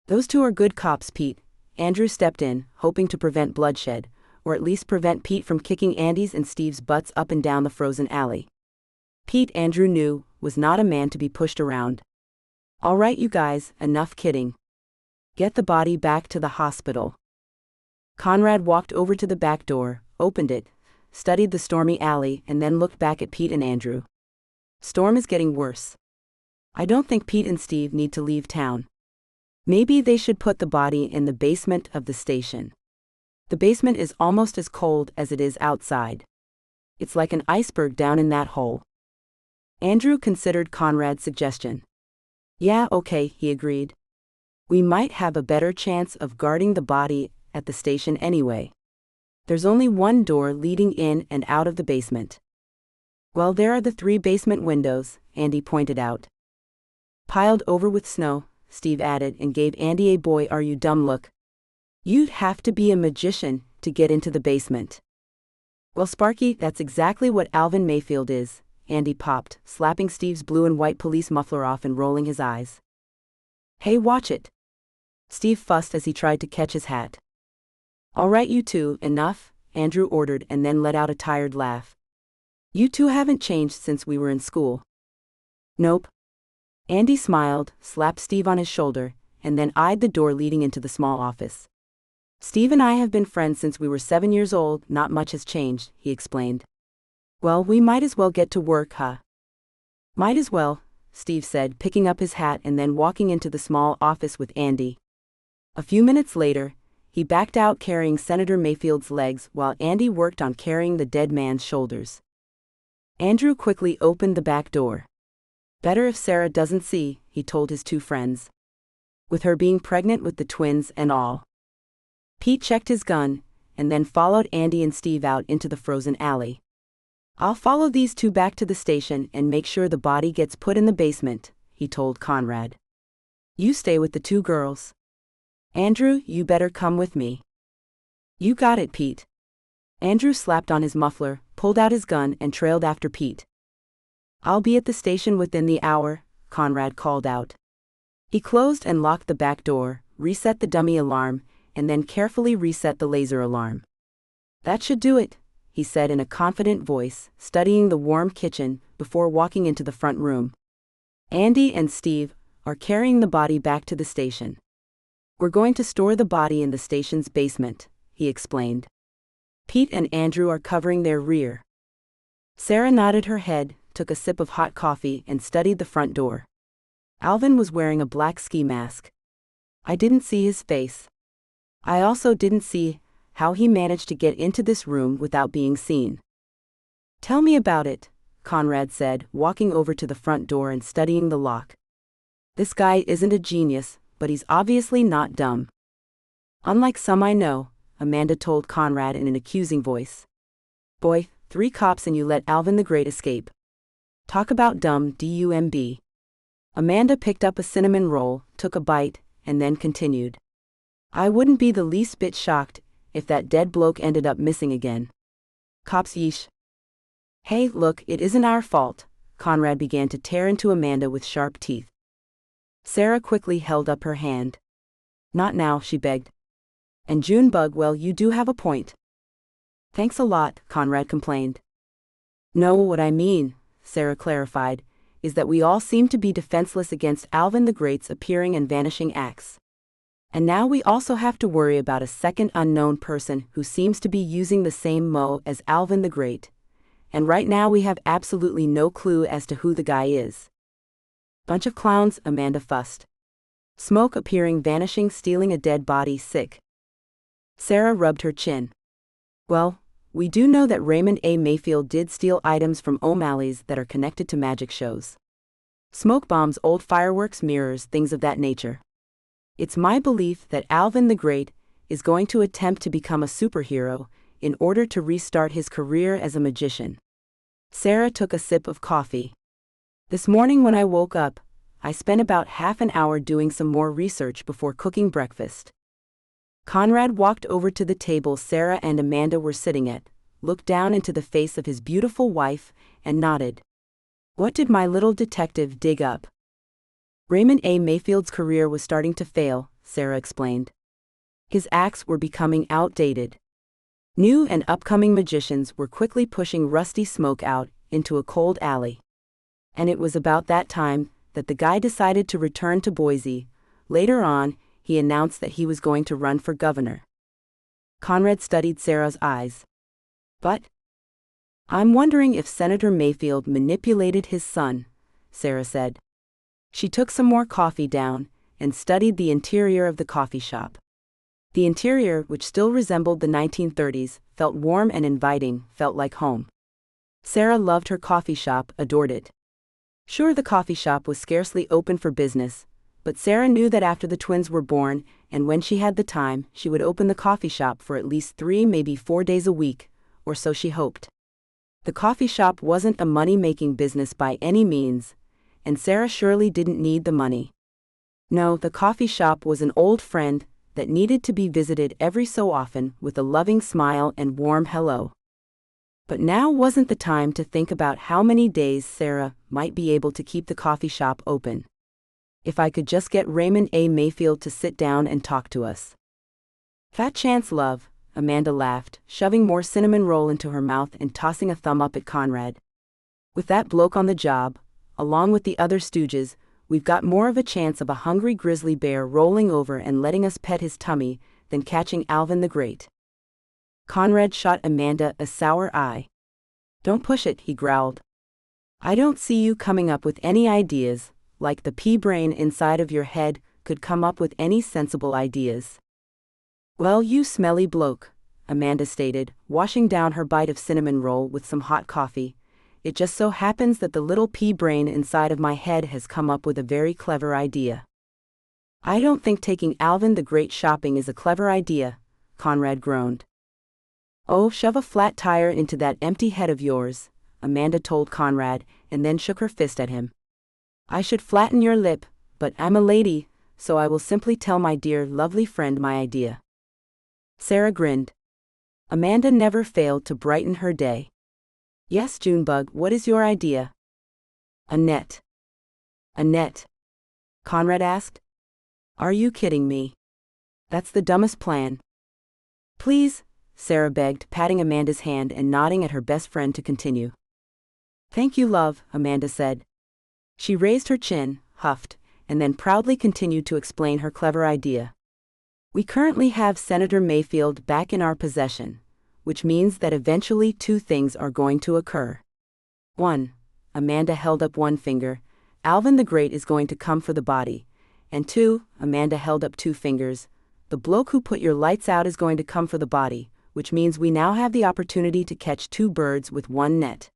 Those two are good cops, Pete. Andrew stepped in, hoping to prevent bloodshed, or at least prevent Pete from kicking Andy's and Steve's butts up and down the frozen alley. Pete, Andrew knew, was not a man to be pushed around. All right, you guys, enough kidding. Get the body back to the hospital. Conrad walked over to the back door, opened it, studied the stormy alley, and then looked back at Pete and Andrew. Storm is getting worse. I don't think Pete and Steve need to leave town. Maybe they should put the body in the basement of the station. The basement is almost as cold as it is outside. It's like an iceberg down in that hole. Andrew considered Conrad's suggestion. Yeah, okay, he agreed. We might have a better chance of guarding the body at the station anyway. There's only one door leading in and out of the basement. Well, there are the 3 basement windows, Andy pointed out. Piled over with snow, Steve added and gave Andy a boy are you dumb look. You'd have to be a magician to get into the basement. Well, Sparky, that's exactly what Alvin Mayfield is, Andy popped, slapping Steve's blue and white police muffler off and rolling his eyes. Hey, watch it. Steve fussed as he tried to catch his hat. All right, you two, enough, Andrew ordered and then let out a tired laugh. You two haven't changed since we were in school. Nope. Andy smiled, slapped Steve on his shoulder, and then eyed the door leading into the small office. Steve and I have been friends since we were 7 years old, not much has changed, he explained. Well, we might as well get to work, huh? Might as well, Steve said, picking up his hat and then walking into the small office with Andy. A few minutes later, he backed out carrying Senator Mayfield's legs while Andy worked on carrying the dead man's shoulders. Andrew quickly opened the back door. Better if Sarah doesn't see, he told his two friends. With her being pregnant with the twins and all. Pete checked his gun, and then followed Andy and Steve out into the frozen alley. I'll follow these two back to the station and make sure the body gets put in the basement, he told Conrad. You stay with the 2 girls. Andrew, you better come with me. You got it, Pete. Andrew slapped on his muffler, pulled out his gun and trailed after Pete. I'll be at the station within the hour, Conrad called out. He closed and locked the back door, reset the dummy alarm, and then carefully reset the laser alarm. That should do it, he said in a confident voice, studying the warm kitchen before walking into the front room. Andy and Steve are carrying the body back to the station. We're going to store the body in the station's basement, he explained. Pete and Andrew are covering their rear. Sarah nodded her head, took a sip of hot coffee, and studied the front door. Alvin was wearing a black ski mask. I didn't see his face. I also didn't see how he managed to get into this room without being seen. Tell me about it, Conrad said, walking over to the front door and studying the lock. This guy isn't a genius, but he's obviously not dumb. Unlike some I know, Amanda told Conrad in an accusing voice. Boy, 3 cops and you let Alvin the Great escape. Talk about dumb, dumb. Amanda picked up a cinnamon roll, took a bite, and then continued. I wouldn't be the least bit shocked if that dead bloke ended up missing again. Cops yeesh. Hey, look, it isn't our fault, Conrad began to tear into Amanda with sharp teeth. Sarah quickly held up her hand. Not now, she begged. And Junebug, well, you do have a point. Thanks a lot, Conrad complained. No, what I mean, Sarah clarified, is that we all seem to be defenseless against Alvin the Great's appearing and vanishing acts. And now we also have to worry about a second unknown person who seems to be using the same mo as Alvin the Great. And right now we have absolutely no clue as to who the guy is. Bunch of clowns, Amanda fussed. Smoke appearing, vanishing, stealing a dead body, sick. Sarah rubbed her chin. Well, we do know that Raymond A. Mayfield did steal items from O'Malley's that are connected to magic shows. Smoke bombs, old fireworks, mirrors, things of that nature. It's my belief that Alvin the Great is going to attempt to become a superhero in order to restart his career as a magician. Sarah took a sip of coffee. This morning when I woke up, I spent about half an hour doing some more research before cooking breakfast. Conrad walked over to the table Sarah and Amanda were sitting at, looked down into the face of his beautiful wife, and nodded. What did my little detective dig up? Raymond A. Mayfield's career was starting to fail, Sarah explained. His acts were becoming outdated. New and upcoming magicians were quickly pushing Rusty Smoke out into a cold alley. And it was about that time that the guy decided to return to Boise. Later on, he announced that he was going to run for governor. Conrad studied Sarah's eyes. But I'm wondering if Senator Mayfield manipulated his son, Sarah said. She took some more coffee down and studied the interior of the coffee shop. The interior, which still resembled the 1930s, felt warm and inviting, felt like home. Sarah loved her coffee shop, adored it. Sure, the coffee shop was scarcely open for business, but Sarah knew that after the twins were born, and when she had the time, she would open the coffee shop for at least 3, maybe 4 days a week, or so she hoped. The coffee shop wasn't a money-making business by any means, and Sarah surely didn't need the money. No, the coffee shop was an old friend that needed to be visited every so often with a loving smile and warm hello. But now wasn't the time to think about how many days Sarah might be able to keep the coffee shop open. If I could just get Raymond A. Mayfield to sit down and talk to us. Fat chance, love, Amanda laughed, shoving more cinnamon roll into her mouth and tossing a thumb up at Conrad. With that bloke on the job, along with the other stooges, we've got more of a chance of a hungry grizzly bear rolling over and letting us pet his tummy than catching Alvin the Great. Conrad shot Amanda a sour eye. Don't push it, he growled. I don't see you coming up with any ideas, like the pea brain inside of your head could come up with any sensible ideas. Well, you smelly bloke, Amanda stated, washing down her bite of cinnamon roll with some hot coffee. It just so happens that the little pea brain inside of my head has come up with a very clever idea. I don't think taking Alvin the Great shopping is a clever idea, Conrad groaned. Oh, shove a flat tire into that empty head of yours, Amanda told Conrad, and then shook her fist at him. I should flatten your lip, but I'm a lady, so I will simply tell my dear, lovely friend my idea. Sarah grinned. Amanda never failed to brighten her day. Yes, Junebug, what is your idea? A net. A net? Conrad asked. Are you kidding me? That's the dumbest plan. Please, Sarah begged, patting Amanda's hand and nodding at her best friend to continue. Thank you, love, Amanda said. She raised her chin, huffed, and then proudly continued to explain her clever idea. We currently have Senator Mayfield back in our possession, which means that eventually two things are going to occur. 1. Amanda held up one finger. Alvin the Great is going to come for the body. And 2. Amanda held up two fingers. The bloke who put your lights out is going to come for the body, which means we now have the opportunity to catch two birds with one net.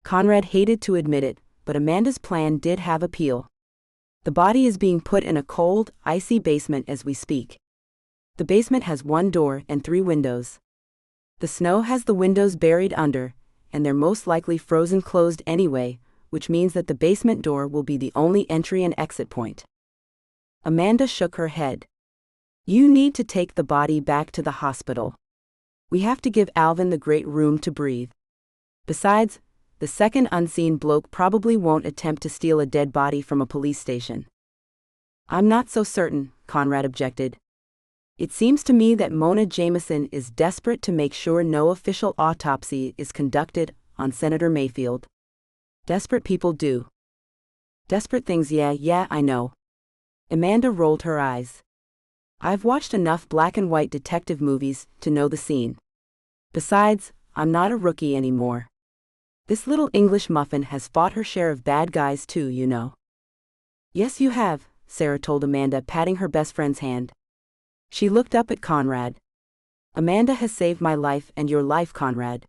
Conrad hated to admit it, but Amanda's plan did have appeal. The body is being put in a cold, icy basement as we speak. The basement has one door and 3 windows. The snow has the windows buried under, and they're most likely frozen closed anyway, which means that the basement door will be the only entry and exit point. Amanda shook her head. You need to take the body back to the hospital. We have to give Alvin the Great room to breathe. Besides, the second unseen bloke probably won't attempt to steal a dead body from a police station. I'm not so certain, Conrad objected. It seems to me that Mona Jameson is desperate to make sure no official autopsy is conducted on Senator Mayfield. Desperate people do desperate things, yeah, I know. Amanda rolled her eyes. I've watched enough black and white detective movies to know the scene. Besides, I'm not a rookie anymore. This little English muffin has fought her share of bad guys too, you know. Yes, you have, Sarah told Amanda, patting her best friend's hand. She looked up at Conrad. Amanda has saved my life and your life, Conrad.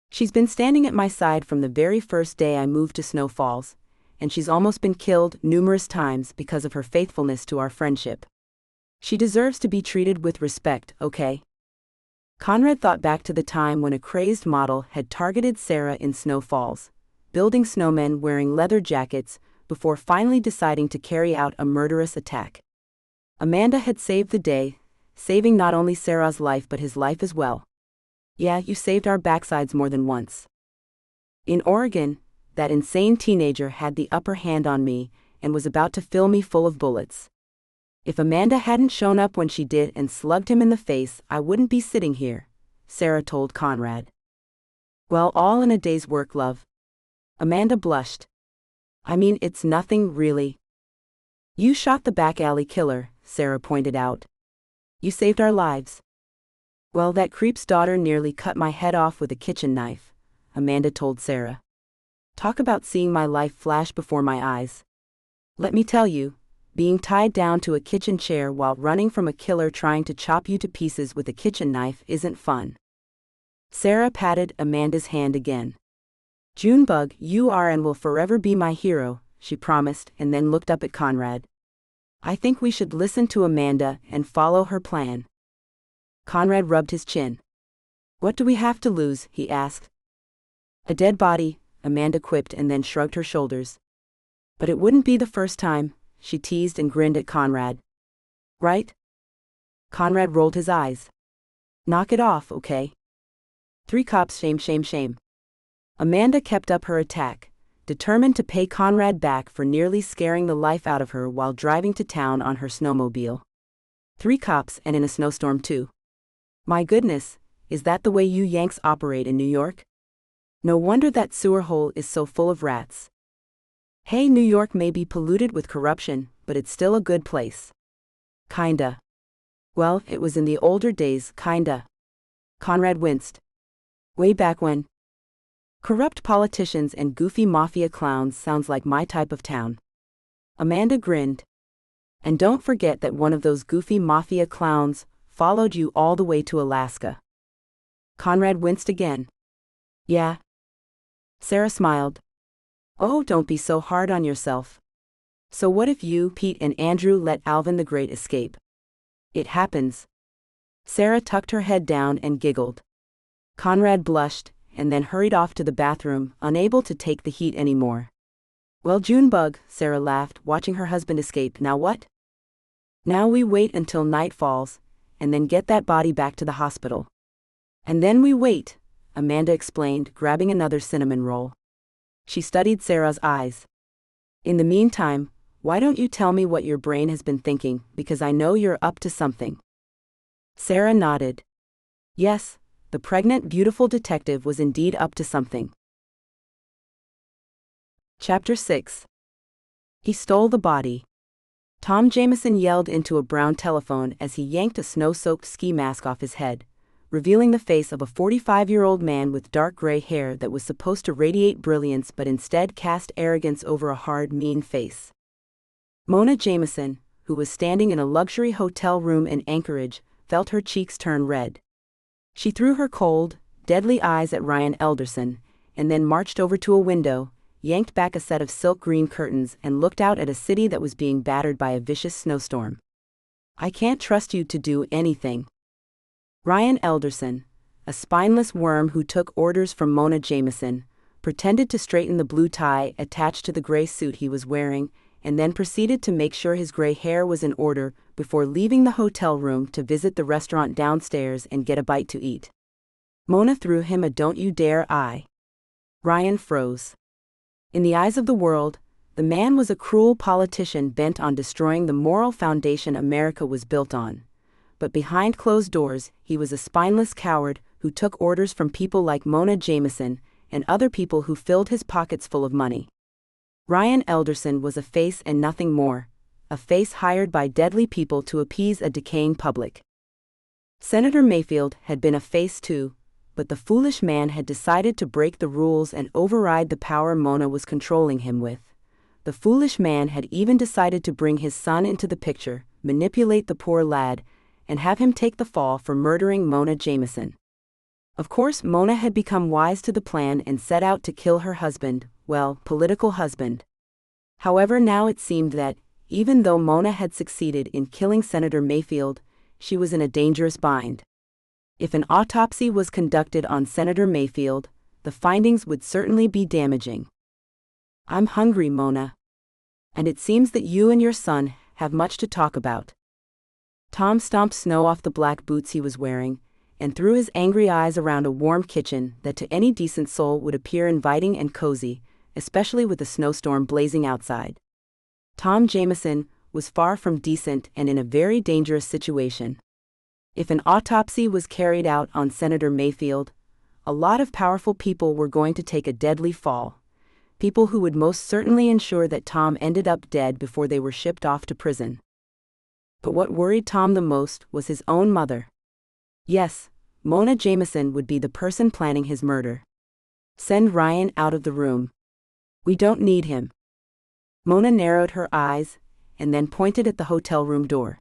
She's been standing at my side from the very first day I moved to Snow Falls, and she's almost been killed numerous times because of her faithfulness to our friendship. She deserves to be treated with respect, okay? Conrad thought back to the time when a crazed model had targeted Sarah in Snow Falls, building snowmen wearing leather jackets before finally deciding to carry out a murderous attack. Amanda had saved the day, saving not only Sarah's life but his life as well. Yeah, you saved our backsides more than once. In Oregon, that insane teenager had the upper hand on me and was about to fill me full of bullets. If Amanda hadn't shown up when she did and slugged him in the face, I wouldn't be sitting here, Sarah told Conrad. Well, all in a day's work, love. Amanda blushed. I mean, it's nothing, really. You shot the back alley killer, Sarah pointed out. You saved our lives. Well, that creep's daughter nearly cut my head off with a kitchen knife, Amanda told Sarah. Talk about seeing my life flash before my eyes. Let me tell you, being tied down to a kitchen chair while running from a killer trying to chop you to pieces with a kitchen knife isn't fun. Sarah patted Amanda's hand again. Junebug, you are and will forever be my hero, she promised, and then looked up at Conrad. I think we should listen to Amanda and follow her plan. Conrad rubbed his chin. What do we have to lose? He asked. A dead body, Amanda quipped and then shrugged her shoulders. But it wouldn't be the first time, she teased and grinned at Conrad. Right? Conrad rolled his eyes. Knock it off, okay? 3 cops, shame. Amanda kept up her attack, determined to pay Conrad back for nearly scaring the life out of her while driving to town on her snowmobile. 3 cops and in a snowstorm too. My goodness, is that the way you Yanks operate in New York? No wonder that sewer hole is so full of rats. Hey, New York may be polluted with corruption, but it's still a good place. Kinda. Well, it was in the older days, kinda. Conrad winced. Way back when. Corrupt politicians and goofy mafia clowns sounds like my type of town. Amanda grinned. And don't forget that one of those goofy mafia clowns followed you all the way to Alaska. Conrad winced again. Yeah. Sarah smiled. Oh, don't be so hard on yourself. So what if you, Pete, and Andrew let Alvin the Great escape? It happens. Sarah tucked her head down and giggled. Conrad blushed, and then hurried off to the bathroom, unable to take the heat anymore. Well, Junebug, Sarah laughed, watching her husband escape. Now what? Now we wait until night falls, and then get that body back to the hospital. And then we wait, Amanda explained, grabbing another cinnamon roll. She studied Sarah's eyes. In the meantime, why don't you tell me what your brain has been thinking, because I know you're up to something. Sarah nodded. Yes, the pregnant, beautiful detective was indeed up to something. Chapter 6. He stole the body. Tom Jameson yelled into a brown telephone as he yanked a snow-soaked ski mask off his head, revealing the face of a 45-year-old man with dark gray hair that was supposed to radiate brilliance but instead cast arrogance over a hard, mean face. Mona Jameson, who was standing in a luxury hotel room in Anchorage, felt her cheeks turn red. She threw her cold, deadly eyes at Ryan Elderson, and then marched over to a window, yanked back a set of silk green curtains and looked out at a city that was being battered by a vicious snowstorm. I can't trust you to do anything. Ryan Elderson, a spineless worm who took orders from Mona Jameson, pretended to straighten the blue tie attached to the gray suit he was wearing, and then proceeded to make sure his gray hair was in order before leaving the hotel room to visit the restaurant downstairs and get a bite to eat. Mona threw him a "don't you dare" eye. Ryan froze. In the eyes of the world, the man was a cruel politician bent on destroying the moral foundation America was built on. But behind closed doors, he was a spineless coward who took orders from people like Mona Jameson and other people who filled his pockets full of money. Ryan Elderson was a face and nothing more, a face hired by deadly people to appease a decaying public. Senator Mayfield had been a face too, but the foolish man had decided to break the rules and override the power Mona was controlling him with. The foolish man had even decided to bring his son into the picture, manipulate the poor lad, and have him take the fall for murdering Mona Jameson. Of course, Mona had become wise to the plan and set out to kill her husband, well, political husband. However, now it seemed that, even though Mona had succeeded in killing Senator Mayfield, she was in a dangerous bind. If an autopsy was conducted on Senator Mayfield, the findings would certainly be damaging. I'm hungry, Mona. And it seems that you and your son have much to talk about. Tom stomped snow off the black boots he was wearing, and threw his angry eyes around a warm kitchen that to any decent soul would appear inviting and cozy, especially with a snowstorm blazing outside. Tom Jameson was far from decent and in a very dangerous situation. If an autopsy was carried out on Senator Mayfield, a lot of powerful people were going to take a deadly fall, people who would most certainly ensure that Tom ended up dead before they were shipped off to prison. But what worried Tom the most was his own mother. Yes, Mona Jameson would be the person planning his murder. Send Ryan out of the room. We don't need him. Mona narrowed her eyes, and then pointed at the hotel room door.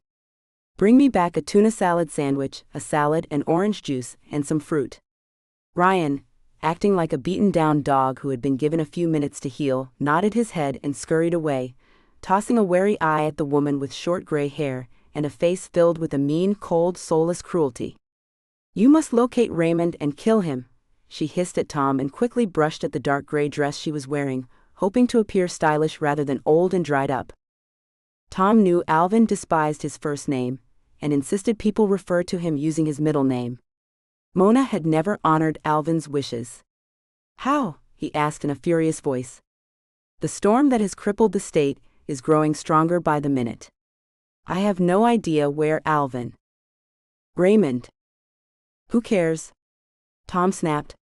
Bring me back a tuna salad sandwich, a salad and orange juice, and some fruit. Ryan, acting like a beaten-down dog who had been given a few minutes to heal, nodded his head and scurried away, tossing a wary eye at the woman with short gray hair and a face filled with a mean, cold, soulless cruelty. You must locate Raymond and kill him, she hissed at Tom and quickly brushed at the dark gray dress she was wearing, hoping to appear stylish rather than old and dried up. Tom knew Alvin despised his first name, and insisted people refer to him using his middle name. Mona had never honored Alvin's wishes. How? He asked in a furious voice. The storm that has crippled the state is growing stronger by the minute. I have no idea where Alvin. Raymond. Who cares? Tom snapped.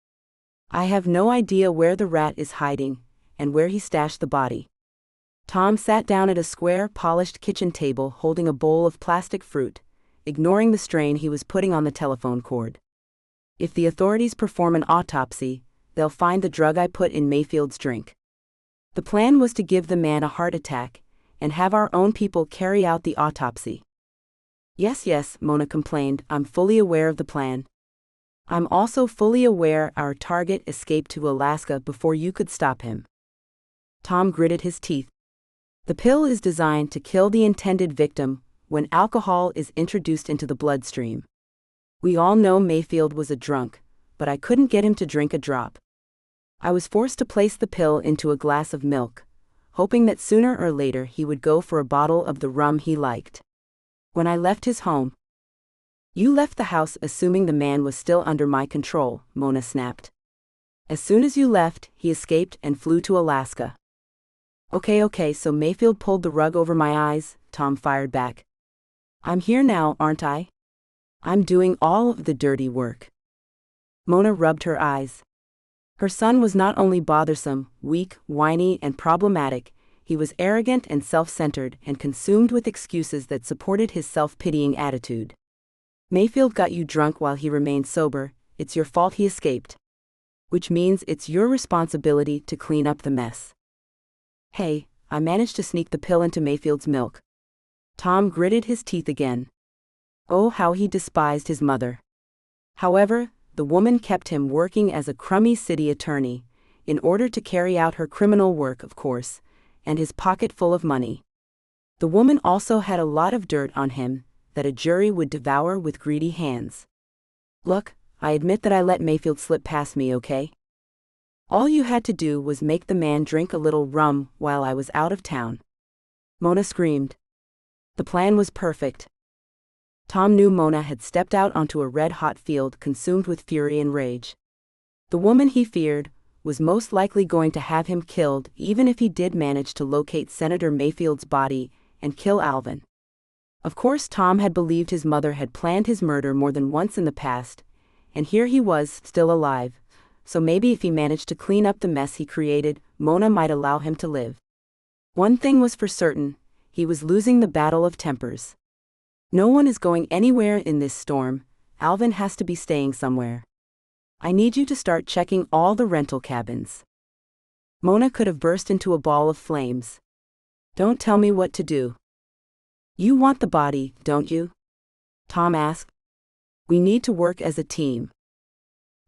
I have no idea where the rat is hiding, and where he stashed the body. Tom sat down at a square, polished kitchen table holding a bowl of plastic fruit, ignoring the strain he was putting on the telephone cord. If the authorities perform an autopsy, they'll find the drug I put in Mayfield's drink. The plan was to give the man a heart attack, and have our own people carry out the autopsy. Yes, Mona complained, I'm fully aware of the plan. I'm also fully aware our target escaped to Alaska before you could stop him. Tom gritted his teeth. The pill is designed to kill the intended victim when alcohol is introduced into the bloodstream. We all know Mayfield was a drunk, but I couldn't get him to drink a drop. I was forced to place the pill into a glass of milk, hoping that sooner or later he would go for a bottle of the rum he liked. When I left his home. You left the house assuming the man was still under my control, Mona snapped. As soon as you left, he escaped and flew to Alaska. Okay, so Mayfield pulled the rug over my eyes, Tom fired back. I'm here now, aren't I? I'm doing all of the dirty work. Mona rubbed her eyes. Her son was not only bothersome, weak, whiny, and problematic, he was arrogant and self-centered and consumed with excuses that supported his self-pitying attitude. Mayfield got you drunk while he remained sober, it's your fault he escaped. Which means it's your responsibility to clean up the mess. Hey, I managed to sneak the pill into Mayfield's milk. Tom gritted his teeth again. Oh, how he despised his mother. However, the woman kept him working as a crummy city attorney, in order to carry out her criminal work, of course, and his pocket full of money. The woman also had a lot of dirt on him, that a jury would devour with greedy hands. Look, I admit that I let Mayfield slip past me, okay? All you had to do was make the man drink a little rum while I was out of town. Mona screamed. The plan was perfect. Tom knew Mona had stepped out onto a red-hot field consumed with fury and rage. The woman he feared was most likely going to have him killed even if he did manage to locate Senator Mayfield's body and kill Alvin. Of course, Tom had believed his mother had planned his murder more than once in the past, and here he was, still alive, so maybe if he managed to clean up the mess he created, Mona might allow him to live. One thing was for certain, he was losing the battle of tempers. No one is going anywhere in this storm, Alvin has to be staying somewhere. I need you to start checking all the rental cabins. Mona could have burst into a ball of flames. Don't tell me what to do. You want the body, don't you? Tom asked. We need to work as a team.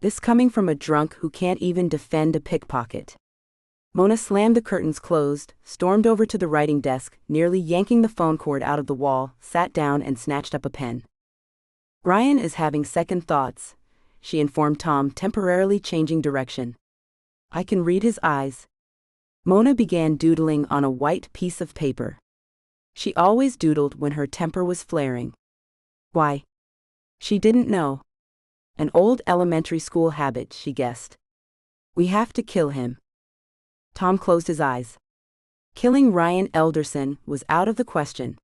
This coming from a drunk who can't even defend a pickpocket. Mona slammed the curtains closed, stormed over to the writing desk, nearly yanking the phone cord out of the wall, sat down and snatched up a pen. Ryan is having second thoughts, she informed Tom, temporarily changing direction. I can read his eyes. Mona began doodling on a white piece of paper. She always doodled when her temper was flaring. Why? She didn't know. An old elementary school habit, she guessed. We have to kill him. Tom closed his eyes. Killing Ryan Elderson was out of the question.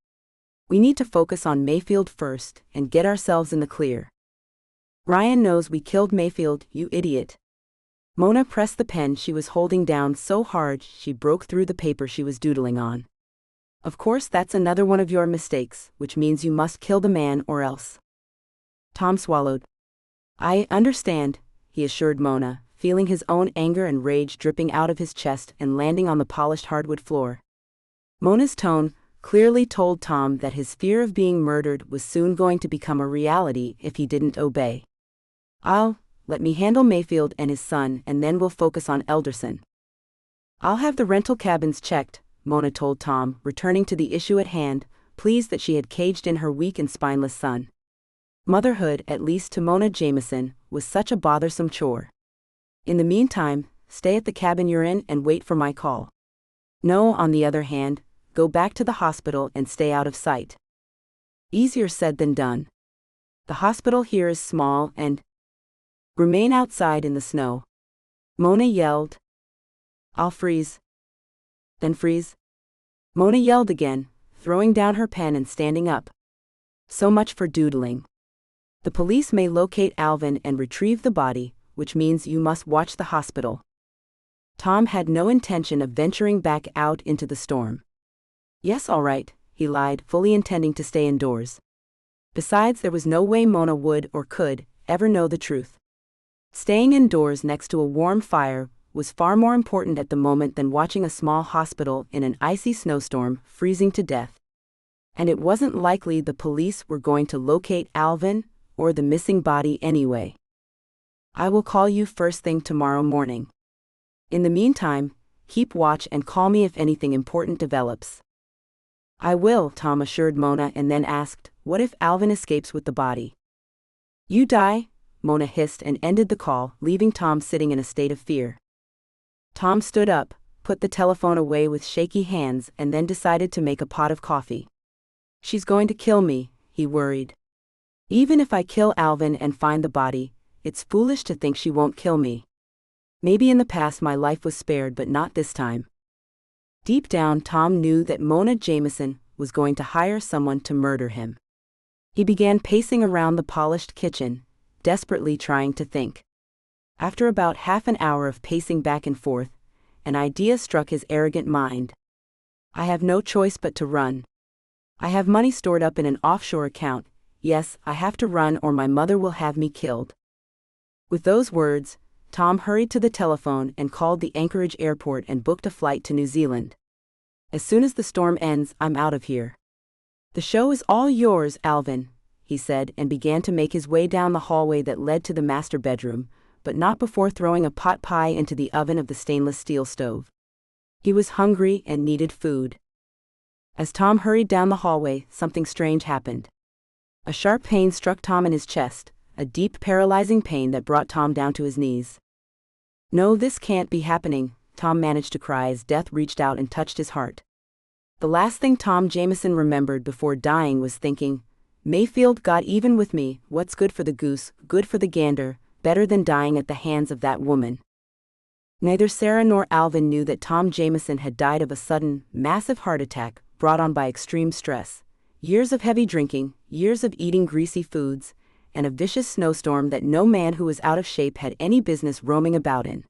We need to focus on Mayfield first and get ourselves in the clear. Ryan knows we killed Mayfield, you idiot. Mona pressed the pen she was holding down so hard she broke through the paper she was doodling on. Of course, that's another one of your mistakes, which means you must kill the man or else. Tom swallowed. I understand, he assured Mona, feeling his own anger and rage dripping out of his chest and landing on the polished hardwood floor. Mona's tone clearly told Tom that his fear of being murdered was soon going to become a reality if he didn't obey. Let me handle Mayfield and his son and then we'll focus on Elderson. I'll have the rental cabins checked, Mona told Tom, returning to the issue at hand, pleased that she had caged in her weak and spineless son. Motherhood, at least to Mona Jameson, was such a bothersome chore. In the meantime, stay at the cabin you're in and wait for my call. No, on the other hand, go back to the hospital and stay out of sight. Easier said than done. The hospital here is small and... Remain outside in the snow. Mona yelled. I'll freeze. Then freeze. Mona yelled again, throwing down her pen and standing up. So much for doodling. The police may locate Alvin and retrieve the body, which means you must watch the hospital. Tom had no intention of venturing back out into the storm. Yes, all right, he lied, fully intending to stay indoors. Besides, there was no way Mona would or could ever know the truth. Staying indoors next to a warm fire was far more important at the moment than watching a small hospital in an icy snowstorm freezing to death. And it wasn't likely the police were going to locate Alvin or the missing body anyway. I will call you first thing tomorrow morning. In the meantime, keep watch and call me if anything important develops. I will, Tom assured Mona and then asked, what if Alvin escapes with the body? You die, Mona hissed and ended the call, leaving Tom sitting in a state of fear. Tom stood up, put the telephone away with shaky hands and then decided to make a pot of coffee. She's going to kill me, he worried. Even if I kill Alvin and find the body, it's foolish to think she won't kill me. Maybe in the past my life was spared, but not this time. Deep down, Tom knew that Mona Jameson was going to hire someone to murder him. He began pacing around the polished kitchen, desperately trying to think. After about half an hour of pacing back and forth, an idea struck his arrogant mind. I have no choice but to run. I have money stored up in an offshore account. Yes, I have to run or my mother will have me killed. With those words, Tom hurried to the telephone and called the Anchorage airport and booked a flight to New Zealand. As soon as the storm ends, I'm out of here. The show is all yours, Alvin, he said, and began to make his way down the hallway that led to the master bedroom, but not before throwing a pot pie into the oven of the stainless steel stove. He was hungry and needed food. As Tom hurried down the hallway, something strange happened. A sharp pain struck Tom in his chest, a deep, paralyzing pain that brought Tom down to his knees. No, this can't be happening, Tom managed to cry as death reached out and touched his heart. The last thing Tom Jameson remembered before dying was thinking, Mayfield got even with me, what's good for the goose, good for the gander, better than dying at the hands of that woman. Neither Sarah nor Alvin knew that Tom Jameson had died of a sudden, massive heart attack brought on by extreme stress, years of heavy drinking, years of eating greasy foods, and a vicious snowstorm that no man who was out of shape had any business roaming about in.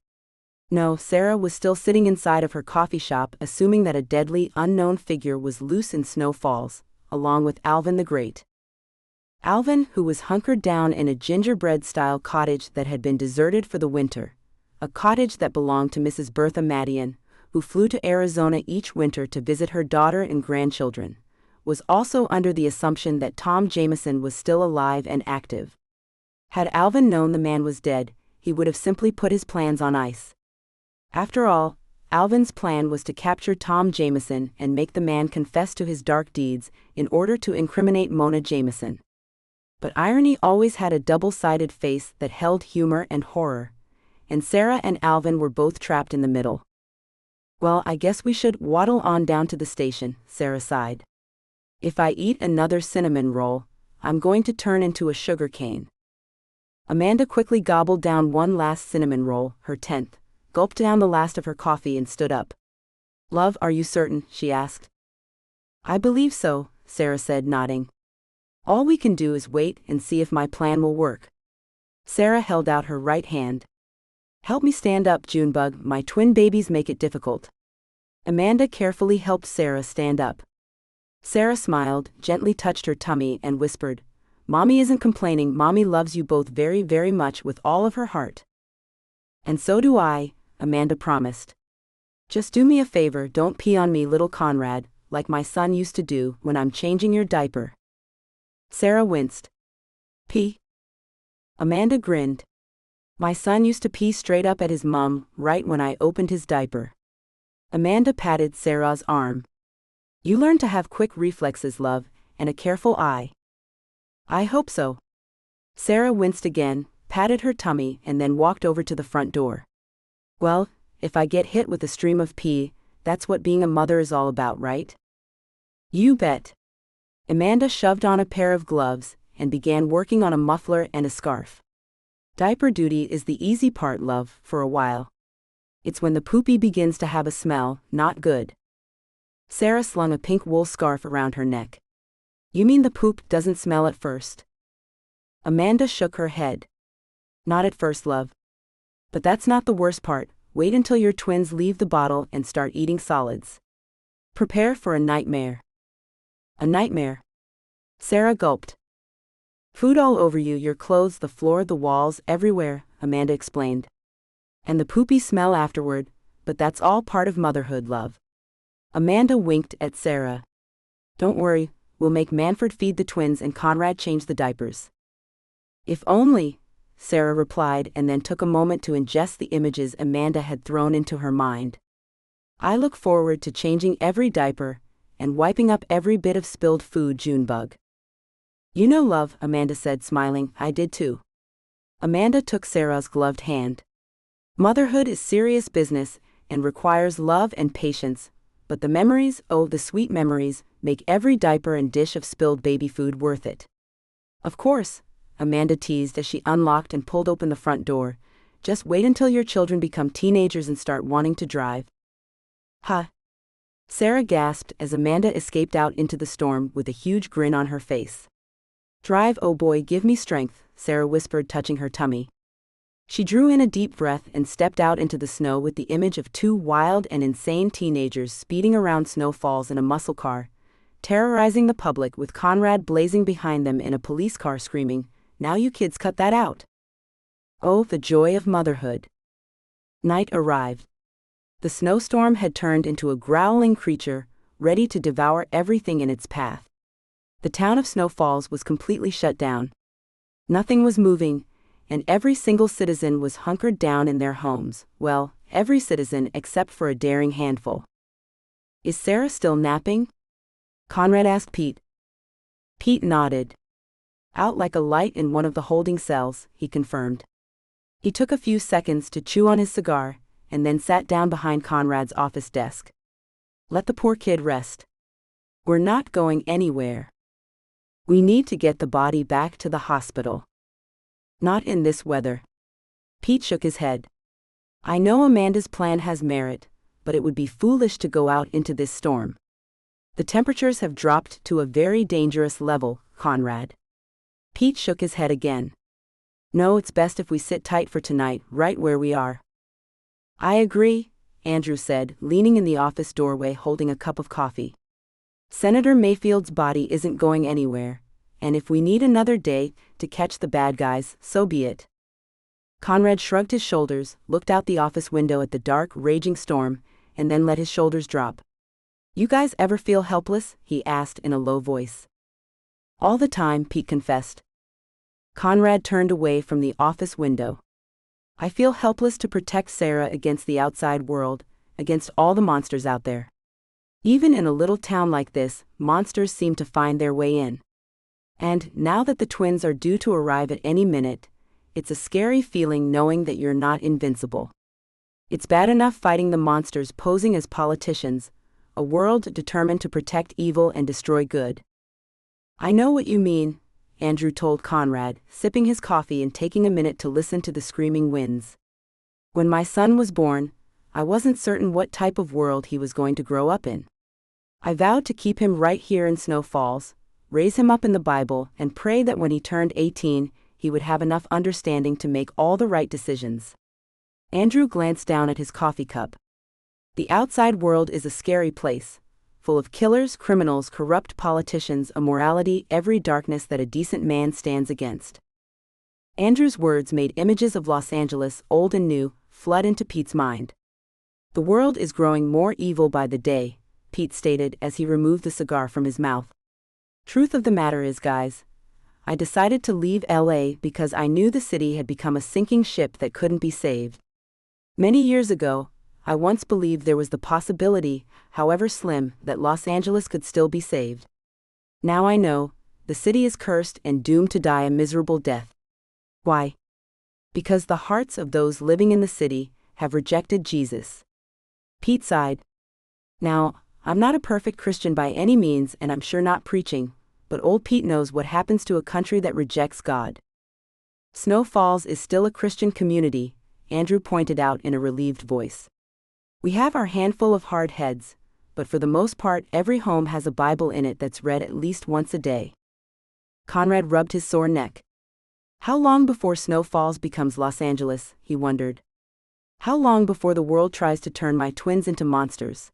No, Sarah was still sitting inside of her coffee shop, assuming that a deadly, unknown figure was loose in Snow Falls, along with Alvin the Great. Alvin, who was hunkered down in a gingerbread-style cottage that had been deserted for the winter, a cottage that belonged to Mrs. Bertha Madison, who flew to Arizona each winter to visit her daughter and grandchildren, was also under the assumption that Tom Jameson was still alive and active. Had Alvin known the man was dead, he would have simply put his plans on ice. After all, Alvin's plan was to capture Tom Jameson and make the man confess to his dark deeds in order to incriminate Mona Jameson. But irony always had a double-sided face that held humor and horror, and Sarah and Alvin were both trapped in the middle. Well, I guess we should waddle on down to the station, Sarah sighed. If I eat another cinnamon roll, I'm going to turn into a sugar cane. Amanda quickly gobbled down one last cinnamon roll, her 10th, gulped down the last of her coffee and stood up. Love, are you certain? She asked. I believe so, Sarah said, nodding. All we can do is wait and see if my plan will work. Sarah held out her right hand. Help me stand up, Junebug, my twin babies make it difficult. Amanda carefully helped Sarah stand up. Sarah smiled, gently touched her tummy and whispered, Mommy isn't complaining, Mommy loves you both very, very much with all of her heart. And so do I, Amanda promised. Just do me a favor, don't pee on me, little Conrad, like my son used to do when I'm changing your diaper. Sarah winced. Pee? Amanda grinned. My son used to pee straight up at his mum, right when I opened his diaper. Amanda patted Sarah's arm. You learn to have quick reflexes, love, and a careful eye. I hope so. Sarah winced again, patted her tummy, and then walked over to the front door. Well, if I get hit with a stream of pee, that's what being a mother is all about, right? You bet. Amanda shoved on a pair of gloves and began working on a muffler and a scarf. Diaper duty is the easy part, love, for a while. It's when the poopy begins to have a smell, not good. Sarah slung a pink wool scarf around her neck. You mean the poop doesn't smell at first? Amanda shook her head. Not at first, love. But that's not the worst part. Wait until your twins leave the bottle and start eating solids. Prepare for a nightmare. A nightmare? Sarah gulped. Food all over you, your clothes, the floor, the walls, everywhere, Amanda explained. And the poopy smell afterward, but that's all part of motherhood, love. Amanda winked at Sarah. Don't worry, we'll make Manfred feed the twins and Conrad change the diapers. If only, Sarah replied, and then took a moment to ingest the images Amanda had thrown into her mind. I look forward to changing every diaper and wiping up every bit of spilled food, Junebug. You know, love, Amanda said, smiling, I did too. Amanda took Sarah's gloved hand. Motherhood is serious business and requires love and patience, but the memories, oh, the sweet memories, make every diaper and dish of spilled baby food worth it. Of course, Amanda teased as she unlocked and pulled open the front door, Just wait until your children become teenagers and start wanting to drive. Huh. Sarah gasped as Amanda escaped out into the storm with a huge grin on her face. Drive, oh boy, give me strength, Sarah whispered, touching her tummy. She drew in a deep breath and stepped out into the snow with the image of two wild and insane teenagers speeding around Snow Falls in a muscle car, terrorizing the public, with Conrad blazing behind them in a police car screaming, "Now you kids cut that out." Oh, the joy of motherhood. Night arrived. The snowstorm had turned into a growling creature, ready to devour everything in its path. The town of Snow Falls was completely shut down. Nothing was moving, and every single citizen was hunkered down in their homes. Well, every citizen except for a daring handful. "Is Sarah still napping?" Conrad asked Pete. Pete nodded. "Out like a light in one of the holding cells," he confirmed. He took a few seconds to chew on his cigar, and then sat down behind Conrad's office desk. "Let the poor kid rest. We're not going anywhere. We need to get the body back to the hospital." "Not in this weather." Pete shook his head. "I know Amanda's plan has merit, but it would be foolish to go out into this storm. The temperatures have dropped to a very dangerous level, Conrad." Pete shook his head again. "No, it's best if we sit tight for tonight, right where we are." "I agree," Andrew said, leaning in the office doorway holding a cup of coffee. "Senator Mayfield's body isn't going anywhere, and if we need another day to catch the bad guys, so be it." Conrad shrugged his shoulders, looked out the office window at the dark, raging storm, and then let his shoulders drop. "You guys ever feel helpless?" he asked in a low voice. "All the time," Pete confessed. Conrad turned away from the office window. "I feel helpless to protect Sarah against the outside world, against all the monsters out there. Even in a little town like this, monsters seem to find their way in. And now that the twins are due to arrive at any minute, it's a scary feeling knowing that you're not invincible. It's bad enough fighting the monsters posing as politicians, a world determined to protect evil and destroy good." "I know what you mean," Andrew told Conrad, sipping his coffee and taking a minute to listen to the screaming winds. "When my son was born, I wasn't certain what type of world he was going to grow up in. I vowed to keep him right here in Snow Falls, raise him up in the Bible, and pray that when he turned 18, he would have enough understanding to make all the right decisions." Andrew glanced down at his coffee cup. "The outside world is a scary place, full of killers, criminals, corrupt politicians, immorality, every darkness that a decent man stands against." Andrew's words made images of Los Angeles, old and new, flood into Pete's mind. "The world is growing more evil by the day," Pete stated as he removed the cigar from his mouth. "Truth of the matter is, guys, I decided to leave LA because I knew the city had become a sinking ship that couldn't be saved. Many years ago, I once believed there was the possibility, however slim, that Los Angeles could still be saved. Now I know, the city is cursed and doomed to die a miserable death. Why? Because the hearts of those living in the city have rejected Jesus." Pete sighed. "Now, I'm not a perfect Christian by any means, and I'm sure not preaching, but old Pete knows what happens to a country that rejects God." "Snow Falls is still a Christian community," Andrew pointed out in a relieved voice. "We have our handful of hard heads, but for the most part every home has a Bible in it that's read at least once a day." Conrad rubbed his sore neck. How long before Snow Falls becomes Los Angeles, he wondered. How long before the world tries to turn my twins into monsters?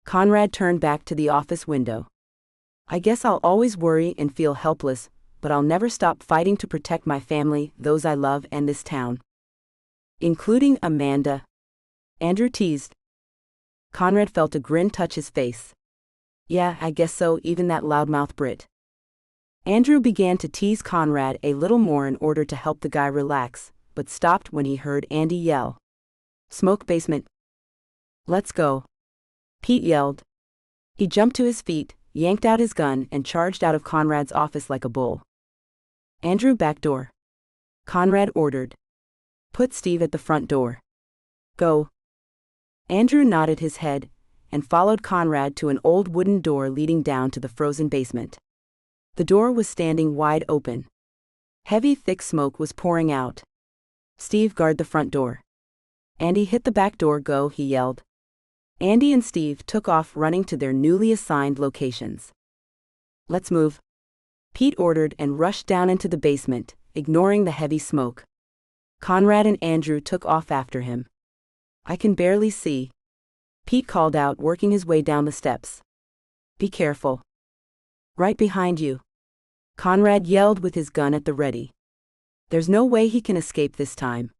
Conrad turned back to the office window. "I guess I'll always worry and feel helpless, but I'll never stop fighting to protect my family, those I love, and this town." "Including Amanda?" Andrew teased. Conrad felt a grin touch his face. "Yeah, I guess so, even that loudmouth Brit." Andrew began to tease Conrad a little more in order to help the guy relax, but stopped when he heard Andy yell, "Smoke basement. Let's go." Pete yelled. He jumped to his feet, yanked out his gun, and charged out of Conrad's office like a bull. "Andrew, back door." Conrad ordered. "Put Steve at the front door. Go." Andrew nodded his head, and followed Conrad to an old wooden door leading down to the frozen basement. The door was standing wide open. Heavy, thick smoke was pouring out. Steve, guard the front door. Andy, hit the back door, go, he yelled. Andy and Steve took off running to their newly assigned locations. Let's move, Pete ordered and rushed down into the basement, ignoring the heavy smoke. Conrad and Andrew took off after him. I can barely see, Pete called out, working his way down the steps. Be careful. Right behind you, Conrad yelled with his gun at the ready. There's no way he can escape this time.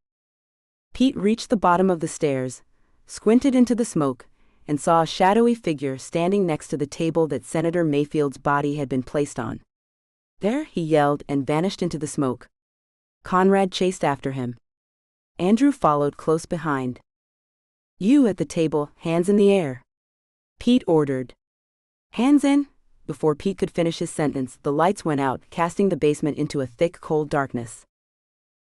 Pete reached the bottom of the stairs, squinted into the smoke, and saw a shadowy figure standing next to the table that Senator Mayfield's body had been placed on. There, he yelled and vanished into the smoke. Conrad chased after him. Andrew followed close behind. You at the table, hands in the air, Pete ordered. Hands in? Before Pete could finish his sentence, the lights went out, casting the basement into a thick, cold darkness.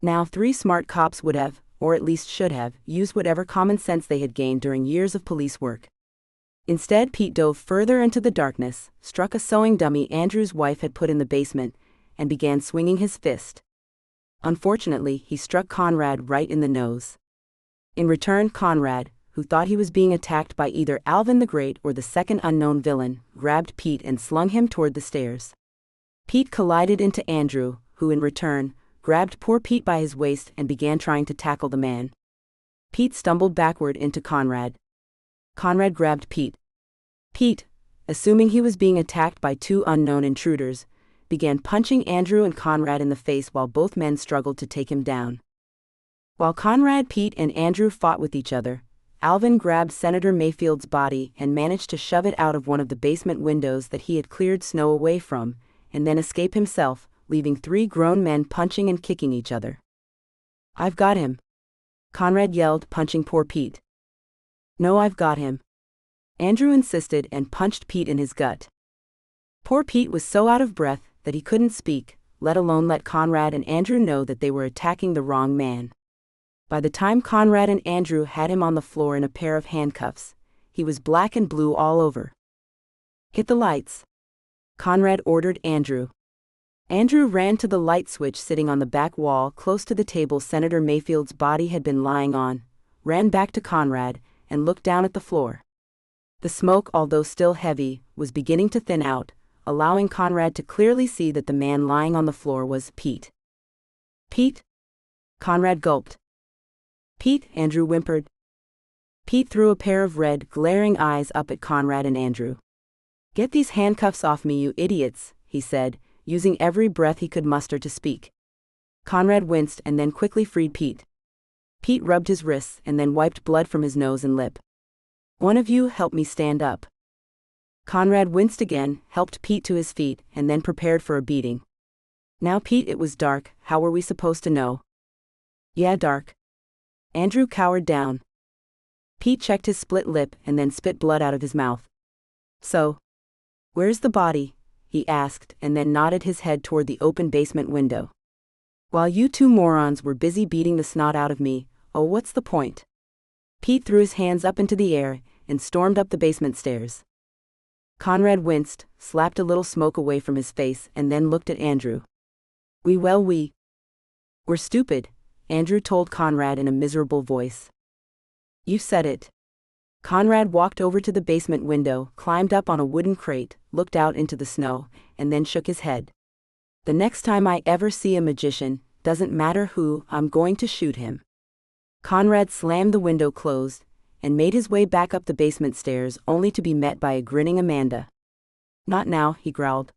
Now 3 smart cops would have, or at least should have, used whatever common sense they had gained during years of police work. Instead, Pete dove further into the darkness, struck a sewing dummy Andrew's wife had put in the basement, and began swinging his fist. Unfortunately, he struck Conrad right in the nose. In return, Conrad, who thought he was being attacked by either Alvin the Great or the second unknown villain, grabbed Pete and slung him toward the stairs. Pete collided into Andrew, who in return, grabbed poor Pete by his waist and began trying to tackle the man. Pete stumbled backward into Conrad. Conrad grabbed Pete. Pete, assuming he was being attacked by 2 unknown intruders, began punching Andrew and Conrad in the face while both men struggled to take him down. While Conrad, Pete, and Andrew fought with each other, Alvin grabbed Senator Mayfield's body and managed to shove it out of one of the basement windows that he had cleared snow away from, and then escape himself, leaving 3 grown men punching and kicking each other. I've got him, Conrad yelled, punching poor Pete. No, I've got him, Andrew insisted and punched Pete in his gut. Poor Pete was so out of breath that he couldn't speak, let alone let Conrad and Andrew know that they were attacking the wrong man. By the time Conrad and Andrew had him on the floor in a pair of handcuffs, he was black and blue all over. Hit the lights, Conrad ordered Andrew. Andrew ran to the light switch sitting on the back wall close to the table Senator Mayfield's body had been lying on, ran back to Conrad, and looked down at the floor. The smoke, although still heavy, was beginning to thin out, allowing Conrad to clearly see that the man lying on the floor was Pete. Pete? Conrad gulped. Pete, Andrew whimpered. Pete threw a pair of red, glaring eyes up at Conrad and Andrew. Get these handcuffs off me, you idiots, he said, using every breath he could muster to speak. Conrad winced and then quickly freed Pete. Pete rubbed his wrists and then wiped blood from his nose and lip. One of you help me stand up. Conrad winced again, helped Pete to his feet, and then prepared for a beating. Now, Pete, it was dark, how were we supposed to know? Yeah, dark. Andrew cowered down. Pete checked his split lip and then spit blood out of his mouth. So, where's the body? He asked and then nodded his head toward the open basement window. While you 2 morons were busy beating the snot out of me, oh, what's the point? Pete threw his hands up into the air and stormed up the basement stairs. Conrad winced, slapped a little smoke away from his face, and then looked at Andrew. We're stupid, Andrew told Conrad in a miserable voice. You said it. Conrad walked over to the basement window, climbed up on a wooden crate, looked out into the snow, and then shook his head. The next time I ever see a magician, doesn't matter who, I'm going to shoot him. Conrad slammed the window closed and made his way back up the basement stairs, only to be met by a grinning Amanda. Not now, he growled.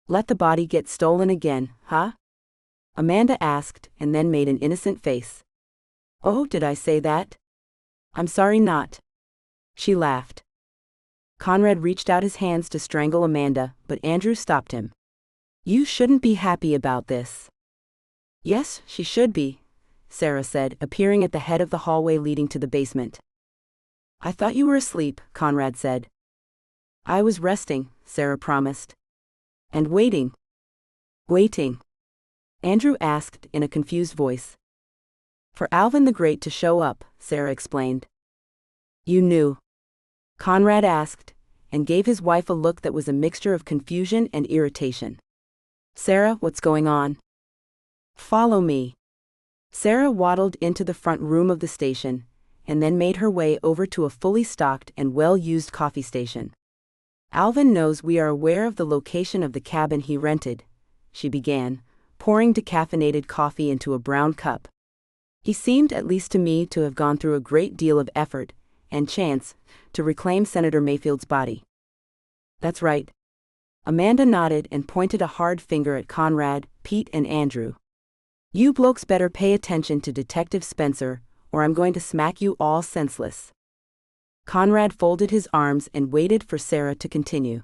Let the body get stolen again, huh? Amanda asked and then made an innocent face. Oh, did I say that? I'm sorry, not. She laughed. Conrad reached out his hands to strangle Amanda, but Andrew stopped him. You shouldn't be happy about this. Yes, she should be, Sarah said, appearing at the head of the hallway leading to the basement. I thought you were asleep, Conrad said. I was resting, Sarah promised. And waiting. Waiting? Andrew asked in a confused voice. For Alvin the Great to show up, Sarah explained. You knew? Conrad asked, and gave his wife a look that was a mixture of confusion and irritation. Sarah, what's going on? Follow me. Sarah waddled into the front room of the station, and then made her way over to a fully stocked and well-used coffee station. "Alvin knows we are aware of the location of the cabin he rented," she began, pouring decaffeinated coffee into a brown cup. "He seemed, at least to me, to have gone through a great deal of effort and chance to reclaim Senator Mayfield's body." "That's right." Amanda nodded and pointed a hard finger at Conrad, Pete, and Andrew. "You blokes better pay attention to Detective Spencer, or I'm going to smack you all senseless." Conrad folded his arms and waited for Sarah to continue.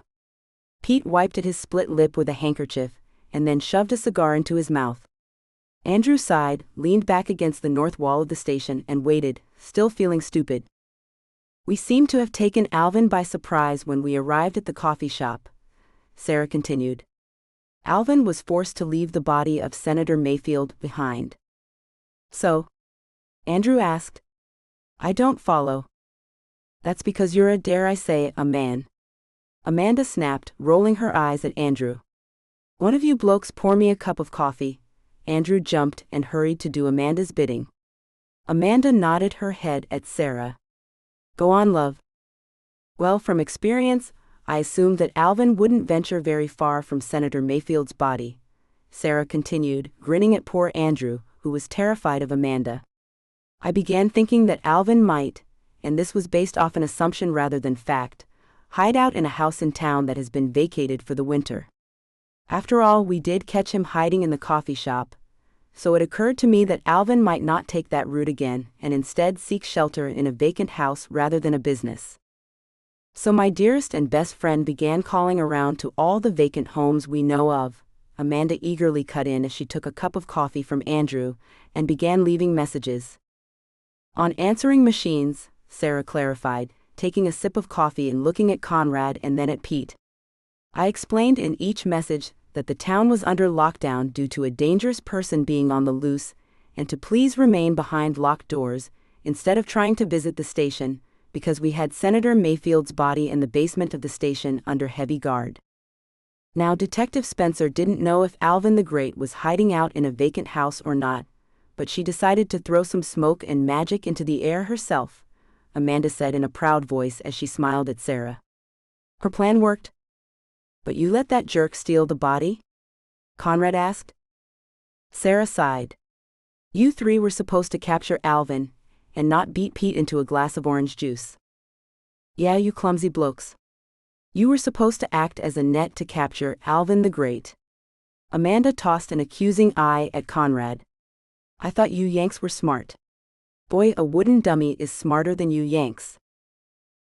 Pete wiped at his split lip with a handkerchief, and then shoved a cigar into his mouth. Andrew sighed, leaned back against the north wall of the station, and waited, still feeling stupid. "We seem to have taken Alvin by surprise when we arrived at the coffee shop," Sarah continued. "Alvin was forced to leave the body of Senator Mayfield behind." "So?" Andrew asked. "I don't follow." "That's because you're dare I say, a man," Amanda snapped, rolling her eyes at Andrew. "One of you blokes pour me a cup of coffee." Andrew jumped and hurried to do Amanda's bidding. Amanda nodded her head at Sarah. "Go on, love." "Well, from experience, I assumed that Alvin wouldn't venture very far from Senator Mayfield's body," Sarah continued, grinning at poor Andrew, who was terrified of Amanda. "I began thinking that Alvin might, and this was based off an assumption rather than fact, hide out in a house in town that has been vacated for the winter. After all, we did catch him hiding in the coffee shop, so it occurred to me that Alvin might not take that route again and instead seek shelter in a vacant house rather than a business. So my dearest and best friend began calling around to all the vacant homes we know of," Amanda eagerly cut in as she took a cup of coffee from Andrew and began leaving messages. "On answering machines," Sarah clarified, taking a sip of coffee and looking at Conrad and then at Pete. "I explained in each message that the town was under lockdown due to a dangerous person being on the loose, and to please remain behind locked doors, instead of trying to visit the station, because we had Senator Mayfield's body in the basement of the station under heavy guard." Now, Detective Spencer didn't know if Alvin the Great was hiding out in a vacant house or not, but she decided to throw some smoke and magic into the air herself, Amanda said in a proud voice as she smiled at Sarah. "Her plan worked." "But you let that jerk steal the body?" Conrad asked. Sarah sighed. "You three were supposed to capture Alvin, and not beat Pete into a glass of orange juice." "Yeah, you clumsy blokes. You were supposed to act as a net to capture Alvin the Great." Amanda tossed an accusing eye at Conrad. "I thought you Yanks were smart." "Boy, a wooden dummy is smarter than you Yanks."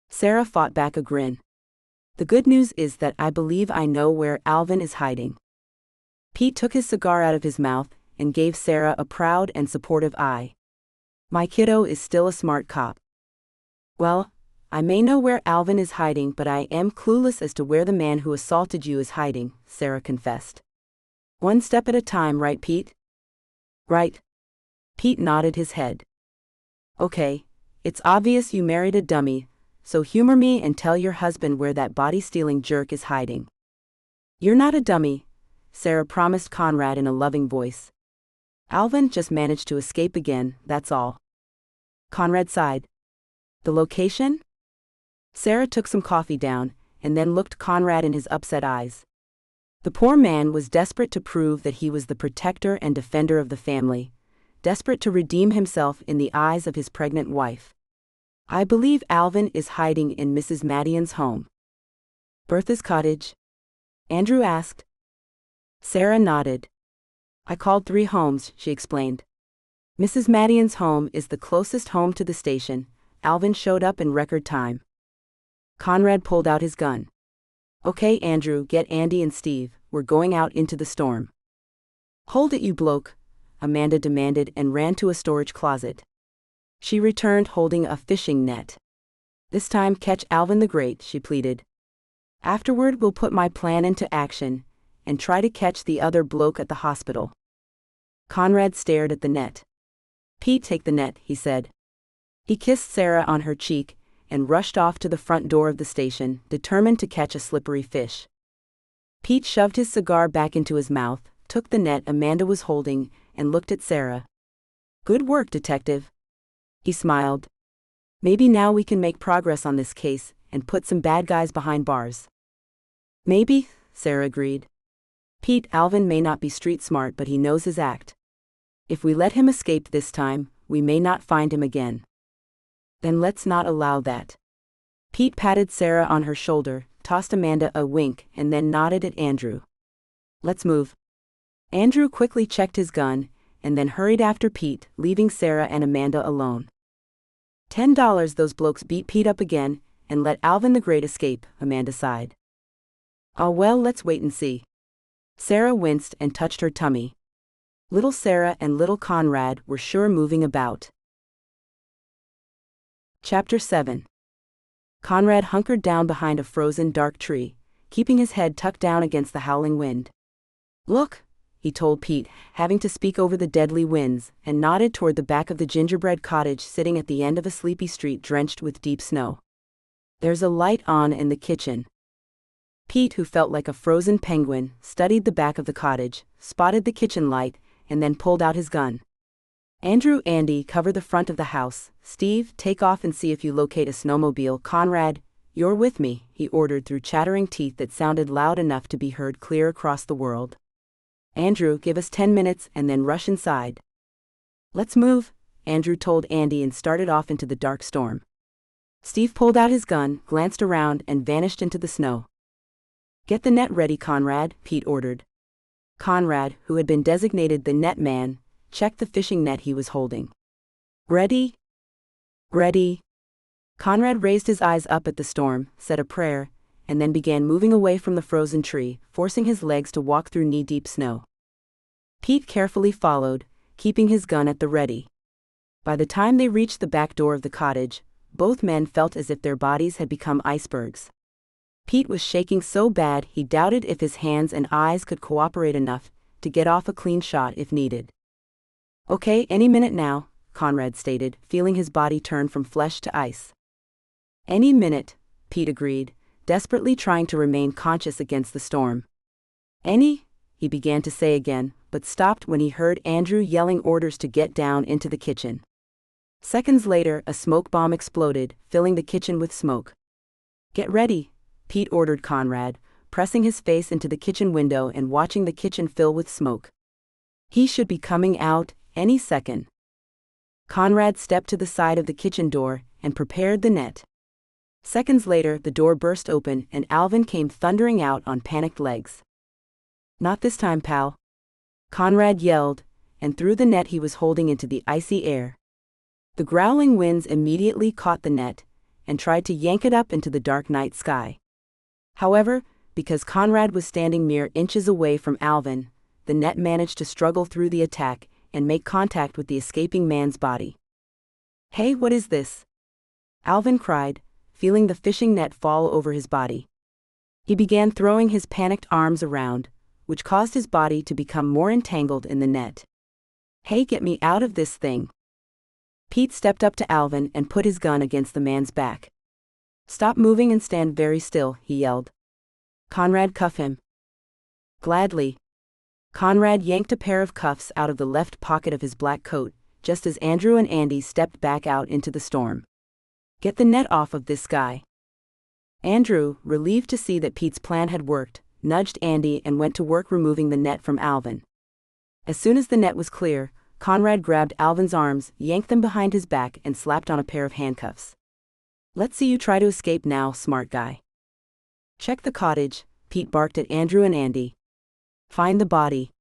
Sarah fought back a grin. "The good news is that I believe I know where Alvin is hiding." Pete took his cigar out of his mouth and gave Sarah a proud and supportive eye. "My kiddo is still a smart cop." "Well, I may know where Alvin is hiding, but I am clueless as to where the man who assaulted you is hiding," Sarah confessed. "One step at a time, right, Pete?" "Right." Pete nodded his head. "Okay, it's obvious you married a dummy, so humor me and tell your husband where that body-stealing jerk is hiding." "You're not a dummy," Sarah promised Conrad in a loving voice. "Alvin just managed to escape again, that's all." Conrad sighed. "The location?" Sarah took some coffee down, and then looked Conrad in his upset eyes. The poor man was desperate to prove that he was the protector and defender of the family, desperate to redeem himself in the eyes of his pregnant wife. "I believe Alvin is hiding in Mrs. Madion's home." "Bertha's cottage?" Andrew asked. Sarah nodded. "I called 3 homes," she explained. "Mrs. Madion's home is the closest home to the station. Alvin showed up in record time." Conrad pulled out his gun. "Okay, Andrew, get Andy and Steve, we're going out into the storm." "Hold it, you bloke," Amanda demanded and ran to a storage closet. She returned holding a fishing net. "This time catch Alvin the Great," she pleaded. "Afterward we'll put my plan into action, and try to catch the other bloke at the hospital." Conrad stared at the net. "Pete, take the net," he said. He kissed Sarah on her cheek, and rushed off to the front door of the station, determined to catch a slippery fish. Pete shoved his cigar back into his mouth, took the net Amanda was holding, and looked at Sarah. Good work, detective. He smiled. Maybe now we can make progress on this case and put some bad guys behind bars. Maybe, Sarah agreed. Pete, Alvin may not be street smart, but he knows his act. If we let him escape this time, we may not find him again. Then let's not allow that. Pete patted Sarah on her shoulder, tossed Amanda a wink, and then nodded at Andrew. Let's move. Andrew quickly checked his gun, and then hurried after Pete, leaving Sarah and Amanda alone. $10, those blokes beat Pete up again, and let Alvin the Great escape, Amanda sighed. Oh well, let's wait and see. Sarah winced and touched her tummy. Little Sarah and little Conrad were sure moving about. Chapter 7. Conrad hunkered down behind a frozen dark tree, keeping his head tucked down against the howling wind. Look, he told Pete, having to speak over the deadly winds, and nodded toward the back of the gingerbread cottage sitting at the end of a sleepy street drenched with deep snow. There's a light on in the kitchen. Pete, who felt like a frozen penguin, studied the back of the cottage, spotted the kitchen light, and then pulled out his gun. Andrew, Andy, cover the front of the house. Steve, take off and see if you locate a snowmobile. Conrad, you're with me, he ordered through chattering teeth that sounded loud enough to be heard clear across the world. Andrew, give us 10 minutes and then rush inside. Let's move, Andrew told Andy and started off into the dark storm. Steve pulled out his gun, glanced around, and vanished into the snow. Get the net ready, Conrad, Pete ordered. Conrad, who had been designated the net man, checked the fishing net he was holding. Ready? Ready. Conrad raised his eyes up at the storm, said a prayer, and then began moving away from the frozen tree, forcing his legs to walk through knee-deep snow. Pete carefully followed, keeping his gun at the ready. By the time they reached the back door of the cottage, both men felt as if their bodies had become icebergs. Pete was shaking so bad he doubted if his hands and eyes could cooperate enough to get off a clean shot if needed. Okay, any minute now, Conrad stated, feeling his body turn from flesh to ice. Any minute, Pete agreed, desperately trying to remain conscious against the storm. He began to say again, but stopped when he heard Andrew yelling orders to get down into the kitchen. Seconds later, a smoke bomb exploded, filling the kitchen with smoke. Get ready, Pete ordered Conrad, pressing his face into the kitchen window and watching the kitchen fill with smoke. He should be coming out any second. Conrad stepped to the side of the kitchen door and prepared the net. Seconds later, the door burst open and Alvin came thundering out on panicked legs. Not this time, pal. Conrad yelled, and threw the net he was holding into the icy air. The growling winds immediately caught the net and tried to yank it up into the dark night sky. However, because Conrad was standing mere inches away from Alvin, the net managed to struggle through the attack and make contact with the escaping man's body. Hey, what is this? Alvin cried, feeling the fishing net fall over his body. He began throwing his panicked arms around, which caused his body to become more entangled in the net. Hey, get me out of this thing. Pete stepped up to Alvin and put his gun against the man's back. Stop moving and stand very still, he yelled. Conrad, cuff him. Gladly. Conrad yanked a pair of cuffs out of the left pocket of his black coat, just as Andrew and Andy stepped back out into the storm. Get the net off of this guy. Andrew, relieved to see that Pete's plan had worked, nudged Andy and went to work removing the net from Alvin. As soon as the net was clear, Conrad grabbed Alvin's arms, yanked them behind his back, and slapped on a pair of handcuffs. Let's see you try to escape now, smart guy. Check the cottage, Pete barked at Andrew and Andy. Find the body.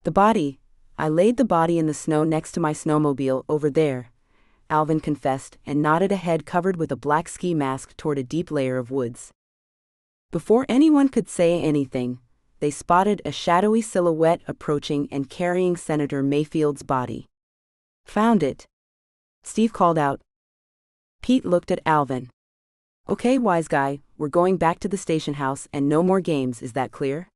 The body? I laid the body in the snow next to my snowmobile over there, Alvin confessed and nodded a head covered with a black ski mask toward a deep layer of woods. Before anyone could say anything, they spotted a shadowy silhouette approaching and carrying Senator Mayfield's body. Found it, Steve called out. Pete looked at Alvin. Okay, wise guy, we're going back to the station house and no more games, is that clear?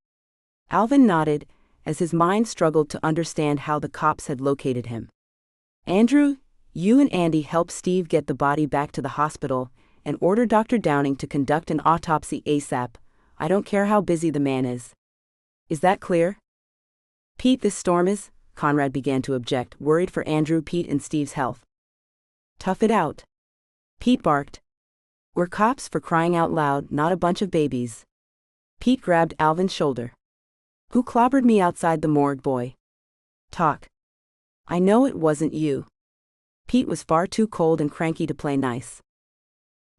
Alvin nodded, as his mind struggled to understand how the cops had located him. Andrew, you and Andy help Steve get the body back to the hospital and order Dr. Downing to conduct an autopsy ASAP. I don't care how busy the man is. Is that clear? Pete, this storm is, Conrad began to object, worried for Andrew, Pete, and Steve's health. Tough it out. Pete barked. We're cops, for crying out loud, not a bunch of babies. Pete grabbed Alvin's shoulder. Who clobbered me outside the morgue, boy? Talk. I know it wasn't you. Pete was far too cold and cranky to play nice.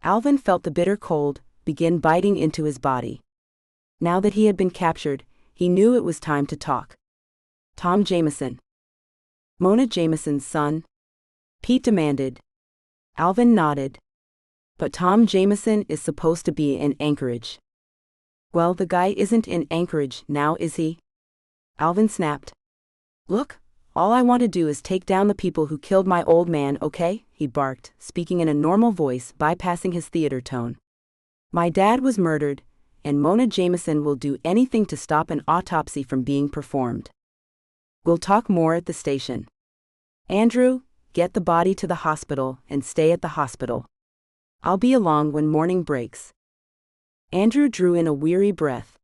Alvin felt the bitter cold begin biting into his body. Now that he had been captured, he knew it was time to talk. Tom Jameson. Mona Jameson's son? Pete demanded. Alvin nodded. But Tom Jameson is supposed to be in Anchorage. Well, the guy isn't in Anchorage now, is he? Alvin snapped. Look, all I want to do is take down the people who killed my old man, okay? He barked, speaking in a normal voice, bypassing his theater tone. My dad was murdered, and Mona Jameson will do anything to stop an autopsy from being performed. We'll talk more at the station. Andrew, get the body to the hospital and stay at the hospital. I'll be along when morning breaks. Andrew drew in a weary breath.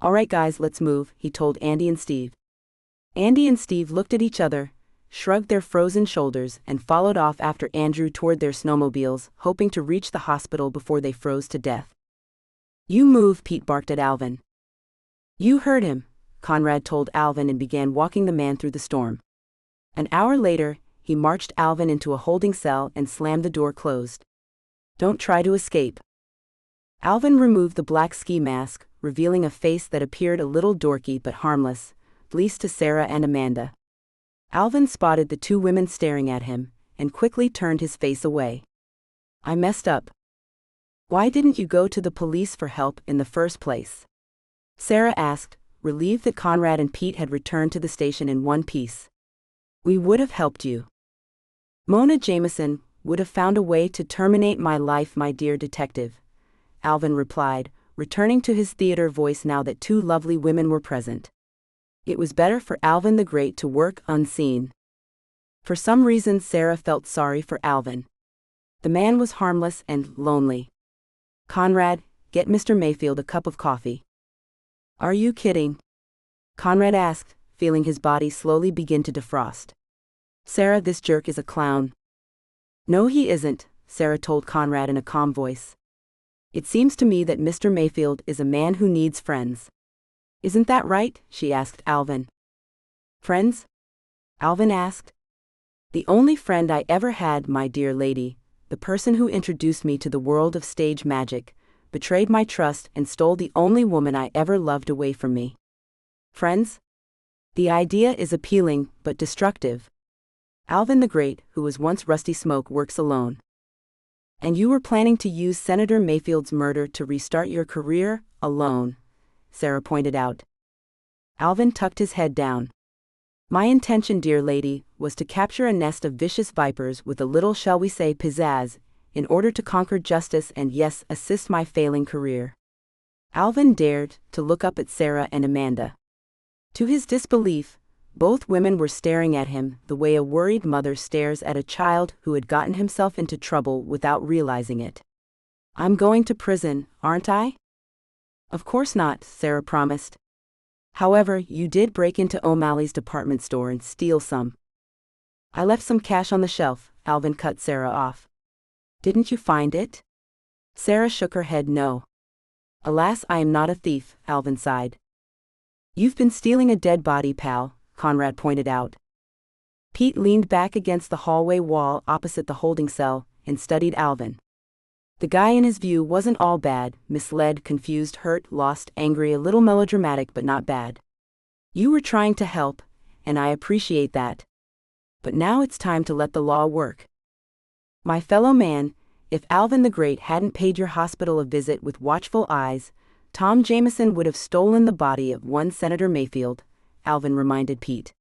All right guys, let's move, he told Andy and Steve. Andy and Steve looked at each other, shrugged their frozen shoulders, and followed off after Andrew toward their snowmobiles, hoping to reach the hospital before they froze to death. You move, Pete barked at Alvin. You heard him, Conrad told Alvin and began walking the man through the storm. An hour later, he marched Alvin into a holding cell and slammed the door closed. Don't try to escape. Alvin removed the black ski mask, revealing a face that appeared a little dorky but harmless, at least to Sarah and Amanda. Alvin spotted the two women staring at him, and quickly turned his face away. I messed up. Why didn't you go to the police for help in the first place? Sarah asked, relieved that Conrad and Pete had returned to the station in one piece. We would have helped you. Mona Jameson would have found a way to terminate my life, my dear detective, Alvin replied, returning to his theater voice now that two lovely women were present. It was better for Alvin the Great to work unseen. For some reason Sarah felt sorry for Alvin. The man was harmless and lonely. Conrad, get Mr. Mayfield a cup of coffee. Are you kidding? Conrad asked, feeling his body slowly begin to defrost. Sarah, this jerk is a clown. No, he isn't, Sarah told Conrad in a calm voice. It seems to me that Mr. Mayfield is a man who needs friends. Isn't that right? She asked Alvin. Friends? Alvin asked. The only friend I ever had, my dear lady, the person who introduced me to the world of stage magic, betrayed my trust and stole the only woman I ever loved away from me. Friends? The idea is appealing, but destructive. Alvin the Great, who was once Rusty Smoke, works alone. And you were planning to use Senator Mayfield's murder to restart your career, alone, Sarah pointed out. Alvin tucked his head down. My intention, dear lady, was to capture a nest of vicious vipers with a little, shall we say, pizzazz, in order to conquer justice and, yes, assist my failing career. Alvin dared to look up at Sarah and Amanda. To his disbelief, both women were staring at him the way a worried mother stares at a child who had gotten himself into trouble without realizing it. I'm going to prison, aren't I? Of course not, Sarah promised. However, you did break into O'Malley's department store and steal some. I left some cash on the shelf, Alvin cut Sarah off. Didn't you find it? Sarah shook her head no. Alas, I am not a thief, Alvin sighed. You've been stealing a dead body, pal, Conrad pointed out. Pete leaned back against the hallway wall opposite the holding cell and studied Alvin. The guy in his view wasn't all bad, misled, confused, hurt, lost, angry, a little melodramatic but not bad. You were trying to help, and I appreciate that. But now it's time to let the law work. My fellow man, if Alvin the Great hadn't paid your hospital a visit with watchful eyes, Tom Jameson would have stolen the body of one Senator Mayfield, Alvin reminded Pete.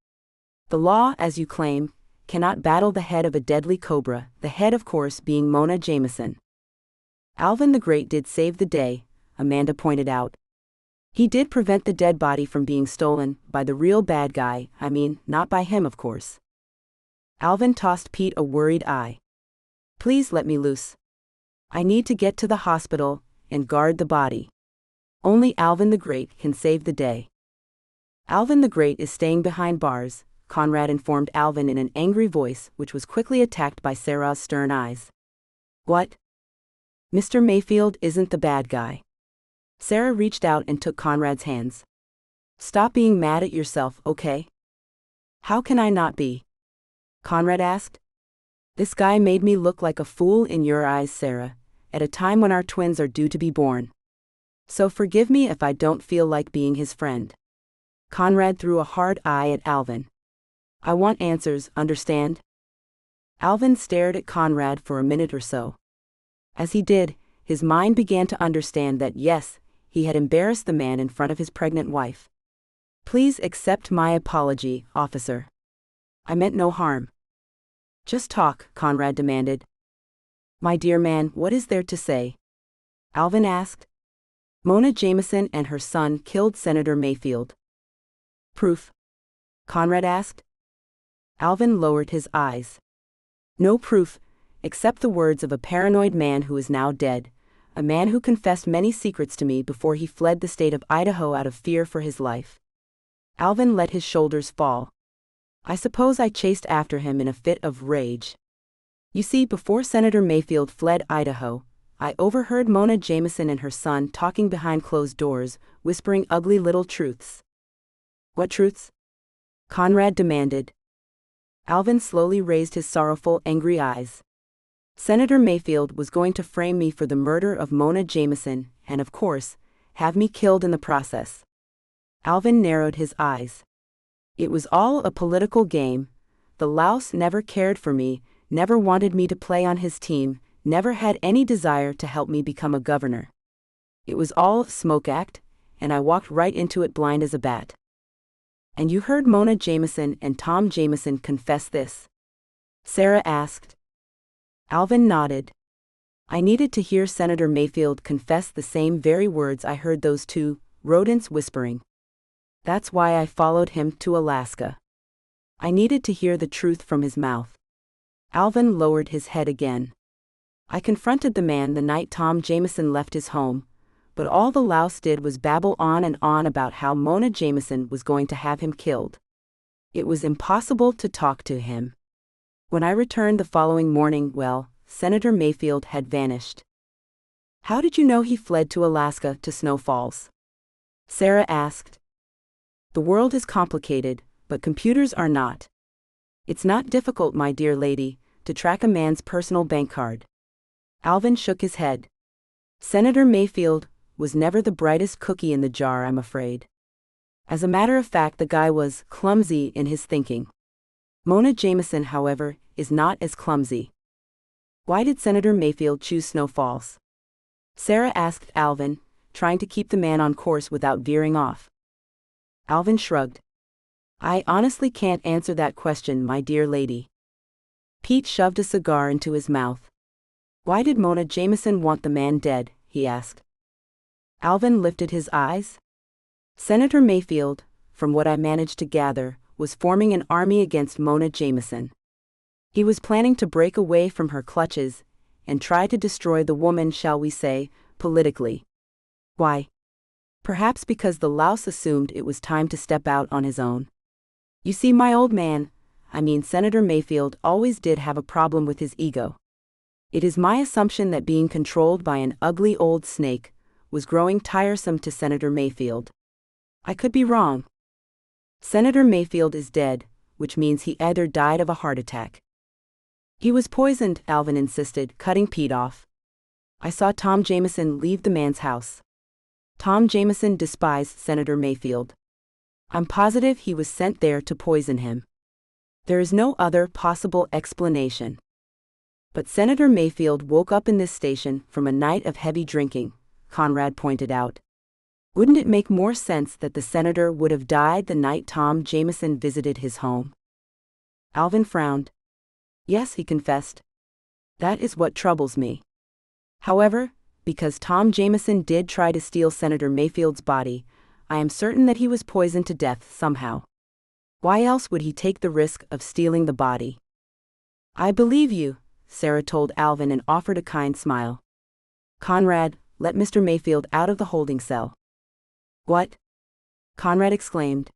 The law, as you claim, cannot battle the head of a deadly cobra, the head of course being Mona Jameson. Alvin the Great did save the day, Amanda pointed out. He did prevent the dead body from being stolen by the real bad guy, I mean, not by him of course. Alvin tossed Pete a worried eye. Please let me loose. I need to get to the hospital and guard the body. Only Alvin the Great can save the day. Alvin the Great is staying behind bars, Conrad informed Alvin in an angry voice, which was quickly attacked by Sarah's stern eyes. What? Mr. Mayfield isn't the bad guy. Sarah reached out and took Conrad's hands. Stop being mad at yourself, okay? How can I not be? Conrad asked. This guy made me look like a fool in your eyes, Sarah, at a time when our twins are due to be born. So forgive me if I don't feel like being his friend. Conrad threw a hard eye at Alvin. I want answers, understand? Alvin stared at Conrad for a minute or so. As he did, his mind began to understand that yes, he had embarrassed the man in front of his pregnant wife. Please accept my apology, officer. I meant no harm. Just talk, Conrad demanded. My dear man, what is there to say? Alvin asked. Mona Jameson and her son killed Senator Mayfield. Proof? Conrad asked. Alvin lowered his eyes. No proof, except the words of a paranoid man who is now dead, a man who confessed many secrets to me before he fled the state of Idaho out of fear for his life. Alvin let his shoulders fall. I suppose I chased after him in a fit of rage. You see, before Senator Mayfield fled Idaho, I overheard Mona Jameson and her son talking behind closed doors, whispering ugly little truths. What truths? Conrad demanded. Alvin slowly raised his sorrowful, angry eyes. Senator Mayfield was going to frame me for the murder of Mona Jameson and, of course, have me killed in the process. Alvin narrowed his eyes. It was all a political game. The louse never cared for me, never wanted me to play on his team, never had any desire to help me become a governor. It was all a smoke act, and I walked right into it blind as a bat. And you heard Mona Jameson and Tom Jameson confess this? Sarah asked. Alvin nodded. I needed to hear Senator Mayfield confess the same very words I heard those two rodents whispering. That's why I followed him to Alaska. I needed to hear the truth from his mouth. Alvin lowered his head again. I confronted the man the night Tom Jameson left his home, but all the louse did was babble on and on about how Mona Jameson was going to have him killed. It was impossible to talk to him. When I returned the following morning, well, Senator Mayfield had vanished. How did you know he fled to Alaska to Snow Falls? Sarah asked. The world is complicated, but computers are not. It's not difficult, my dear lady, to track a man's personal bank card. Alvin shook his head. Senator Mayfield was never the brightest cookie in the jar, I'm afraid. As a matter of fact, the guy was clumsy in his thinking. Mona Jameson, however, is not as clumsy. Why did Senator Mayfield choose Snow Falls? Sarah asked Alvin, trying to keep the man on course without veering off. Alvin shrugged. I honestly can't answer that question, my dear lady. Pete shoved a cigar into his mouth. Why did Mona Jameson want the man dead? He asked. Alvin lifted his eyes. Senator Mayfield, from what I managed to gather, was forming an army against Mona Jameson. He was planning to break away from her clutches and try to destroy the woman, shall we say, politically. Why? Perhaps because the louse assumed it was time to step out on his own. You see, my old man, Senator Mayfield, always did have a problem with his ego. It is my assumption that being controlled by an ugly old snake was growing tiresome to Senator Mayfield. I could be wrong. Senator Mayfield is dead, which means he either died of a heart attack. He was poisoned, Alvin insisted, cutting Pete off. I saw Tom Jameson leave the man's house. Tom Jameson despised Senator Mayfield. I'm positive he was sent there to poison him. There is no other possible explanation. But Senator Mayfield woke up in this station from a night of heavy drinking, Conrad pointed out. Wouldn't it make more sense that the senator would have died the night Tom Jameson visited his home? Alvin frowned. Yes, he confessed. That is what troubles me. However, because Tom Jameson did try to steal Senator Mayfield's body, I am certain that he was poisoned to death somehow. Why else would he take the risk of stealing the body? I believe you, Sarah told Alvin and offered a kind smile. Conrad, let Mr. Mayfield out of the holding cell. What? Conrad exclaimed.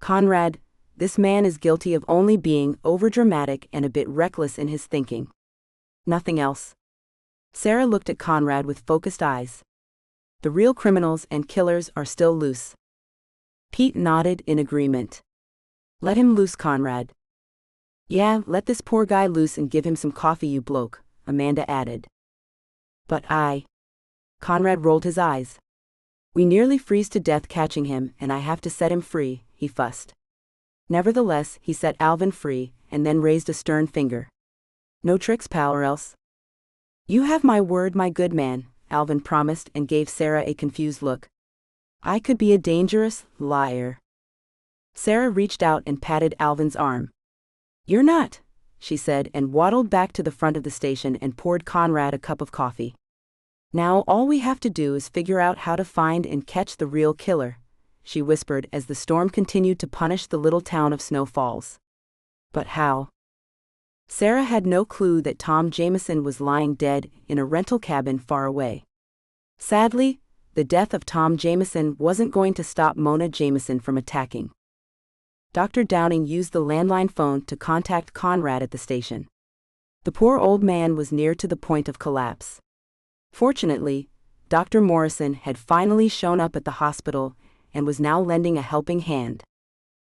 Conrad, This man is guilty of only being overdramatic and a bit reckless in his thinking. Nothing else. Sarah looked at Conrad with focused eyes. The real criminals and killers are still loose. Pete nodded in agreement. Let him loose, Conrad. Yeah, let this poor guy loose and give him some coffee, you bloke, Amanda added. But Conrad rolled his eyes. We nearly freeze to death catching him, and I have to set him free, he fussed. Nevertheless, he set Alvin free, and then raised a stern finger. No tricks, pal, or else. You have my word, my good man, Alvin promised and gave Sarah a confused look. I could be a dangerous liar. Sarah reached out and patted Alvin's arm. You're not, she said, and waddled back to the front of the station and poured Conrad a cup of coffee. Now all we have to do is figure out how to find and catch the real killer, she whispered as the storm continued to punish the little town of Snow Falls. But how? Sarah had no clue that Tom Jameson was lying dead in a rental cabin far away. Sadly, the death of Tom Jameson wasn't going to stop Mona Jameson from attacking. Dr. Downing used the landline phone to contact Conrad at the station. The poor old man was near to the point of collapse. Fortunately, Dr. Morrison had finally shown up at the hospital and was now lending a helping hand.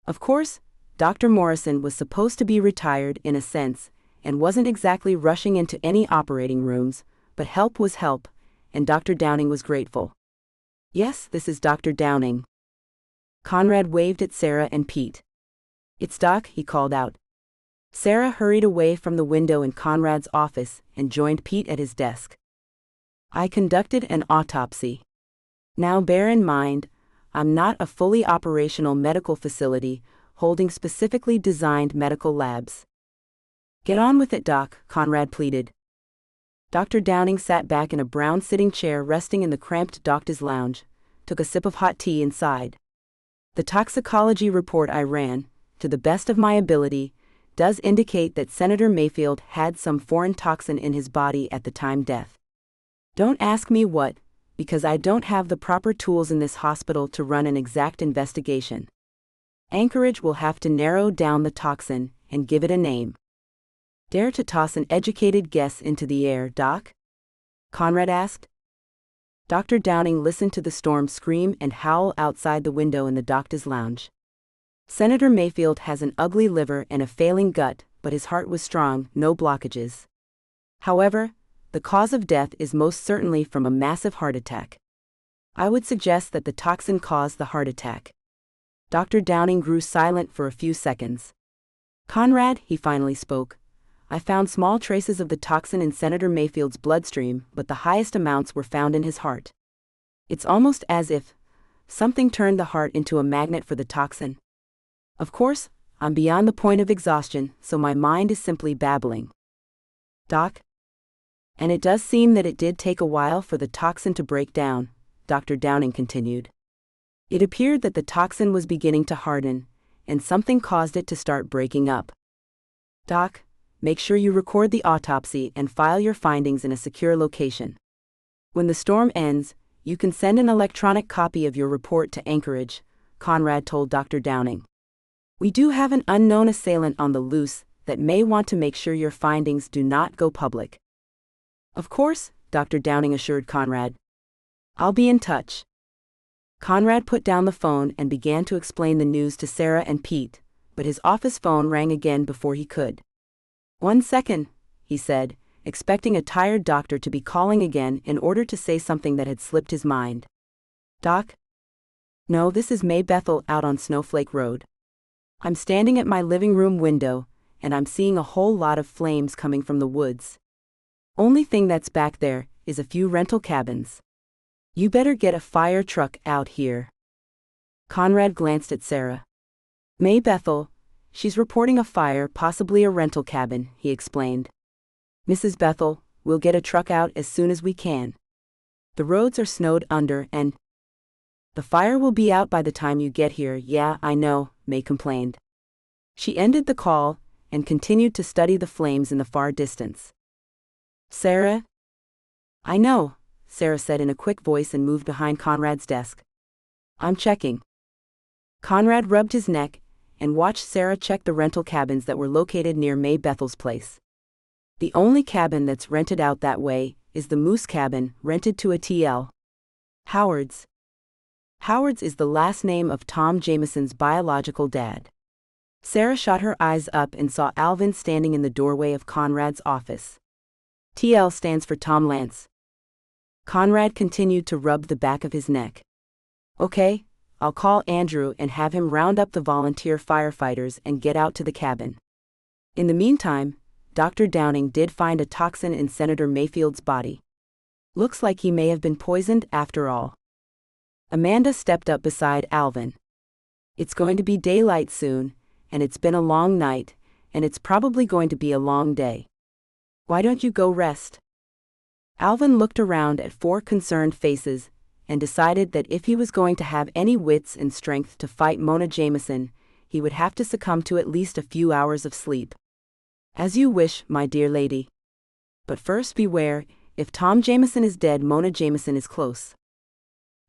Of course, Dr. Morrison was supposed to be retired in a sense and wasn't exactly rushing into any operating rooms, but help was help, and Dr. Downing was grateful. Yes, this is Dr. Downing. Conrad waved at Sarah and Pete. It's Doc, he called out. Sarah hurried away from the window in Conrad's office and joined Pete at his desk. I conducted an autopsy. Now bear in mind, I'm not a fully operational medical facility holding specifically designed medical labs. Get on with it, Doc, Conrad pleaded. Dr. Downing sat back in a brown sitting chair resting in the cramped doctor's lounge, took a sip of hot tea inside. The toxicology report I ran, to the best of my ability, does indicate that Senator Mayfield had some foreign toxin in his body at the time death. Don't ask me what, because I don't have the proper tools in this hospital to run an exact investigation. Anchorage will have to narrow down the toxin and give it a name. Dare to toss an educated guess into the air, Doc? Conrad asked. Dr. Downing listened to the storm scream and howl outside the window in the doctor's lounge. Senator Mayfield has an ugly liver and a failing gut, but his heart was strong, no blockages. However, the cause of death is most certainly from a massive heart attack. I would suggest that the toxin caused the heart attack. Dr. Downing grew silent for a few seconds. Conrad, he finally spoke, I found small traces of the toxin in Senator Mayfield's bloodstream, but the highest amounts were found in his heart. It's almost as if something turned the heart into a magnet for the toxin. Of course, I'm beyond the point of exhaustion, so my mind is simply babbling. Doc? And it does seem that it did take a while for the toxin to break down, Dr. Downing continued. It appeared that the toxin was beginning to harden, and something caused it to start breaking up. Doc, make sure you record the autopsy and file your findings in a secure location. When the storm ends, you can send an electronic copy of your report to Anchorage, Conrad told Dr. Downing. We do have an unknown assailant on the loose that may want to make sure your findings do not go public. Of course, Dr. Downing assured Conrad. I'll be in touch. Conrad put down the phone and began to explain the news to Sarah and Pete, but his office phone rang again before he could. 1 second, he said, expecting a tired doctor to be calling again in order to say something that had slipped his mind. Doc? No, this is May Bethel out on Snowflake Road. I'm standing at my living room window, and I'm seeing a whole lot of flames coming from the woods. Only thing that's back there is a few rental cabins. You better get a fire truck out here. Conrad glanced at Sarah. May Bethel, she's reporting a fire, possibly a rental cabin, he explained. Mrs. Bethel, we'll get a truck out as soon as we can. The roads are snowed under and the fire will be out by the time you get here. Yeah, I know, May complained. She ended the call and continued to study the flames in the far distance. Sarah? I know, Sarah said in a quick voice and moved behind Conrad's desk. I'm checking. Conrad rubbed his neck and watched Sarah check the rental cabins that were located near May Bethel's place. The only cabin that's rented out that way is the Moose Cabin, rented to a T.L. Howard's. Howard's is the last name of Tom Jameson's biological dad. Sarah shot her eyes up and saw Alvin standing in the doorway of Conrad's office. T.L. stands for Tom Lance. Conrad continued to rub the back of his neck. Okay, I'll call Andrew and have him round up the volunteer firefighters and get out to the cabin. In the meantime, Dr. Downing did find a toxin in Senator Mayfield's body. Looks like he may have been poisoned after all. Amanda stepped up beside Alvin. It's going to be daylight soon, and it's been a long night, and it's probably going to be a long day. Why don't you go rest? Alvin looked around at 4 concerned faces and decided that if he was going to have any wits and strength to fight Mona Jameson, he would have to succumb to at least a few hours of sleep. As you wish, my dear lady. But first beware, if Tom Jameson is dead, Mona Jameson is close.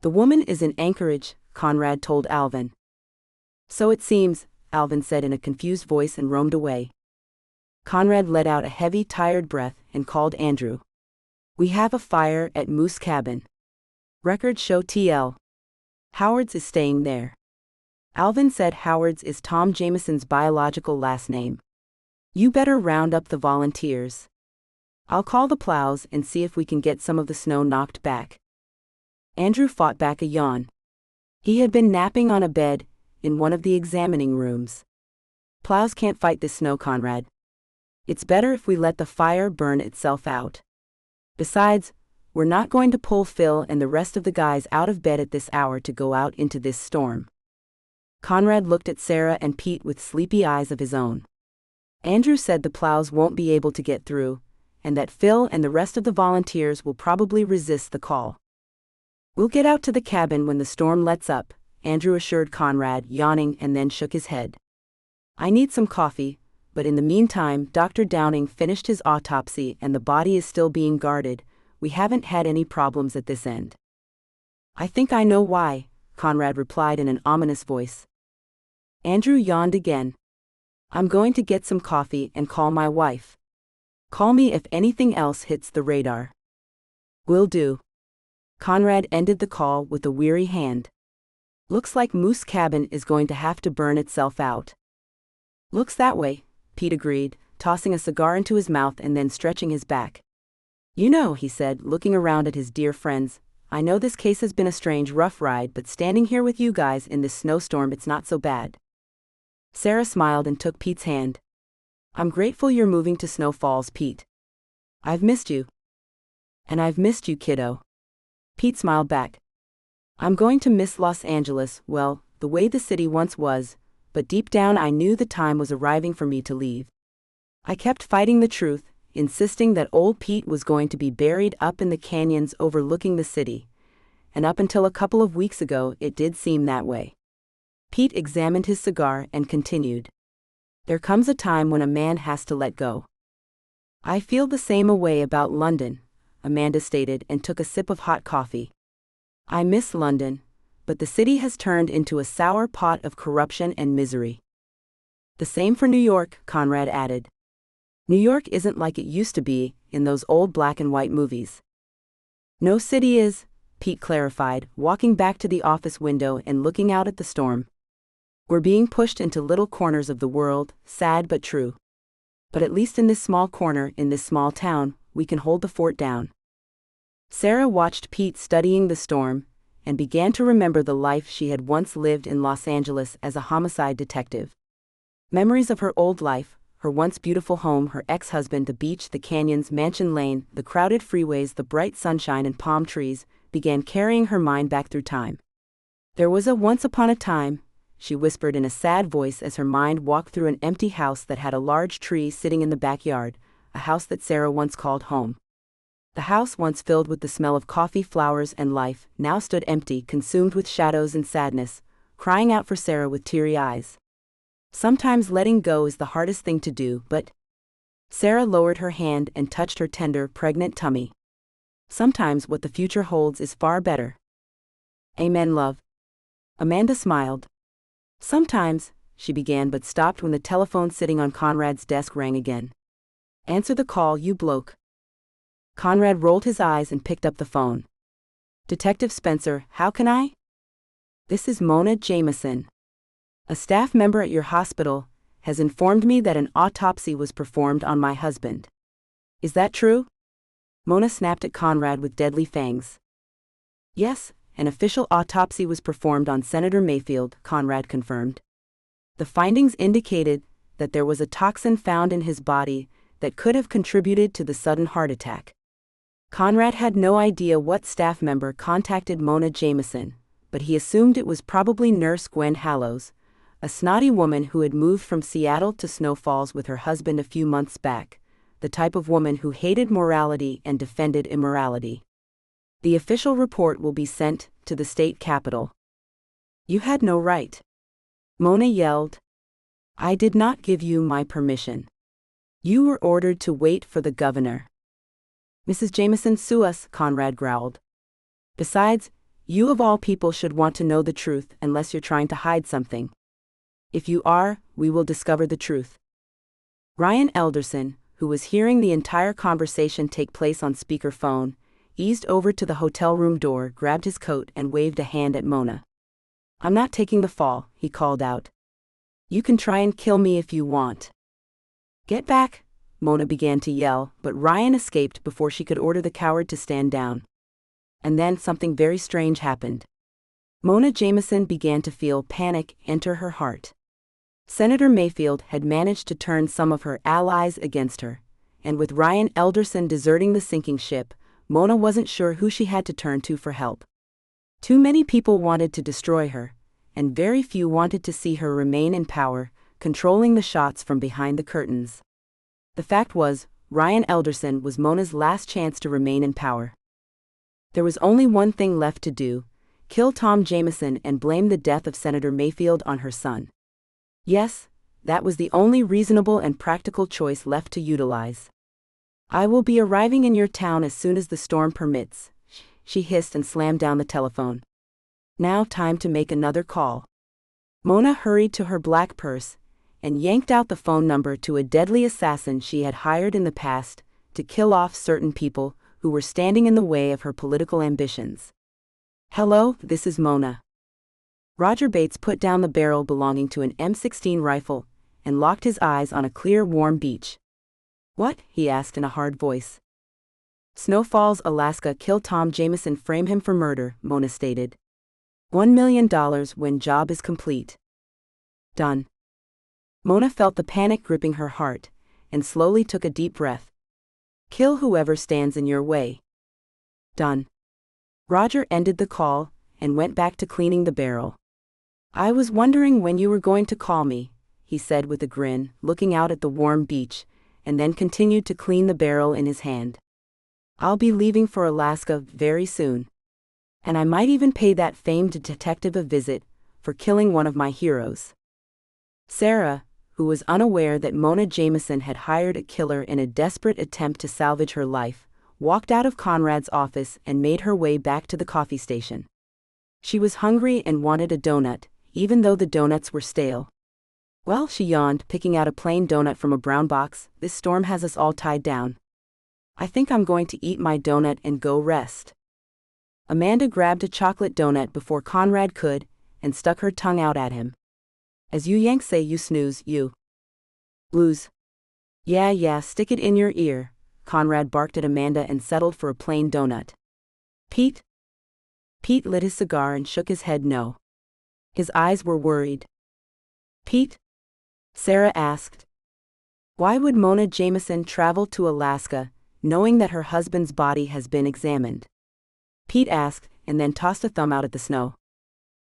The woman is in Anchorage, Conrad told Alvin. So it seems, Alvin said in a confused voice and roamed away. Conrad let out a heavy, tired breath and called Andrew. We have a fire at Moose Cabin. Records show T.L. Howard's is staying there. Alvin said Howard's is Tom Jameson's biological last name. You better round up the volunteers. I'll call the plows and see if we can get some of the snow knocked back. Andrew fought back a yawn. He had been napping on a bed in one of the examining rooms. Plows can't fight this snow, Conrad. It's better if we let the fire burn itself out. Besides, we're not going to pull Phil and the rest of the guys out of bed at this hour to go out into this storm. Conrad looked at Sarah and Pete with sleepy eyes of his own. Andrew said the plows won't be able to get through, and that Phil and the rest of the volunteers will probably resist the call. We'll get out to the cabin when the storm lets up, Andrew assured Conrad, yawning, and then shook his head. I need some coffee, but in the meantime, Dr. Downing finished his autopsy and the body is still being guarded. We haven't had any problems at this end. I think I know why, Conrad replied in an ominous voice. Andrew yawned again. I'm going to get some coffee and call my wife. Call me if anything else hits the radar. Will do. Conrad ended the call with a weary hand. Looks like Moose Cabin is going to have to burn itself out. Looks that way, Pete agreed, tossing a cigar into his mouth and then stretching his back. You know, he said, looking around at his dear friends, I know this case has been a strange, rough ride, but standing here with you guys in this snowstorm, it's not so bad. Sarah smiled and took Pete's hand. I'm grateful you're moving to Snow Falls, Pete. I've missed you. And I've missed you, kiddo. Pete smiled back. I'm going to miss Los Angeles, well, the way the city once was, but deep down I knew the time was arriving for me to leave. I kept fighting the truth, insisting that old Pete was going to be buried up in the canyons overlooking the city, and up until a couple of weeks ago it did seem that way. Pete examined his cigar and continued. There comes a time when a man has to let go. I feel the same way about London, Amanda stated and took a sip of hot coffee. I miss London, but the city has turned into a sour pot of corruption and misery. The same for New York, Conrad added. New York isn't like it used to be in those old black and white movies. No city is, Pete clarified, walking back to the office window and looking out at the storm. We're being pushed into little corners of the world, sad but true. But at least in this small corner, in this small town, we can hold the fort down. Sarah watched Pete studying the storm and began to remember the life she had once lived in Los Angeles as a homicide detective. Memories of her old life, her once beautiful home, her ex-husband, the beach, the canyons, Mansion Lane, the crowded freeways, the bright sunshine and palm trees, began carrying her mind back through time. There was a once upon a time, she whispered in a sad voice as her mind walked through an empty house that had a large tree sitting in the backyard, a house that Sarah once called home. The house, once filled with the smell of coffee, flowers, and life, now stood empty, consumed with shadows and sadness, crying out for Sarah with teary eyes. Sometimes letting go is the hardest thing to do, but... Sarah lowered her hand and touched her tender, pregnant tummy. Sometimes what the future holds is far better. Amen, love. Amanda smiled. Sometimes, she began but stopped when the telephone sitting on Conrad's desk rang again. "Answer the call, you bloke." Conrad rolled his eyes and picked up the phone. "Detective Spencer, how can I?" "This is Mona Jameson. A staff member at your hospital has informed me that an autopsy was performed on my husband. Is that true?" Mona snapped at Conrad with deadly fangs. "Yes, an official autopsy was performed on Senator Mayfield," Conrad confirmed. "The findings indicated that there was a toxin found in his body that could have contributed to the sudden heart attack." Conrad had no idea what staff member contacted Mona Jameson, but he assumed it was probably Nurse Gwen Hallows, a snotty woman who had moved from Seattle to Snow Falls with her husband a few months back, the type of woman who hated morality and defended immorality. "The official report will be sent to the state capitol." "You had no right," Mona yelled. "I did not give you my permission. You were ordered to wait for the governor." "Mrs. Jameson, sue us," Conrad growled. "Besides, you of all people should want to know the truth unless you're trying to hide something. If you are, we will discover the truth." Ryan Elderson, who was hearing the entire conversation take place on speakerphone, eased over to the hotel room door, grabbed his coat, and waved a hand at Mona. "I'm not taking the fall," he called out. "You can try and kill me if you want." "Get back," Mona began to yell, but Ryan escaped before she could order the coward to stand down. And then something very strange happened. Mona Jameson began to feel panic enter her heart. Senator Mayfield had managed to turn some of her allies against her, and with Ryan Elderson deserting the sinking ship, Mona wasn't sure who she had to turn to for help. Too many people wanted to destroy her, and very few wanted to see her remain in power, controlling the shots from behind the curtains. The fact was, Ryan Elderson was Mona's last chance to remain in power. There was only one thing left to do: kill Tom Jameson and blame the death of Senator Mayfield on her son. Yes, that was the only reasonable and practical choice left to utilize. "I will be arriving in your town as soon as the storm permits," she hissed and slammed down the telephone. Now time to make another call. Mona hurried to her black purse and yanked out the phone number to a deadly assassin she had hired in the past to kill off certain people who were standing in the way of her political ambitions. "Hello, this is Mona." Roger Bates put down the barrel belonging to an M16 rifle and locked his eyes on a clear, warm beach. "What?" he asked in a hard voice. "Snow Falls, Alaska. Kill Tom Jameson, frame him for murder," Mona stated. $1 million when job is complete." "Done." Mona felt the panic gripping her heart and slowly took a deep breath. "Kill whoever stands in your way." "Done." Roger ended the call and went back to cleaning the barrel. "I was wondering when you were going to call me," he said with a grin, looking out at the warm beach, and then continued to clean the barrel in his hand. "I'll be leaving for Alaska very soon. And I might even pay that famed detective a visit for killing one of my heroes." Sarah, who was unaware that Mona Jameson had hired a killer in a desperate attempt to salvage her life, walked out of Conrad's office and made her way back to the coffee station. She was hungry and wanted a donut, even though the donuts were stale. "Well," she yawned, picking out a plain donut from a brown box, "this storm has us all tied down. I think I'm going to eat my donut and go rest." Amanda grabbed a chocolate donut before Conrad could, and stuck her tongue out at him. "As you Yanks say, you snooze, you lose." Yeah, stick it in your ear," Conrad barked at Amanda and settled for a plain donut. "Pete?" Pete lit his cigar and shook his head no. His eyes were worried. "Pete?" Sarah asked. "Why would Mona Jameson travel to Alaska, knowing that her husband's body has been examined?" Pete asked, and then tossed a thumb out at the snow.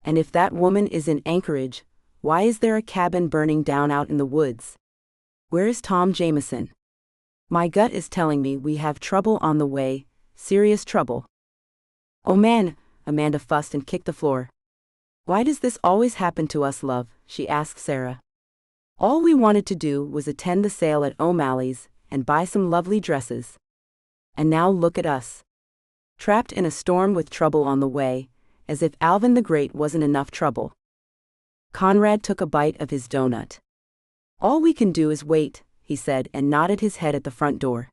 "And if that woman is in Anchorage, why is there a cabin burning down out in the woods? Where is Tom Jameson? My gut is telling me we have trouble on the way, serious trouble." "Oh man," Amanda fussed and kicked the floor. "Why does this always happen to us, love?" she asked Sarah. "All we wanted to do was attend the sale at O'Malley's and buy some lovely dresses. And now look at us. Trapped in a storm with trouble on the way, as if Alvin the Great wasn't enough trouble." Conrad took a bite of his donut. "All we can do is wait," he said and nodded his head at the front door.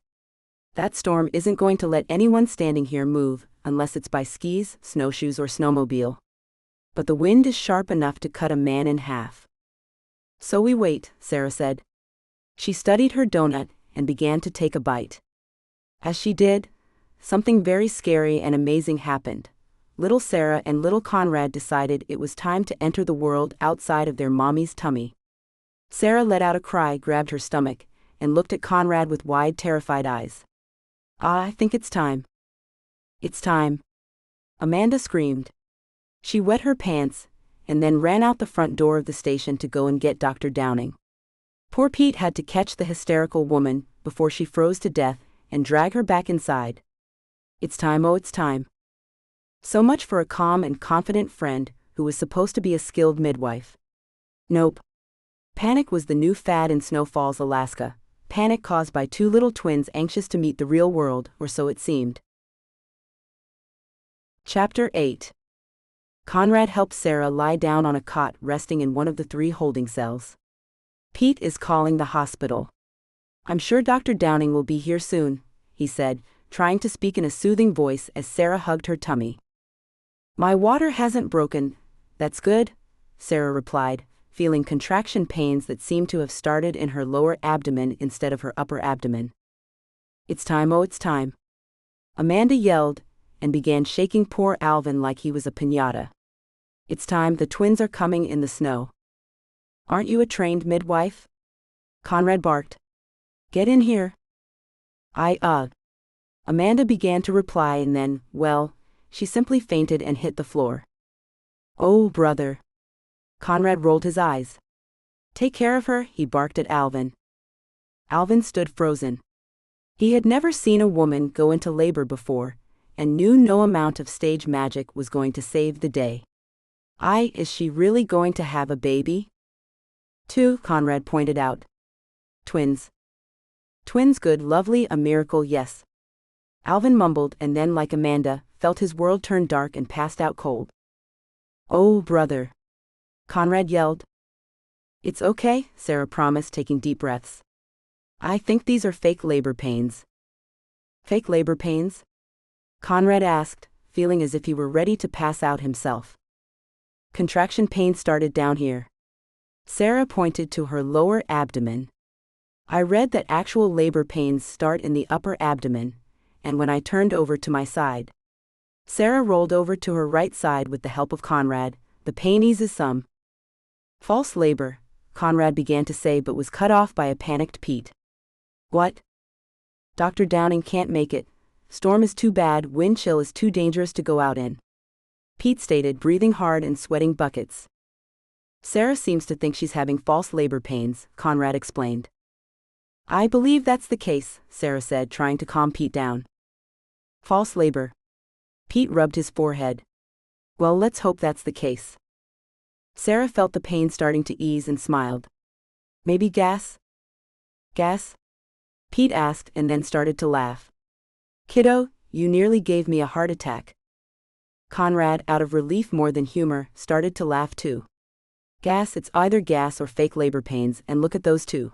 "That storm isn't going to let anyone standing here move, unless it's by skis, snowshoes, or snowmobile. But the wind is sharp enough to cut a man in half." "So we wait," Sarah said. She studied her donut and began to take a bite. As she did, something very scary and amazing happened. Little Sarah and little Conrad decided it was time to enter the world outside of their mommy's tummy. Sarah let out a cry, grabbed her stomach, and looked at Conrad with wide, terrified eyes. "I think it's time." "It's time," Amanda screamed. She wet her pants, and then ran out the front door of the station to go and get Dr. Downing. Poor Pete had to catch the hysterical woman before she froze to death and drag her back inside. "It's time, oh it's time." So much for a calm and confident friend who was supposed to be a skilled midwife. Nope. Panic was the new fad in Snow Falls, Alaska. Panic caused by two little twins anxious to meet the real world, or so it seemed. Chapter 8. Conrad helped Sarah lie down on a cot resting in one of the 3 holding cells. "Pete is calling the hospital. I'm sure Dr. Downing will be here soon," he said, trying to speak in a soothing voice as Sarah hugged her tummy. "My water hasn't broken, that's good," Sarah replied, feeling contraction pains that seemed to have started in her lower abdomen instead of her upper abdomen. "It's time, oh it's time," Amanda yelled, and began shaking poor Alvin like he was a piñata. "It's time, the twins are coming in the snow." "Aren't you a trained midwife?" Conrad barked. "Get in here." Amanda began to reply and then, well, she simply fainted and hit the floor. "Oh, brother." Conrad rolled his eyes. "Take care of her," he barked at Alvin. Alvin stood frozen. He had never seen a woman go into labor before, and knew no amount of stage magic was going to save the day. Is she really going to have a baby?" "2," Conrad pointed out. "Twins." "Twins, good, lovely, a miracle, yes." Alvin mumbled and then, like Amanda, felt his world turn dark and passed out cold. "Oh, brother," Conrad yelled. "It's okay," Sarah promised, taking deep breaths. "I think these are fake labor pains." "Fake labor pains?" Conrad asked, feeling as if he were ready to pass out himself. "Contraction pains started down here." Sarah pointed to her lower abdomen. "I read that actual labor pains start in the upper abdomen, and when I turned over to my side." Sarah rolled over to her right side with the help of Conrad. "The pain eases some." "False labor," Conrad began to say but was cut off by a panicked Pete. "What?" "Dr. Downing can't make it. Storm is too bad, wind chill is too dangerous to go out in," Pete stated, breathing hard and sweating buckets. "Sarah seems to think she's having false labor pains," Conrad explained. "I believe that's the case," Sarah said, trying to calm Pete down. "False labor." Pete rubbed his forehead. "Well, let's hope that's the case." Sarah felt the pain starting to ease and smiled. "Maybe gas?" "Gas?" Pete asked and then started to laugh. "Kiddo, you nearly gave me a heart attack." Conrad, out of relief more than humor, started to laugh too. "Gas, it's either gas or fake labor pains, and look at those two."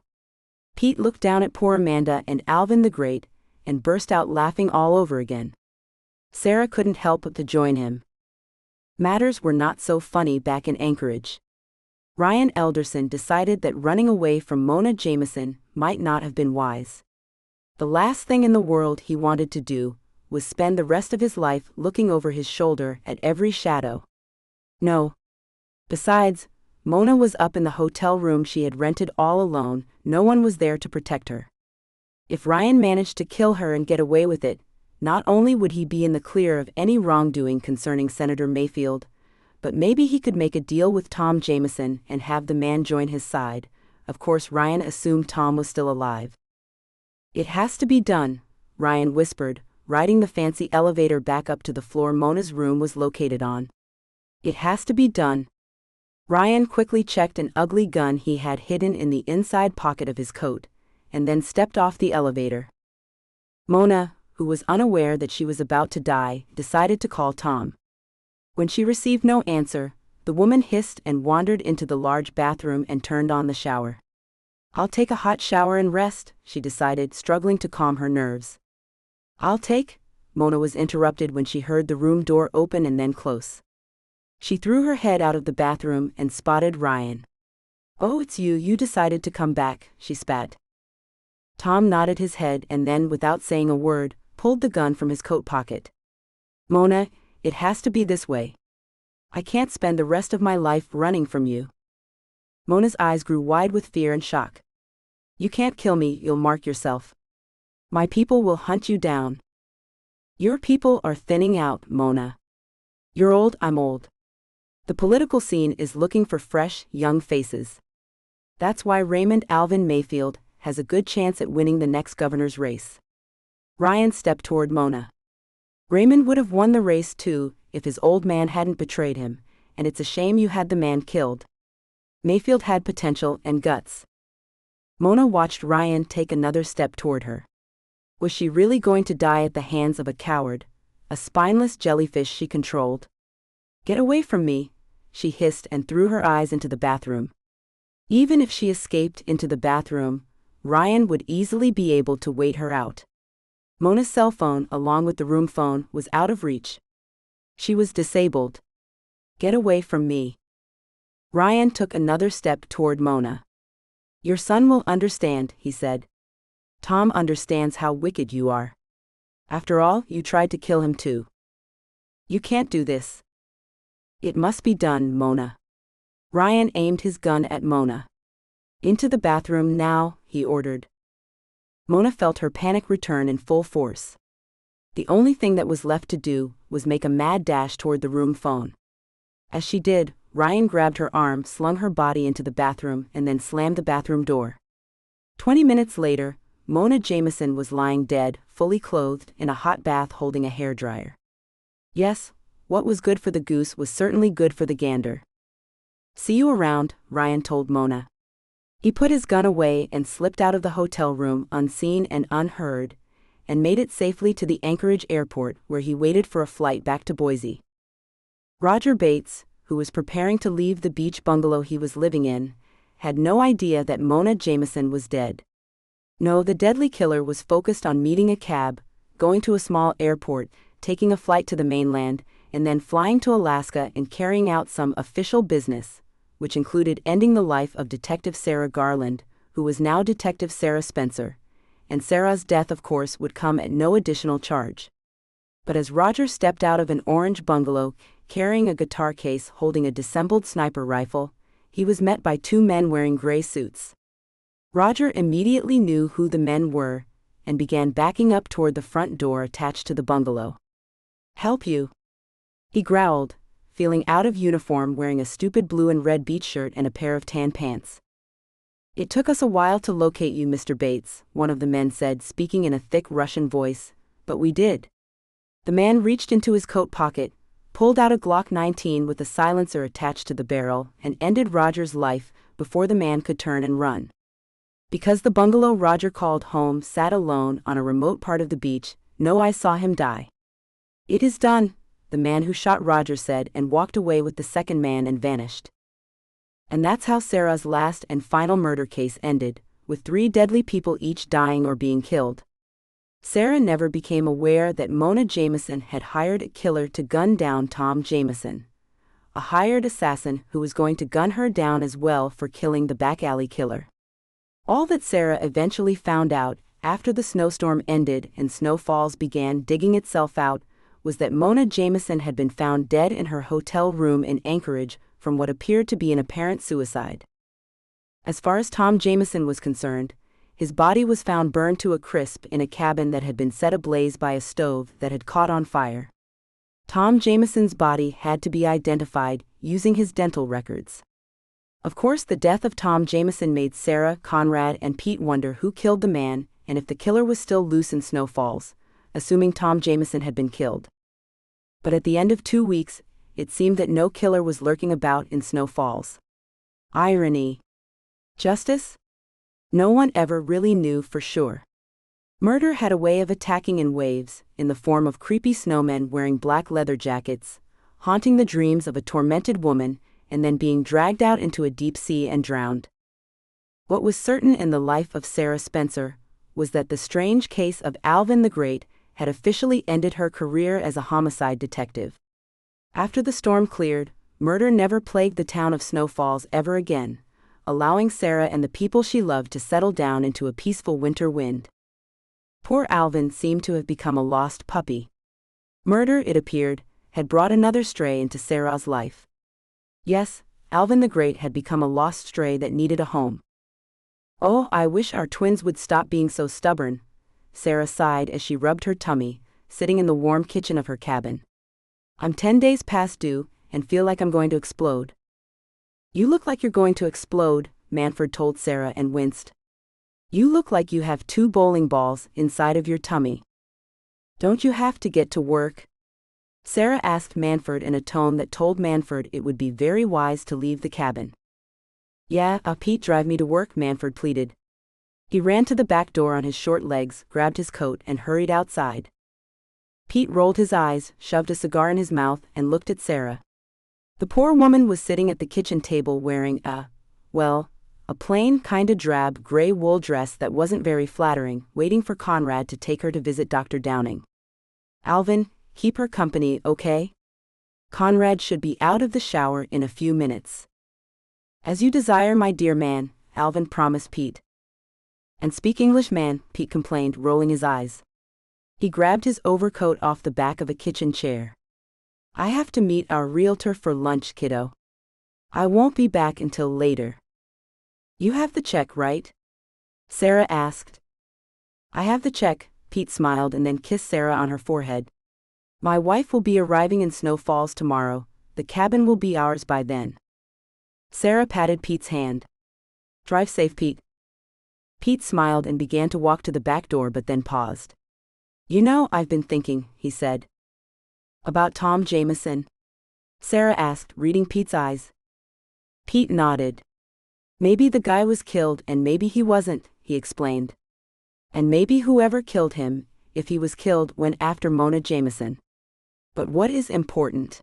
Pete looked down at poor Amanda and Alvin the Great, and burst out laughing all over again. Sarah couldn't help but to join him. Matters were not so funny back in Anchorage. Ryan Elderson decided that running away from Mona Jameson might not have been wise. The last thing in the world he wanted to do was spend the rest of his life looking over his shoulder at every shadow. No. Besides, Mona was up in the hotel room she had rented all alone, no one was there to protect her. If Ryan managed to kill her and get away with it, not only would he be in the clear of any wrongdoing concerning Senator Mayfield, but maybe he could make a deal with Tom Jameson and have the man join his side. Of course, Ryan assumed Tom was still alive. "It has to be done," Ryan whispered, riding the fancy elevator back up to the floor Mona's room was located on. "It has to be done." Ryan quickly checked an ugly gun he had hidden in the inside pocket of his coat, and then stepped off the elevator. Mona, who was unaware that she was about to die, decided to call Tom. When she received no answer, The woman hissed and wandered into the large bathroom and turned on the shower. "I'll take a hot shower and rest," she decided, struggling to calm her nerves. Mona was interrupted when she heard the room door open and then close. She threw her head out of the bathroom and spotted Ryan. "Oh, it's you. You decided to come back," she spat. Tom nodded his head and then, without saying a word, pulled the gun from his coat pocket. "Mona, it has to be this way. I can't spend the rest of my life running from you." Mona's eyes grew wide with fear and shock. "You can't kill me, you'll mark yourself. My people will hunt you down." "Your people are thinning out, Mona. You're old, I'm old. The political scene is looking for fresh, young faces. That's why Raymond Alvin Mayfield has a good chance at winning the next governor's race." Ryan stepped toward Mona. "Raymond would have won the race too if his old man hadn't betrayed him, and it's a shame you had the man killed. Mayfield had potential and guts." Mona watched Ryan take another step toward her. Was she really going to die at the hands of a coward, a spineless jellyfish she controlled? "Get away from me," she hissed and threw her eyes into the bathroom. Even if she escaped into the bathroom, Ryan would easily be able to wait her out. Mona's cell phone, along with the room phone, was out of reach. She was disabled. "Get away from me." Ryan took another step toward Mona. "Your son will understand," he said. "Tom understands how wicked you are. After all, you tried to kill him too. You can't do this. It must be done, Mona." Ryan aimed his gun at Mona. "Into the bathroom now," he ordered. Mona felt her panic return in full force. The only thing that was left to do was make a mad dash toward the room phone. As she did, Ryan grabbed her arm, slung her body into the bathroom, and then slammed the bathroom door. 20 minutes later, Mona Jameson was lying dead, fully clothed, in a hot bath holding a hairdryer. Yes, what was good for the goose was certainly good for the gander. "See you around," Ryan told Mona. He put his gun away and slipped out of the hotel room unseen and unheard, and made it safely to the Anchorage airport where he waited for a flight back to Boise. Roger Bates, who was preparing to leave the beach bungalow he was living in, had no idea that Mona Jameson was dead. No, the deadly killer was focused on meeting a cab, going to a small airport, taking a flight to the mainland, and then flying to Alaska and carrying out some official business, which included ending the life of Detective Sarah Garland, who was now Detective Sarah Spencer, and Sarah's death, of course, would come at no additional charge. But as Roger stepped out of an orange bungalow, carrying a guitar case holding a disassembled sniper rifle, he was met by two men wearing gray suits. Roger immediately knew who the men were, and began backing up toward the front door attached to the bungalow. "Help you," he growled, feeling out of uniform, wearing a stupid blue and red beach shirt and a pair of tan pants. "It took us a while to locate you, Mr. Bates," one of the men said, speaking in a thick Russian voice, "but we did." The man reached into his coat pocket, pulled out a Glock 19 with a silencer attached to the barrel, and ended Roger's life before the man could turn and run. Because the bungalow Roger called home sat alone on a remote part of the beach, no eye saw him die. "It is done," the man who shot Roger said, and walked away with the second man and vanished. And that's how Sarah's last and final murder case ended, with 3 deadly people each dying or being killed. Sarah never became aware that Mona Jameson had hired a killer to gun down Tom Jameson, a hired assassin who was going to gun her down as well for killing the back alley killer. All that Sarah eventually found out, after the snowstorm ended and snowfalls began digging itself out, was that Mona Jameson had been found dead in her hotel room in Anchorage from what appeared to be an apparent suicide. As far as Tom Jameson was concerned, his body was found burned to a crisp in a cabin that had been set ablaze by a stove that had caught on fire. Tom Jameson's body had to be identified using his dental records. Of course, the death of Tom Jameson made Sarah, Conrad, and Pete wonder who killed the man and if the killer was still loose in Snow Falls, assuming Tom Jameson had been killed. But at the end of 2 weeks, it seemed that no killer was lurking about in Snow Falls. Irony. Justice? No one ever really knew for sure. Murder had a way of attacking in waves, in the form of creepy snowmen wearing black leather jackets, haunting the dreams of a tormented woman, and then being dragged out into a deep sea and drowned. What was certain in the life of Sarah Spencer was that the strange case of Alvin the Great had officially ended her career as a homicide detective. After the storm cleared, murder never plagued the town of Snow Falls ever again, allowing Sarah and the people she loved to settle down into a peaceful winter wind. Poor Alvin seemed to have become a lost puppy. Murder, it appeared, had brought another stray into Sarah's life. Yes, Alvin the Great had become a lost stray that needed a home. "Oh, I wish our twins would stop being so stubborn," Sarah sighed as she rubbed her tummy, sitting in the warm kitchen of her cabin. "I'm 10 days past due, and feel like I'm going to explode." "You look like you're going to explode," Manfred told Sarah and winced. "You look like you have 2 bowling balls inside of your tummy." "Don't you have to get to work?" Sarah asked Manfred in a tone that told Manfred it would be very wise to leave the cabin. "Yeah, Pete, drive me to work," Manfred pleaded. He ran to the back door on his short legs, grabbed his coat, and hurried outside. Pete rolled his eyes, shoved a cigar in his mouth, and looked at Sarah. The poor woman was sitting at the kitchen table wearing a plain, kinda drab, gray wool dress that wasn't very flattering, waiting for Conrad to take her to visit Dr. Downing. "Alvin, keep her company, okay? Conrad should be out of the shower in a few minutes." "As you desire, my dear man," Alvin promised Pete. "And speak English, man," Pete complained, rolling his eyes. He grabbed his overcoat off the back of a kitchen chair. "I have to meet our realtor for lunch, kiddo. I won't be back until later." "You have the check, right?" Sarah asked. "I have the check," Pete smiled and then kissed Sarah on her forehead. "My wife will be arriving in Snow Falls tomorrow. The cabin will be ours by then." Sarah patted Pete's hand. "Drive safe, Pete." Pete smiled and began to walk to the back door but then paused. "You know, I've been thinking," he said. "About Tom Jameson?" Sarah asked, reading Pete's eyes. Pete nodded. "Maybe the guy was killed and maybe he wasn't," he explained. "And maybe whoever killed him, if he was killed, went after Mona Jameson. But what is important?"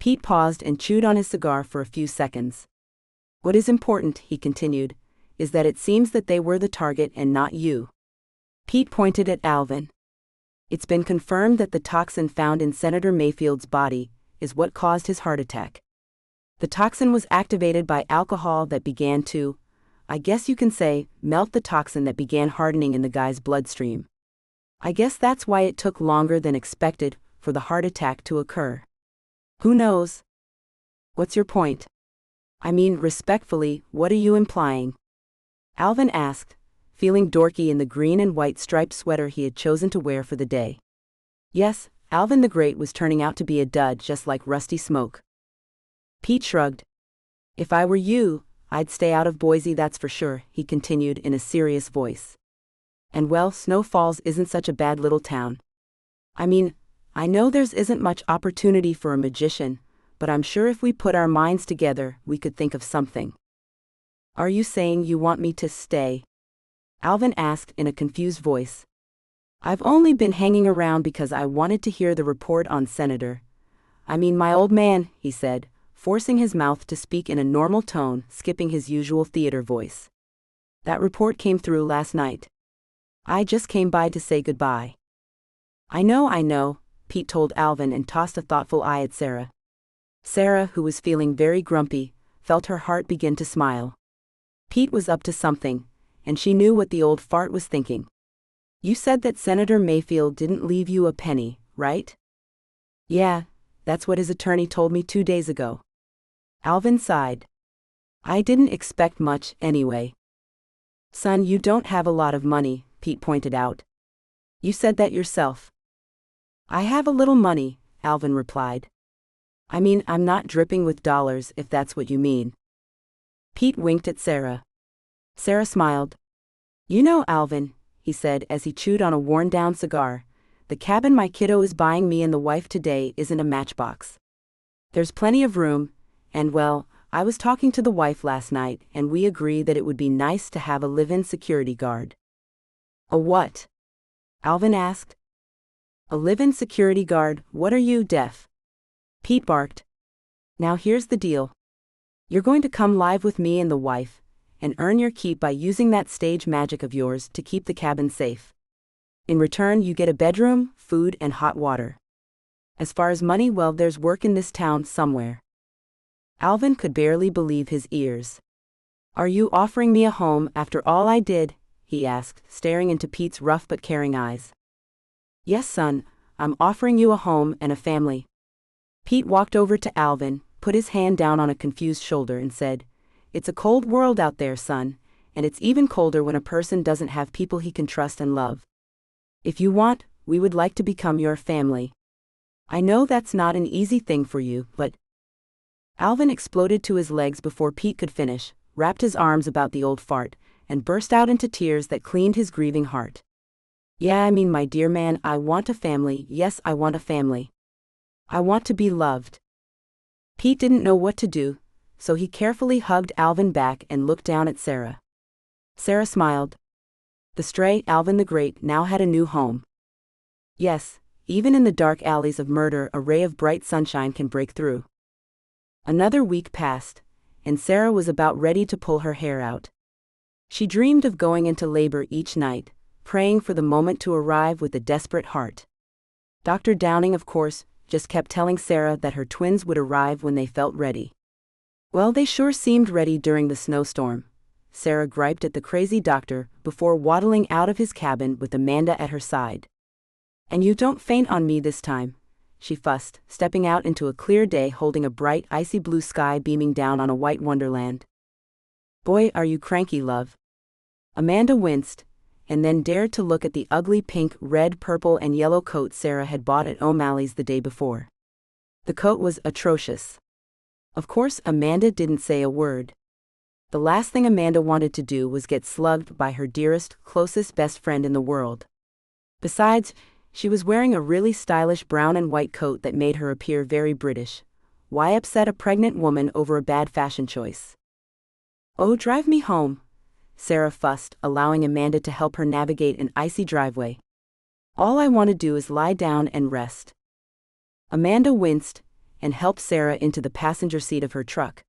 Pete paused and chewed on his cigar for a few seconds. "What is important," he continued, "is that it seems that they were the target and not you." Pete pointed at Alvin. "It's been confirmed that the toxin found in Senator Mayfield's body is what caused his heart attack. The toxin was activated by alcohol that began to, I guess you can say, melt the toxin that began hardening in the guy's bloodstream. I guess that's why it took longer than expected for the heart attack to occur. Who knows?" "What's your point? I mean, respectfully, what are you implying?" Alvin asked, feeling dorky in the green and white striped sweater he had chosen to wear for the day. Yes, Alvin the Great was turning out to be a dud just like Rusty Smoke. Pete shrugged. "If I were you, I'd stay out of Boise, that's for sure," he continued in a serious voice. "And well, Snow Falls isn't such a bad little town. I mean, I know there's isn't much opportunity for a magician, but I'm sure if we put our minds together, we could think of something." "Are you saying you want me to stay?" Alvin asked in a confused voice. "I've only been hanging around because I wanted to hear the report on my old man," he said, forcing his mouth to speak in a normal tone, skipping his usual theater voice. "That report came through last night. I just came by to say goodbye." I know," Pete told Alvin and tossed a thoughtful eye at Sarah. Sarah, who was feeling very grumpy, felt her heart begin to smile. Pete was up to something, and she knew what the old fart was thinking. "You said that Senator Mayfield didn't leave you a penny, right?" "Yeah, that's what his attorney told me 2 days ago." Alvin sighed. "I didn't expect much, anyway." "Son, you don't have a lot of money," Pete pointed out. "You said that yourself." "I have a little money," Alvin replied. "I mean, I'm not dripping with dollars, if that's what you mean." Pete winked at Sarah. Sarah smiled. "You know, Alvin," he said as he chewed on a worn-down cigar, "the cabin my kiddo is buying me and the wife today isn't a matchbox. There's plenty of room, and well, I was talking to the wife last night and we agreed that it would be nice to have a live-in security guard." "A what?" Alvin asked. "A live-in security guard. What are you, deaf?" Pete barked. "Now here's the deal. You're going to come live with me and the wife, and earn your keep by using that stage magic of yours to keep the cabin safe. In return, you get a bedroom, food, and hot water. As far as money, well, there's work in this town somewhere. Alvin could barely believe his ears. Are you offering me a home after all I did? He asked, staring into Pete's rough but caring eyes. Yes, son, I'm offering you a home and a family. Pete walked over to Alvin, put his hand down on a confused shoulder and said, It's a cold world out there, son, and it's even colder when a person doesn't have people he can trust and love. If you want, we would like to become your family. I know that's not an easy thing for you, but... Alvin exploded to his legs before Pete could finish, wrapped his arms about the old fart, and burst out into tears that cleaned his grieving heart. Yeah, I mean, my dear man, I want a family. Yes, I want a family. I want to be loved. Pete didn't know what to do, so he carefully hugged Alvin back and looked down at Sarah. Sarah smiled. The stray Alvin the Great now had a new home. Yes, even in the dark alleys of murder, a ray of bright sunshine can break through. Another week passed, and Sarah was about ready to pull her hair out. She dreamed of going into labor each night, praying for the moment to arrive with a desperate heart. Dr. Downing, of course, just kept telling Sarah that her twins would arrive when they felt ready. Well, they sure seemed ready during the snowstorm, Sarah griped at the crazy doctor before waddling out of his cabin with Amanda at her side. And you don't faint on me this time, she fussed, stepping out into a clear day holding a bright icy blue sky beaming down on a white wonderland. Boy, are you cranky, love. Amanda winced, and then dared to look at the ugly pink, red, purple, and yellow coat Sarah had bought at O'Malley's the day before. The coat was atrocious. Of course, Amanda didn't say a word. The last thing Amanda wanted to do was get slugged by her dearest, closest best friend in the world. Besides, she was wearing a really stylish brown and white coat that made her appear very British. Why upset a pregnant woman over a bad fashion choice? Oh, drive me home, Sarah fussed, allowing Amanda to help her navigate an icy driveway. All I want to do is lie down and rest. Amanda winced and helped Sarah into the passenger seat of her truck.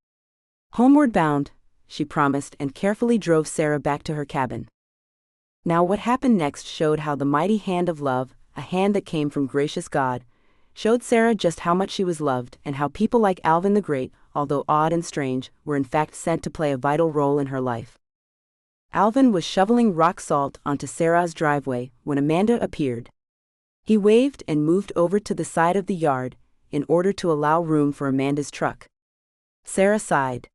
Homeward bound, she promised, and carefully drove Sarah back to her cabin. Now what happened next showed how the mighty hand of love, a hand that came from gracious God, showed Sarah just how much she was loved and how people like Alvin the Great, although odd and strange, were in fact sent to play a vital role in her life. Alvin was shoveling rock salt onto Sarah's driveway when Amanda appeared. He waved and moved over to the side of the yard in order to allow room for Amanda's truck. Sarah sighed.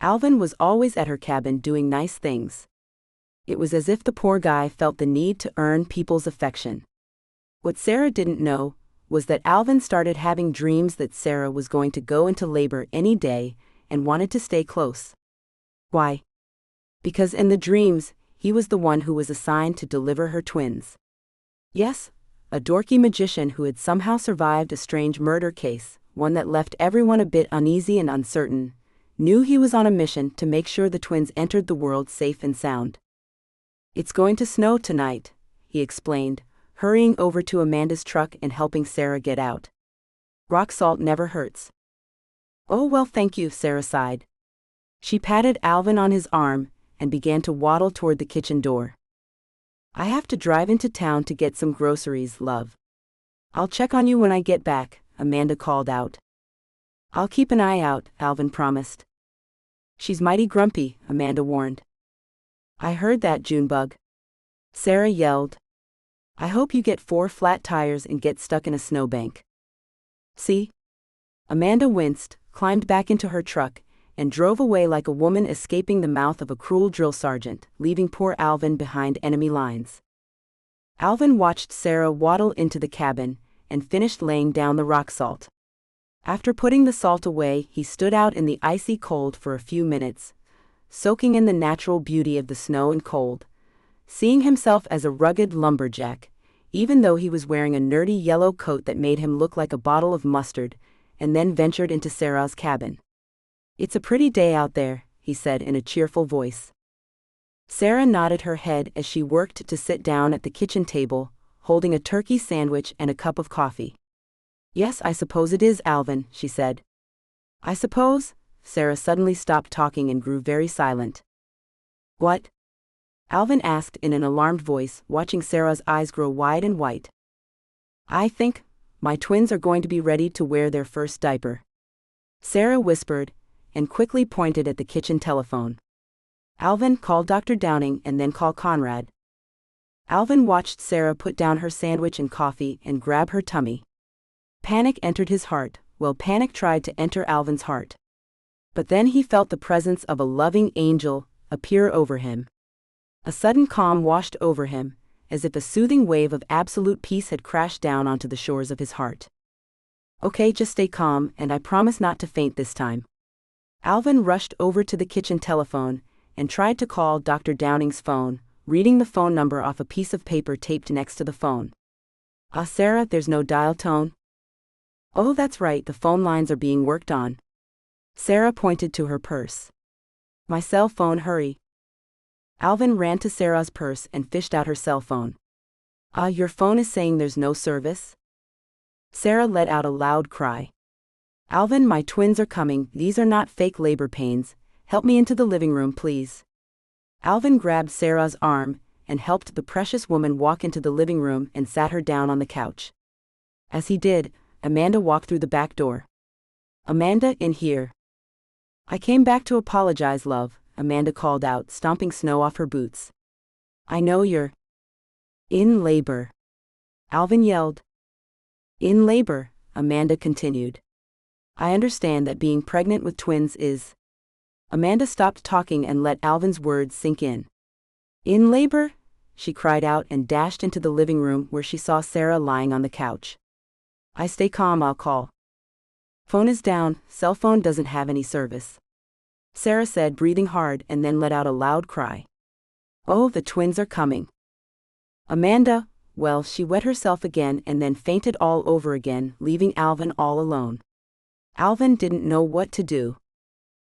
Alvin was always at her cabin doing nice things. It was as if the poor guy felt the need to earn people's affection. What Sarah didn't know was that Alvin started having dreams that Sarah was going to go into labor any day and wanted to stay close. Why? Because in the dreams, he was the one who was assigned to deliver her twins. Yes, a dorky magician who had somehow survived a strange murder case, one that left everyone a bit uneasy and uncertain, knew he was on a mission to make sure the twins entered the world safe and sound. It's going to snow tonight, he explained, hurrying over to Amanda's truck and helping Sarah get out. Rock salt never hurts. Oh well, thank you, Sarah sighed. She patted Alvin on his arm and began to waddle toward the kitchen door. I have to drive into town to get some groceries, love. I'll check on you when I get back, Amanda called out. I'll keep an eye out, Alvin promised. She's mighty grumpy, Amanda warned. I heard that, Junebug. Sarah yelled. I hope you get 4 flat tires and get stuck in a snowbank. See? Amanda winced, climbed back into her truck, and drove away like a woman escaping the mouth of a cruel drill sergeant, leaving poor Alvin behind enemy lines. Alvin watched Sarah waddle into the cabin and finished laying down the rock salt. After putting the salt away, he stood out in the icy cold for a few minutes, soaking in the natural beauty of the snow and cold, seeing himself as a rugged lumberjack, even though he was wearing a nerdy yellow coat that made him look like a bottle of mustard, and then ventured into Sarah's cabin. It's a pretty day out there, he said in a cheerful voice. Sarah nodded her head as she worked to sit down at the kitchen table, holding a turkey sandwich and a cup of coffee. Yes, I suppose it is, Alvin, she said. I suppose, Sarah suddenly stopped talking and grew very silent. What? Alvin asked in an alarmed voice, watching Sarah's eyes grow wide and white. I think my twins are going to be ready to wear their first diaper, Sarah whispered, and quickly pointed at the kitchen telephone. Alvin, call Dr. Downing and then call Conrad. Alvin watched Sarah put down her sandwich and coffee and grab her tummy. Panic entered his heart, while panic tried to enter Alvin's heart. But then he felt the presence of a loving angel appear over him. A sudden calm washed over him, as if a soothing wave of absolute peace had crashed down onto the shores of his heart. Okay, just stay calm, and I promise not to faint this time. Alvin rushed over to the kitchen telephone and tried to call Dr. Downing's phone, reading the phone number off a piece of paper taped next to the phone. Sarah, there's no dial tone. Oh, that's right, the phone lines are being worked on. Sarah pointed to her purse. My cell phone, hurry. Alvin ran to Sarah's purse and fished out her cell phone. Your phone is saying there's no service? Sarah let out a loud cry. Alvin, my twins are coming, these are not fake labor pains, help me into the living room, please. Alvin grabbed Sarah's arm and helped the precious woman walk into the living room and sat her down on the couch. As he did, Amanda walked through the back door. Amanda, in here. I came back to apologize, love, Amanda called out, stomping snow off her boots. I know you're in labor, Alvin yelled. In labor, Amanda continued. I understand that being pregnant with twins is. Amanda stopped talking and let Alvin's words sink in. In labor? She cried out and dashed into the living room where she saw Sarah lying on the couch. I stay calm, I'll call. Phone is down, cell phone doesn't have any service, Sarah said, breathing hard, and then let out a loud cry. Oh, the twins are coming. Amanda, well, she wet herself again and then fainted all over again, leaving Alvin all alone. Alvin didn't know what to do.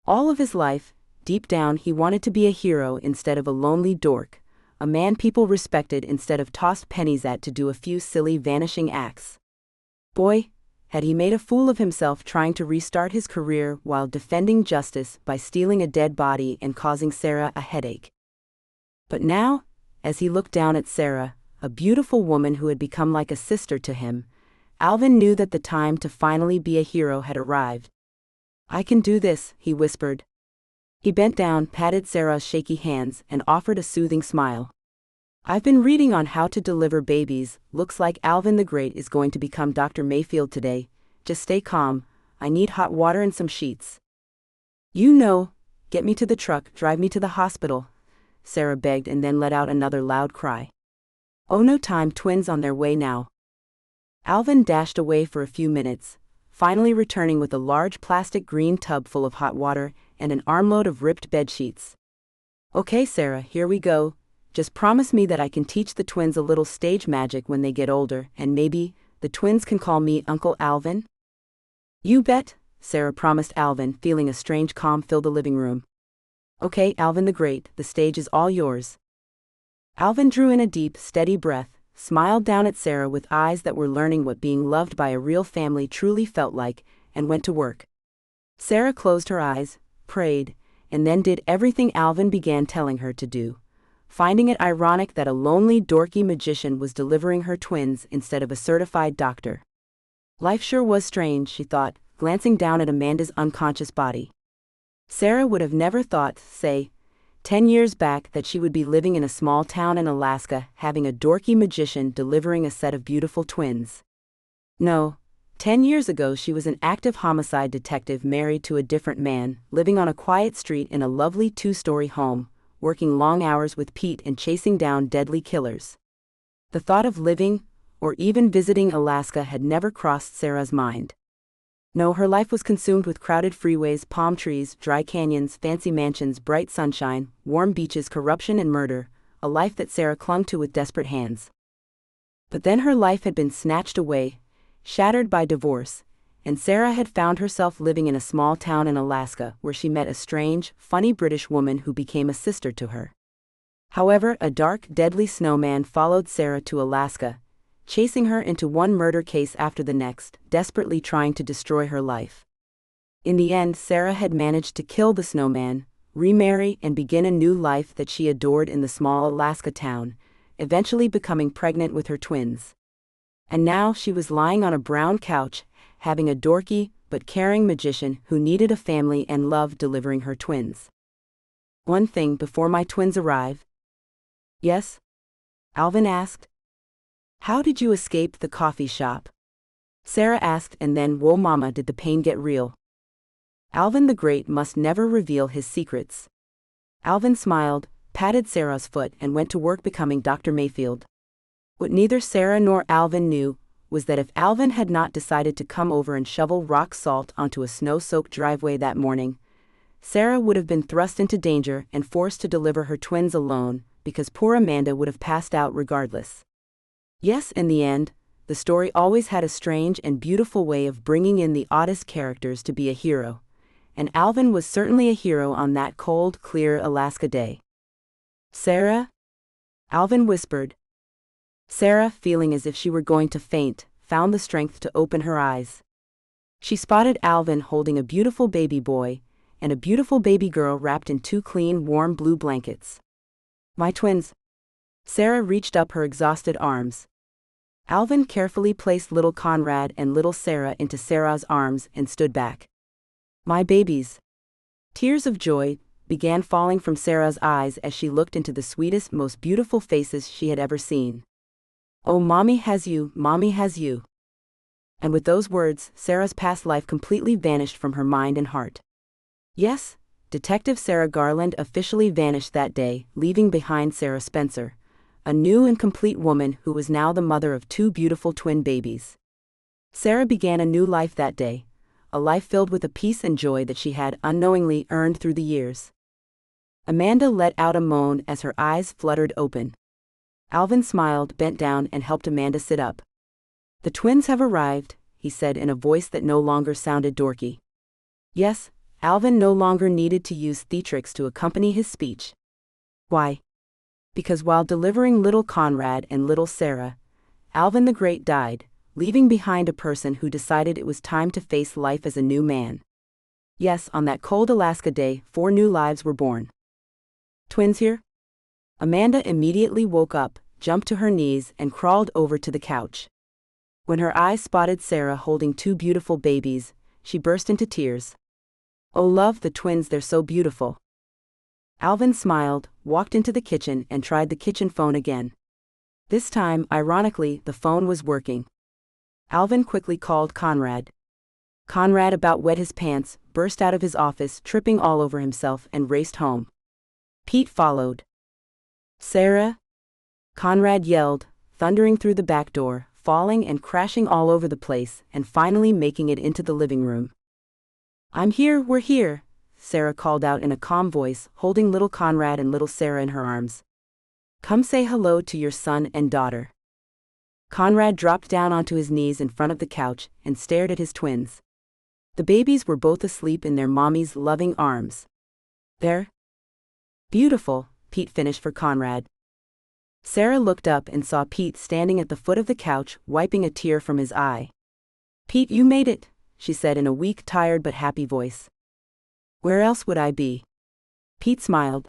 All of his life, deep down, he wanted to be a hero instead of a lonely dork, a man people respected instead of tossed pennies at to do a few silly vanishing acts. Boy, had he made a fool of himself trying to restart his career while defending justice by stealing a dead body and causing Sarah a headache. But now, as he looked down at Sarah, a beautiful woman who had become like a sister to him, Alvin knew that the time to finally be a hero had arrived. I can do this, he whispered. He bent down, patted Sarah's shaky hands, and offered a soothing smile. I've been reading on how to deliver babies, looks like Alvin the Great is going to become Dr. Mayfield today. Just stay calm, I need hot water and some sheets. You know, get me to the truck, drive me to the hospital, Sarah begged and then let out another loud cry. Oh no time, twins on their way now. Alvin dashed away for a few minutes, finally returning with a large plastic green tub full of hot water and an armload of ripped bedsheets. Okay, Sarah, here we go. Just promise me that I can teach the twins a little stage magic when they get older, and maybe the twins can call me Uncle Alvin? You bet, Sarah promised Alvin, feeling a strange calm fill the living room. Okay, Alvin the Great, the stage is all yours. Alvin drew in a deep, steady breath, smiled down at Sarah with eyes that were learning what being loved by a real family truly felt like, and went to work. Sarah closed her eyes, prayed, and then did everything Alvin began telling her to do, finding it ironic that a lonely, dorky magician was delivering her twins instead of a certified doctor. Life sure was strange, she thought, glancing down at Amanda's unconscious body. Sarah would have never thought, say, 10 years back, that she would be living in a small town in Alaska having a dorky magician delivering a set of beautiful twins. No, 10 years ago she was an active homicide detective married to a different man, living on a quiet street in a lovely 2-story home, working long hours with Pete and chasing down deadly killers. The thought of living, or even visiting Alaska had never crossed Sarah's mind. No, her life was consumed with crowded freeways, palm trees, dry canyons, fancy mansions, bright sunshine, warm beaches, corruption and murder, a life that Sarah clung to with desperate hands. But then her life had been snatched away, shattered by divorce, and Sarah had found herself living in a small town in Alaska where she met a strange, funny British woman who became a sister to her. However, a dark, deadly snowman followed Sarah to Alaska, chasing her into one murder case after the next, desperately trying to destroy her life. In the end, Sarah had managed to kill the snowman, remarry, and begin a new life that she adored in the small Alaska town, eventually becoming pregnant with her twins. And now she was lying on a brown couch, having a dorky but caring magician who needed a family and love delivering her twins. One thing before my twins arrive. Yes? Alvin asked. How did you escape the coffee shop? Sarah asked, and then, whoa mama, did the pain get real? Alvin the Great must never reveal his secrets. Alvin smiled, patted Sarah's foot, and went to work becoming Dr. Mayfield. What neither Sarah nor Alvin knew was that if Alvin had not decided to come over and shovel rock salt onto a snow-soaked driveway that morning, Sarah would have been thrust into danger and forced to deliver her twins alone, because poor Amanda would have passed out regardless. Yes, in the end, the story always had a strange and beautiful way of bringing in the oddest characters to be a hero, and Alvin was certainly a hero on that cold, clear Alaska day. Sarah? Alvin whispered. Sarah, feeling as if she were going to faint, found the strength to open her eyes. She spotted Alvin holding a beautiful baby boy and a beautiful baby girl wrapped in 2 clean, warm blue blankets. My twins. Sarah reached up her exhausted arms. Alvin carefully placed little Conrad and little Sarah into Sarah's arms and stood back. My babies. Tears of joy began falling from Sarah's eyes as she looked into the sweetest, most beautiful faces she had ever seen. Oh, mommy has you, mommy has you. And with those words, Sarah's past life completely vanished from her mind and heart. Yes, Detective Sarah Garland officially vanished that day, leaving behind Sarah Spencer, a new and complete woman who was now the mother of 2 beautiful twin babies. Sarah began a new life that day, a life filled with a peace and joy that she had unknowingly earned through the years. Amanda let out a moan as her eyes fluttered open. Alvin smiled, bent down, and helped Amanda sit up. The twins have arrived, he said in a voice that no longer sounded dorky. Yes, Alvin no longer needed to use theatrics to accompany his speech. Why? Because while delivering little Conrad and little Sarah, Alvin the Great died, leaving behind a person who decided it was time to face life as a new man. Yes, on that cold Alaska day, 4 new lives were born. Twins here? Amanda immediately woke up, jumped to her knees, and crawled over to the couch. When her eyes spotted Sarah holding 2 beautiful babies, she burst into tears. Oh, love, the twins, they're so beautiful. Alvin smiled, walked into the kitchen, and tried the kitchen phone again. This time, ironically, the phone was working. Alvin quickly called Conrad. Conrad about wet his pants, burst out of his office, tripping all over himself, and raced home. Pete followed. Sarah? Conrad yelled, thundering through the back door, falling and crashing all over the place, and finally making it into the living room. I'm here, we're here, Sarah called out in a calm voice, holding little Conrad and little Sarah in her arms. Come say hello to your son and daughter. Conrad dropped down onto his knees in front of the couch and stared at his twins. The babies were both asleep in their mommy's loving arms. They're beautiful, Pete finished for Conrad. Sarah looked up and saw Pete standing at the foot of the couch, wiping a tear from his eye. Pete, you made it, she said in a weak, tired but happy voice. Where else would I be? Pete smiled.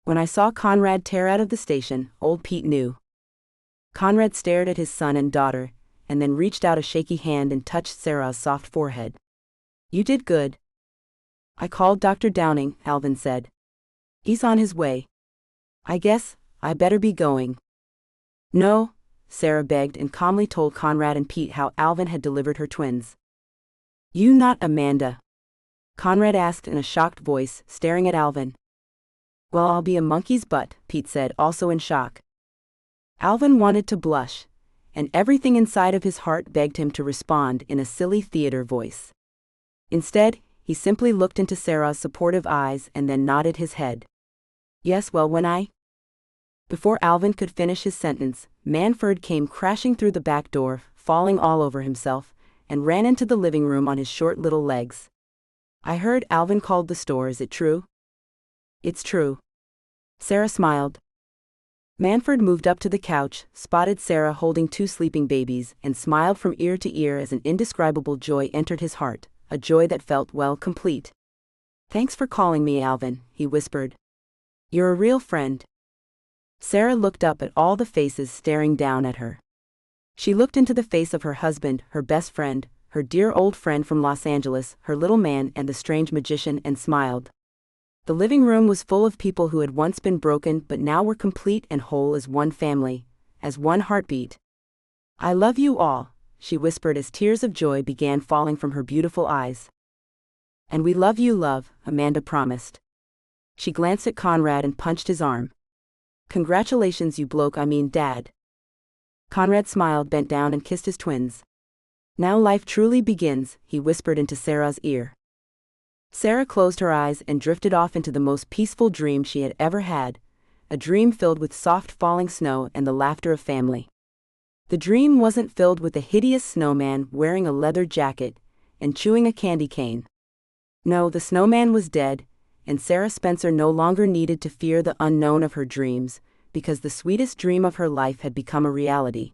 When I saw Conrad tear out of the station, old Pete knew. Conrad stared at his son and daughter, and then reached out a shaky hand and touched Sarah's soft forehead. You did good. I called Dr. Downing, Alvin said. He's on his way. I guess I better be going. No, Sarah begged and calmly told Conrad and Pete how Alvin had delivered her twins. You not Amanda? Conrad asked in a shocked voice, staring at Alvin. Well, I'll be a monkey's butt, Pete said, also in shock. Alvin wanted to blush, and everything inside of his heart begged him to respond in a silly theater voice. Instead, he simply looked into Sarah's supportive eyes and then nodded his head. Yes, well, when I... Before Alvin could finish his sentence, Manford came crashing through the back door, falling all over himself, and ran into the living room on his short little legs. I heard Alvin called the store, is it true? It's true. Sarah smiled. Manford moved up to the couch, spotted Sarah holding 2 sleeping babies, and smiled from ear to ear as an indescribable joy entered his heart, a joy that felt, well, complete. "Thanks for calling me, Alvin," he whispered. "You're a real friend." Sarah looked up at all the faces staring down at her. She looked into the face of her husband, her best friend, her dear old friend from Los Angeles, her little man, and the strange magician, and smiled. The living room was full of people who had once been broken but now were complete and whole as one family, as one heartbeat. "I love you all," she whispered as tears of joy began falling from her beautiful eyes. "And we love you, love," Amanda promised. She glanced at Conrad and punched his arm. "Congratulations, you bloke, I mean Dad." Conrad smiled, bent down and kissed his twins. "Now life truly begins," he whispered into Sarah's ear. Sarah closed her eyes and drifted off into the most peaceful dream she had ever had, a dream filled with soft falling snow and the laughter of family. The dream wasn't filled with a hideous snowman wearing a leather jacket and chewing a candy cane. No, the snowman was dead, and Sarah Spencer no longer needed to fear the unknown of her dreams, because the sweetest dream of her life had become a reality.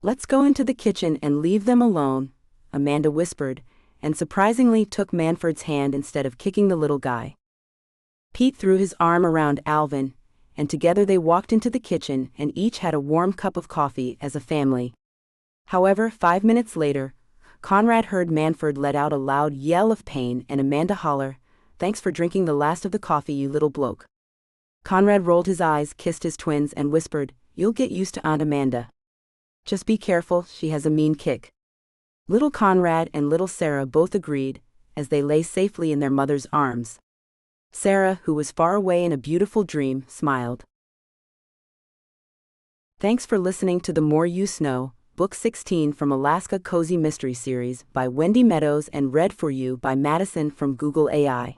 "Let's go into the kitchen and leave them alone," Amanda whispered, and surprisingly took Manfred's hand instead of kicking the little guy. Pete threw his arm around Alvin, and together they walked into the kitchen and each had a warm cup of coffee as a family. However, 5 minutes later, Conrad heard Manfred let out a loud yell of pain and Amanda holler, "Thanks for drinking the last of the coffee, you little bloke." Conrad rolled his eyes, kissed his twins, and whispered, "You'll get used to Aunt Amanda. Just be careful, she has a mean kick." Little Conrad and little Sarah both agreed, as they lay safely in their mother's arms. Sarah, who was far away in a beautiful dream, smiled. Thanks for listening to The More You Know, Book 16 from Alaska Cozy Mystery Series by Wendy Meadows and read for you by Madison from Google AI.